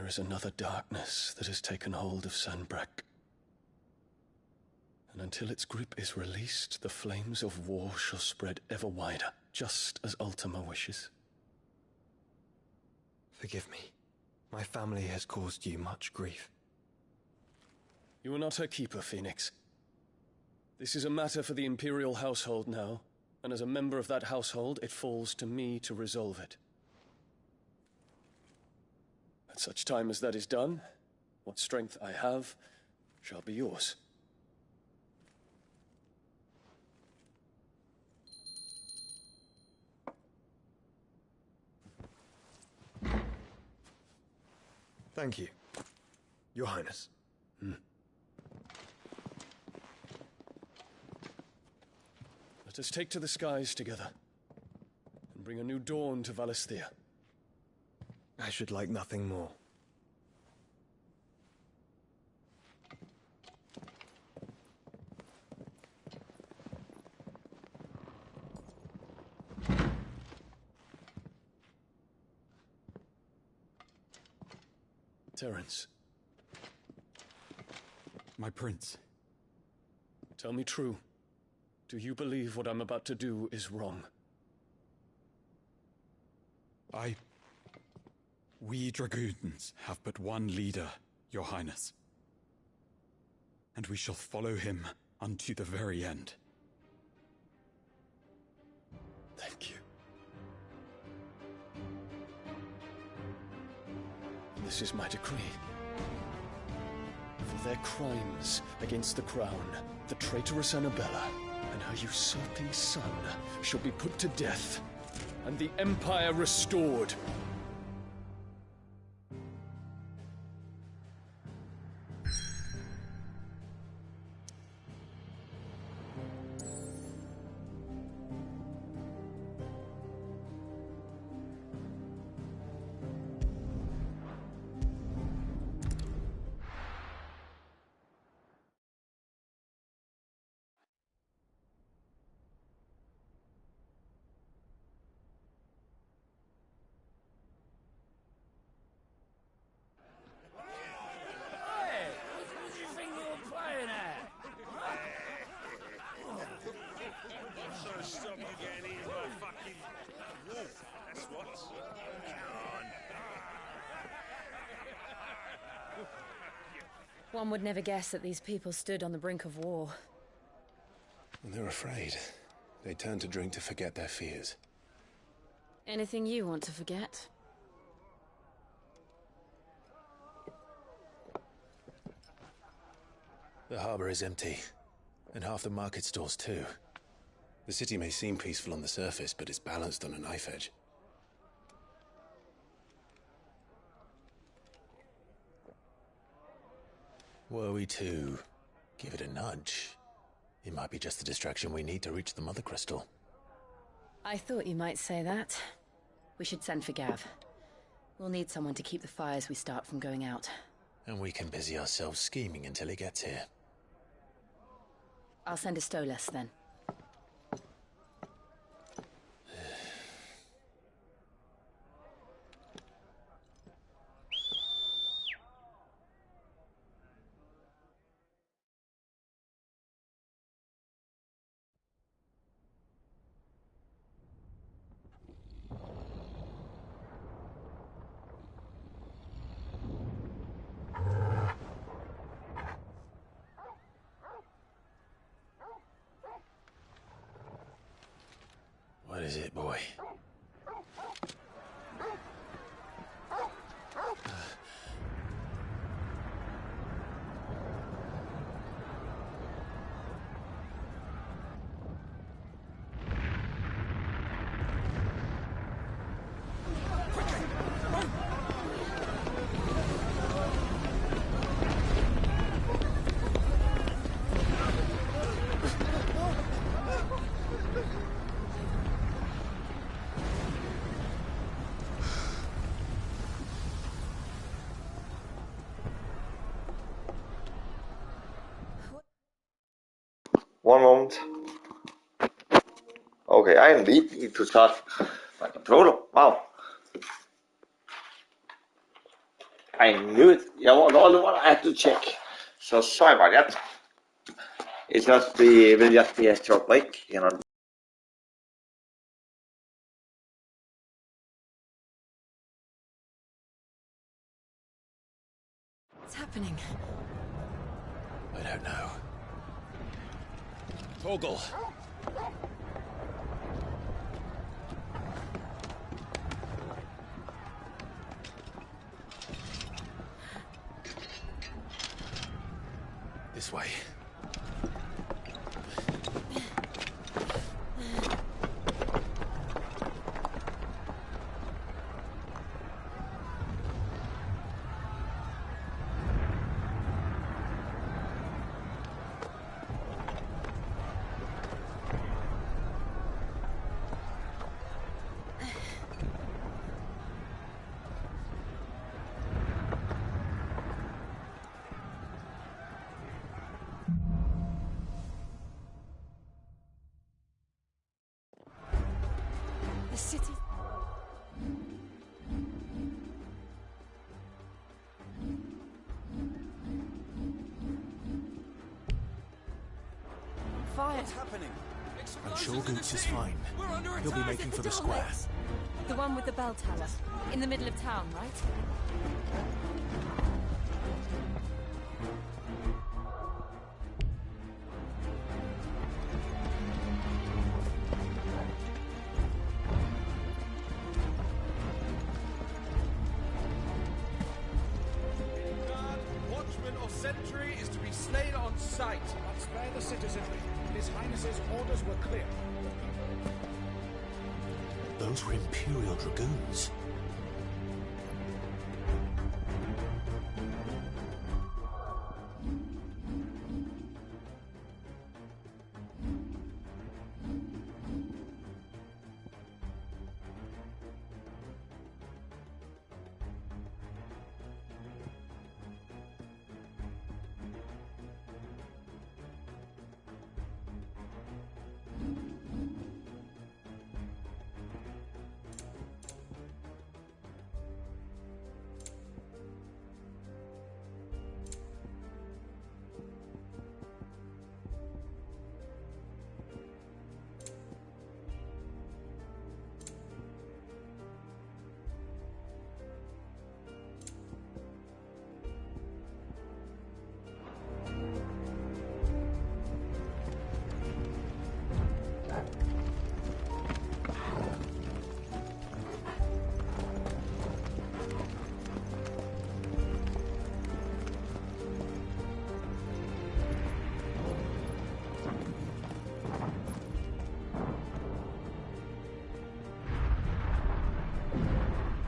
is another darkness that has taken hold of Sanbreque. And until its grip is released, the flames of war shall spread ever wider, just as Ultima wishes. Forgive me. My family has caused you much grief. You are not her keeper, Phoenix. This is a matter for the Imperial household now, and as a member of that household, it falls to me to resolve it. At such time as that is done, what strength I have shall be yours. Thank you, Your Highness. Let us take to the skies together, and bring a new dawn to Valisthea. I should like nothing more. Terence. My prince. Tell me true. Do you believe what I'm about to do is wrong? We dragoons have but one leader, Your Highness. And we shall follow him unto the very end. Thank you. This is my decree. For their crimes against the crown, the traitorous Annabella and her usurping son shall be put to death, and the Empire restored. One would never guess that these people stood on the brink of war. They're afraid. They turn to drink to forget their fears. Anything you want to forget? The harbor is empty, and half the market stalls too. The city may seem peaceful on the surface, but it's balanced on a knife edge. Were we to give it a nudge, it might be just the distraction we need to reach the Mother Crystal. I thought you might say that. We should send for Gav. We'll need someone to keep the fires we start from going out. And we can busy ourselves scheming until he gets here. I'll send a Stolas then. What is it, boy? One moment. Okay, I need to charge my controller. Wow. I knew it. Yeah, well, the only one I had to check. So sorry about that. It will just be a short break, you know. What's happening? I don't know. Torgal. This way. The city. Fire. What's happening? I'm sure Goots is fine. He'll be making for the square. The one with the bell tower. In the middle of town, right? Watchman or sentry is to be slain on sight. But spare the citizenry. His Highness's orders were clear. Those were Imperial Dragoons.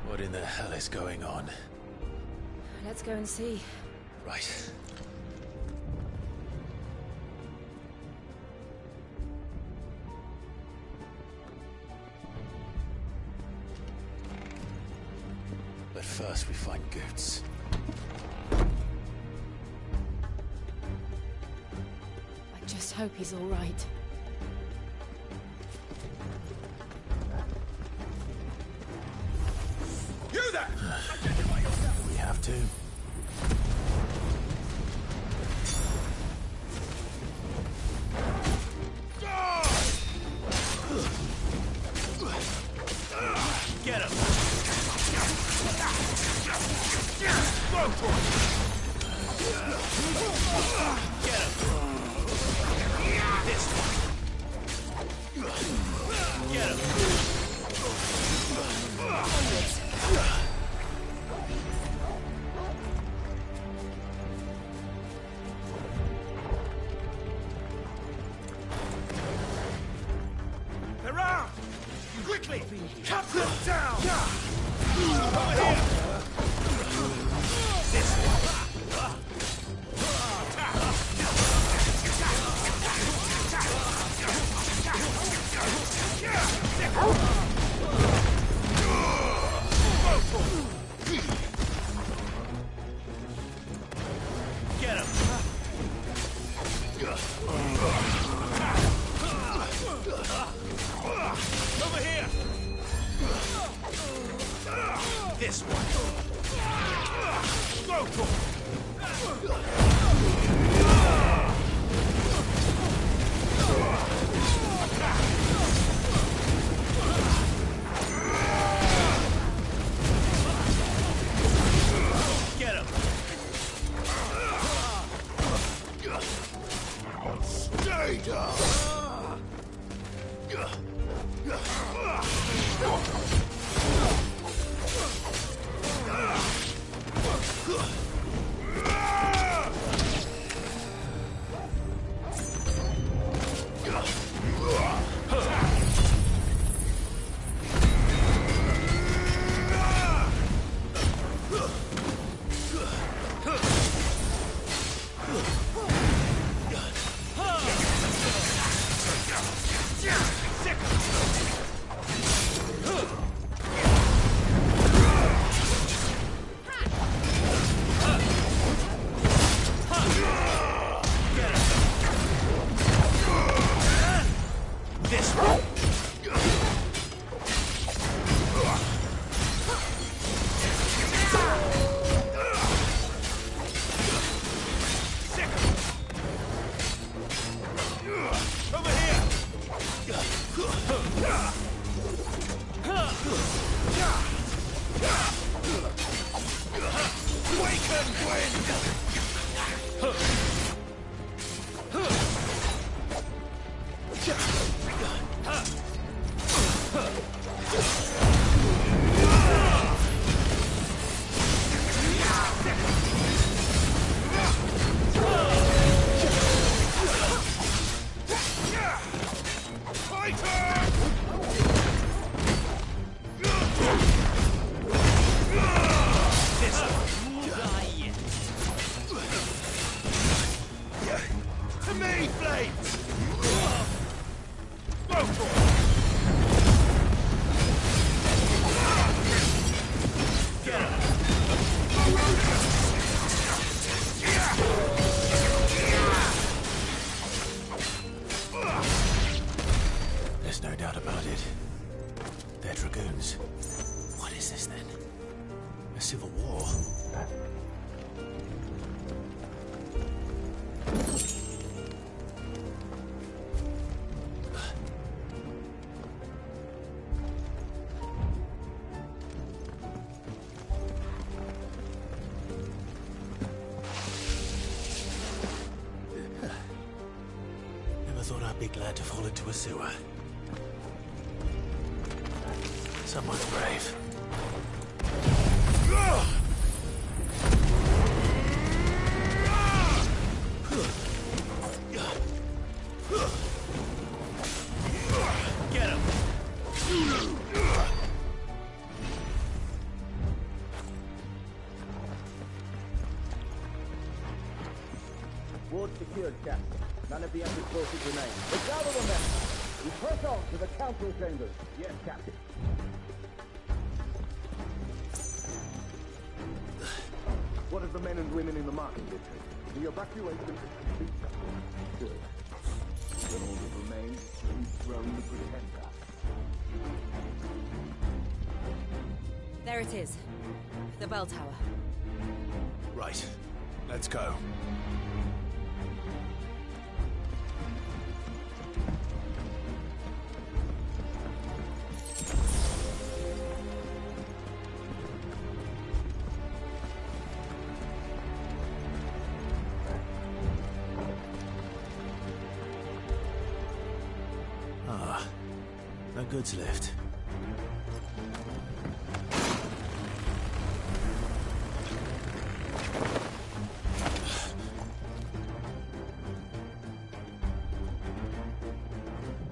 What in the hell is going on? Let's go and see. Right. But first we find Goots. I just hope he's all right. You there! We have to. Get him! Go for it! Get him! This one! Get him! They're out! Quickly! Cut them down! Over here! This one! Go for it! There's no doubt about it. They're dragoons. What is this then? A civil war? Never thought I'd be glad to fall into a sewer. Someone's brave. Get him! Ward secured, Captain. None of the enemy forces remain. But gather them then. We press on to the council chambers. Yes, Captain. What of the men and women in the market district? The evacuation is complete. Good. Then all that remains is to dethrone the pretender. There it is. The bell tower. Right. Let's go. Ah, no goods left.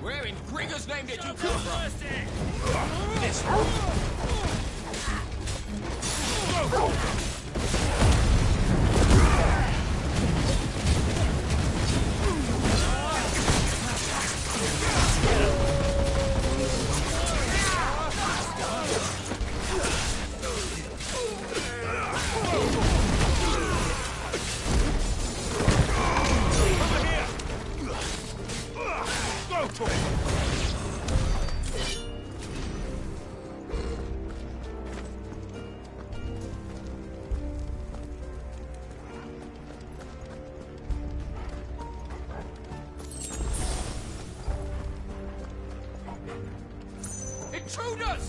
Where in Gringer's name did you come from? This Intruders!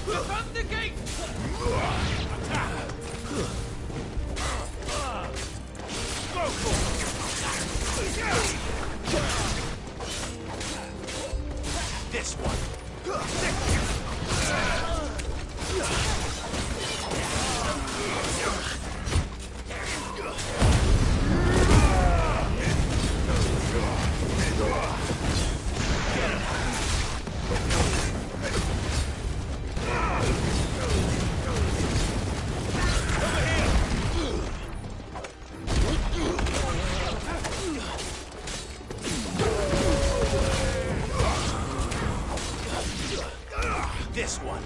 Defend the gate! This one. This one.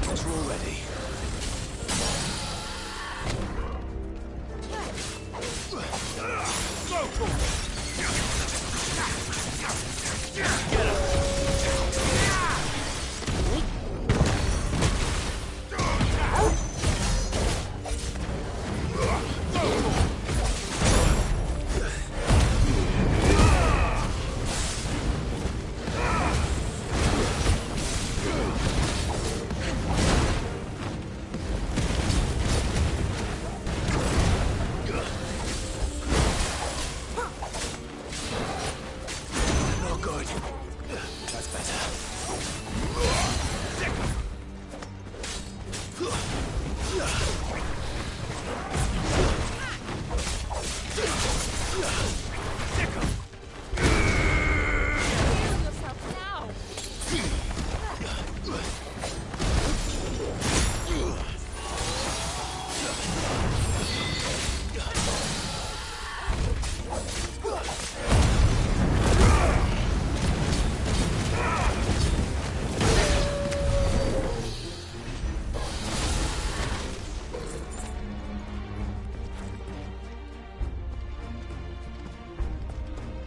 Guess we're all ready.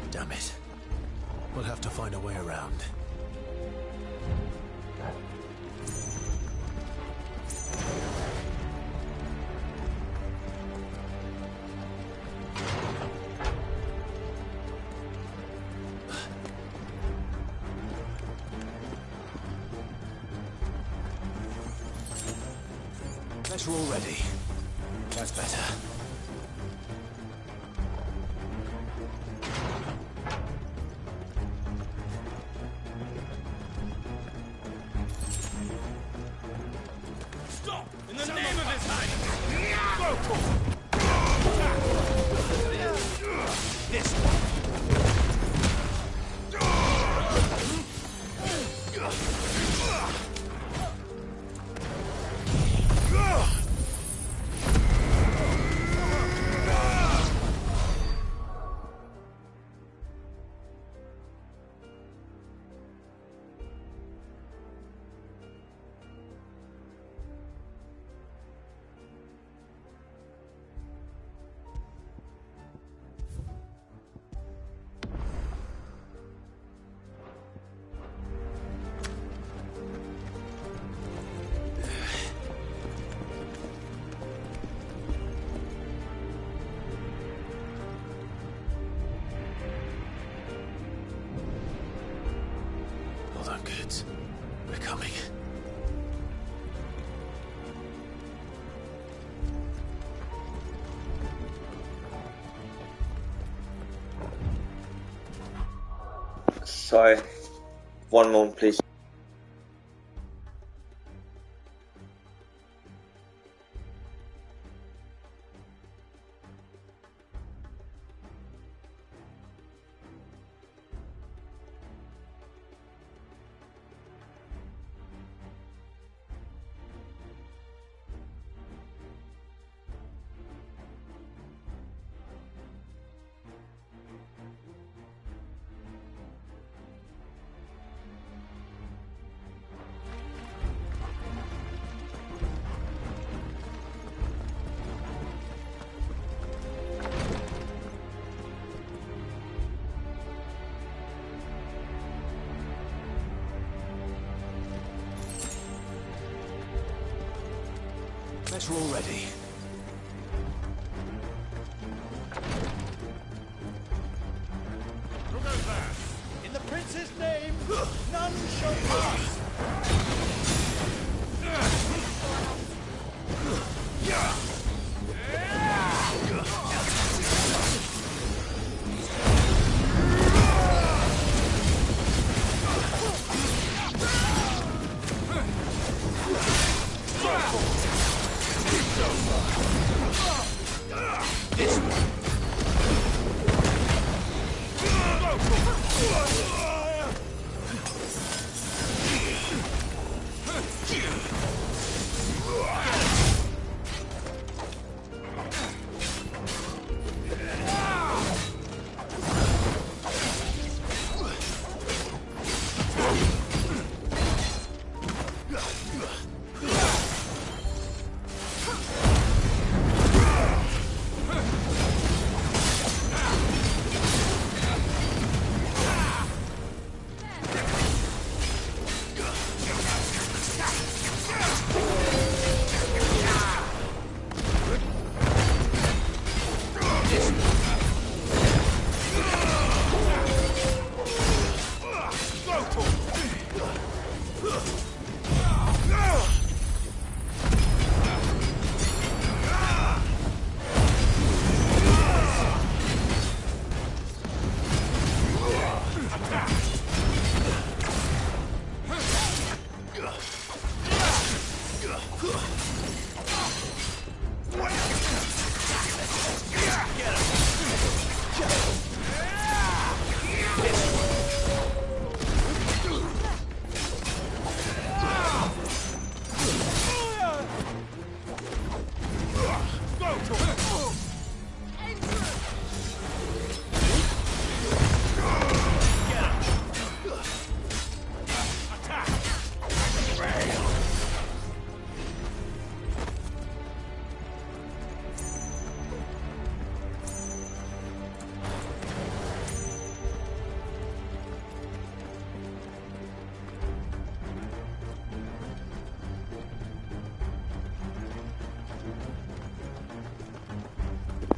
Damn it. We'll have to find a way around. Guess we're all ready. That's better. Stop! In the name of his highness! This one. Hold on, kids. We're coming. Sorry. One moment, please. Guess we're all ready. Who goes there? In the prince's name, none shall pass.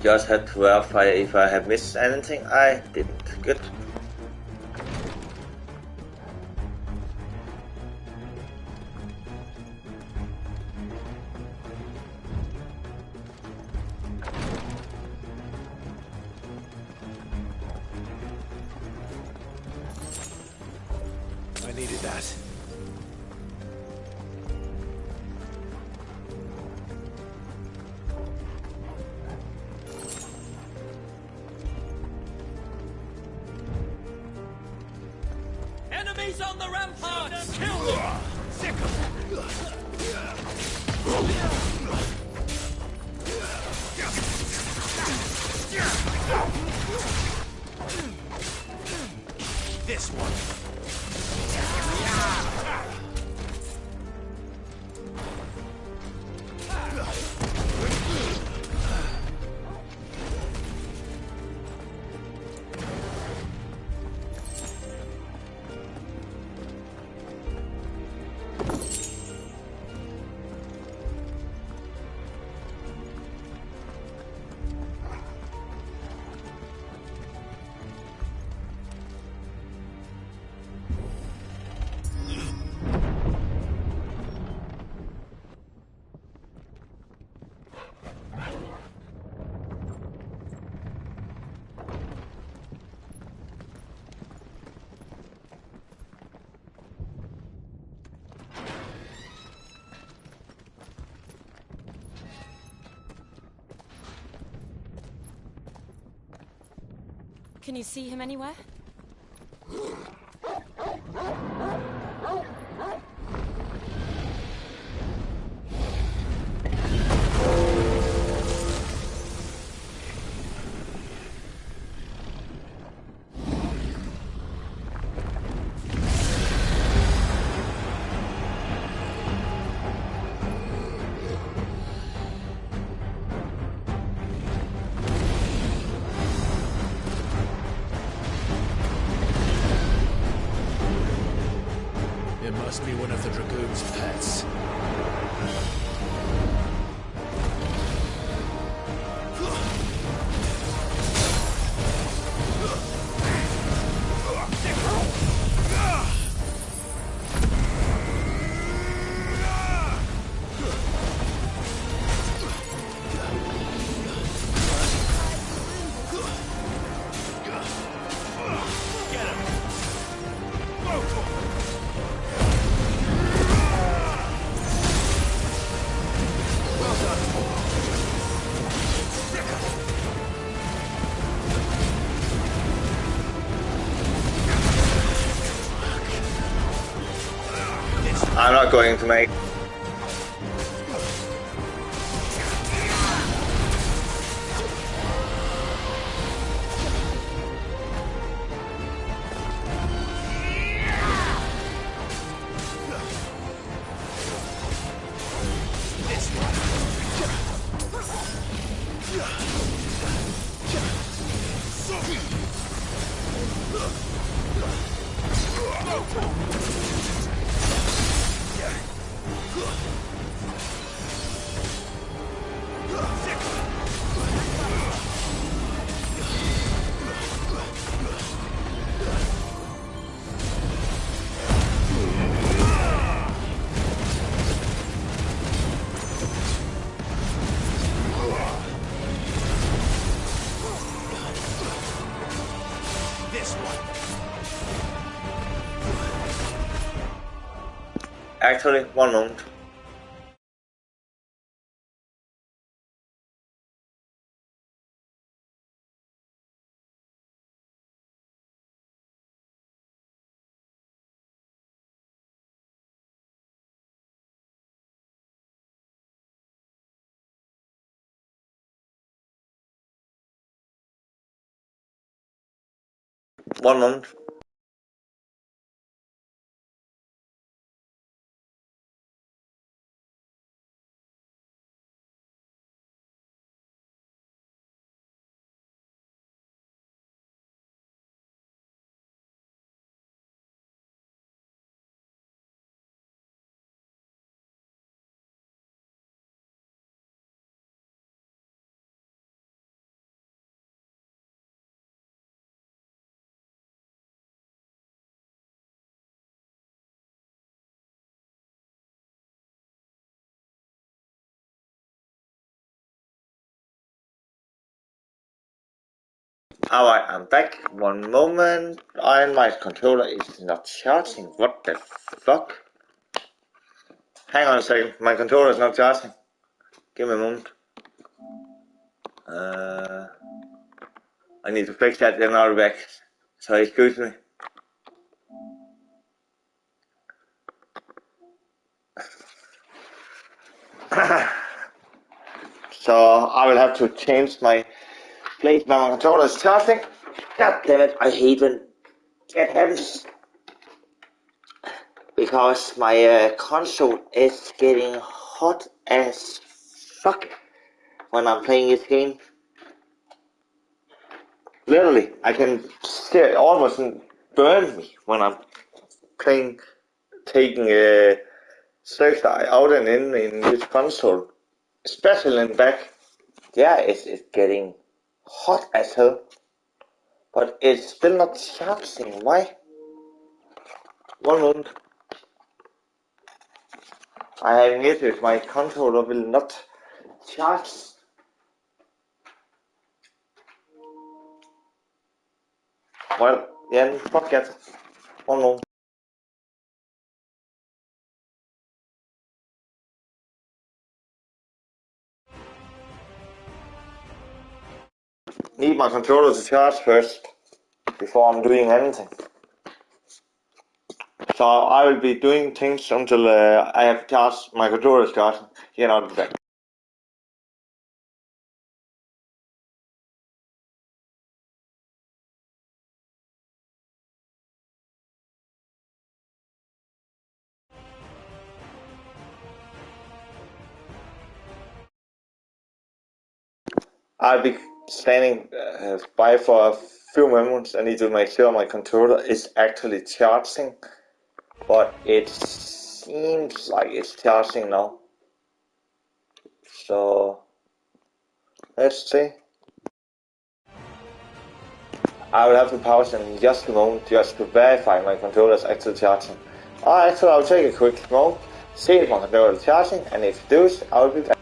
Just had to verify if I have missed anything. I didn't. Good. I needed that. Enemies on the ramparts! Kill them! Sick This one. Can you see him anywhere? It must be one of the Dragoon's pets. I'm not going to make. Actually, one moment. 1 month. Alright, I'm back. 1 moment. And my controller is not charging. What the fuck? Hang on a second. My controller is not charging. Give me a moment. I need to fix that, then I'll be back. So excuse me. So I will have to change my place where my controller is charging. God damn it, I hate when that happens. Because my console is getting hot as fuck when I'm playing this game. Literally, I can see it almost burn me when I'm playing, taking a search out and in this console. Especially in the back. Yeah, it's getting hot as hell. But it's still not charging. Why? 1 moment. I have an issue. My controller will not charge. Well, yeah, fuck it. 1 moment. Need my controller to charge first before I'm doing anything. So I will be doing things until I have charged, my controller is charging. Here, I'll be back. I'll be standing by for a few moments. I need to make sure my controller is actually charging, but it seems like it's charging now. So let's see. I will have to pause in just a moment just to verify my controller is actually charging. Alright, so I'll take a quick moment, see if my controller is charging, and if it does, I'll be back.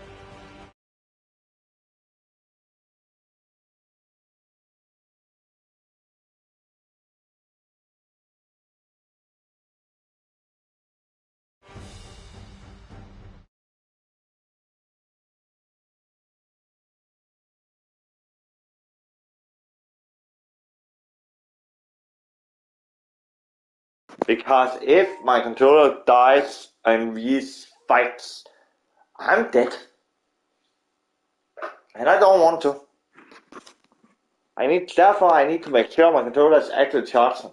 Because if my controller dies in these fights, I'm dead. And I don't want to. Therefore I need to make sure my controller is actually charging.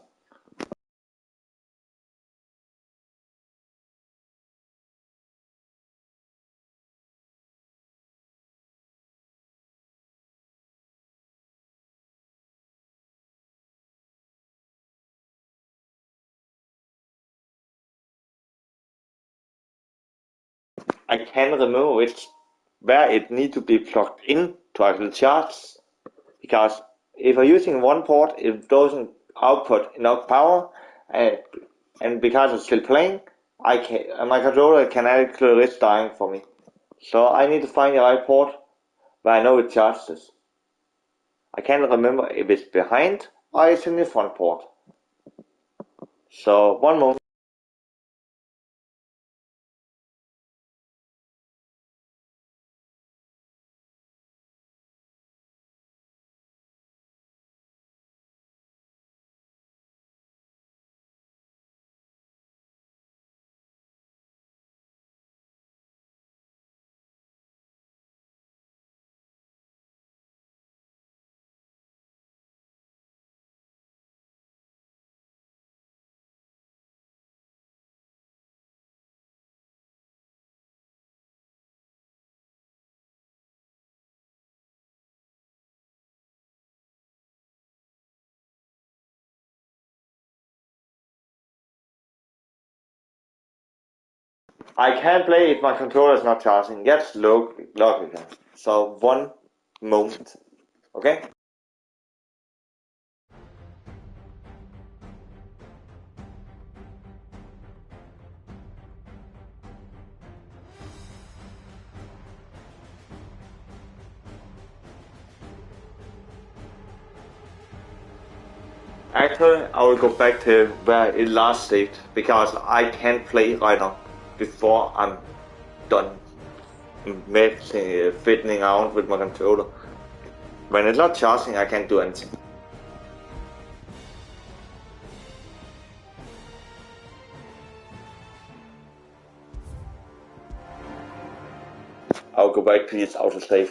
I can remove it where it needs to be plugged in to actually charge. Because if I'm using one port, it doesn't output enough power, and because it's still playing, my controller can actually risk dying for me. So I need to find the right port where I know it charges. I can't remember if it's behind or it's in the front port. So 1 moment. I can't play if my controller is not charging. That's logical. So 1 moment. Okay? Actually, I will go back to where it last saved, because I can't play right now before I'm done messing, fiddling around with my controller. When it's not charging, I can't do anything. I'll go back to its autosave.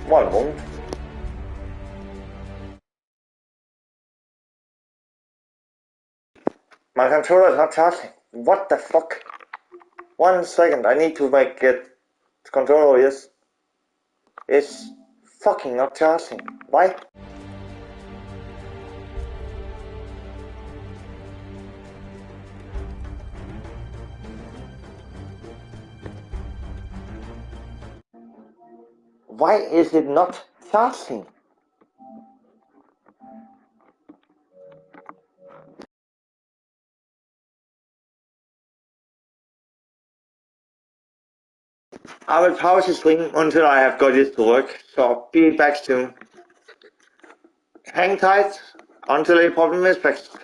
One moment. My controller is not charging. What the fuck? 1 second, I need to get the controller, yes. It's fucking not charging. Why? Why is it not charging? I will pause the stream until I have got it to work, so be back soon. Hang tight until a problem is fixed.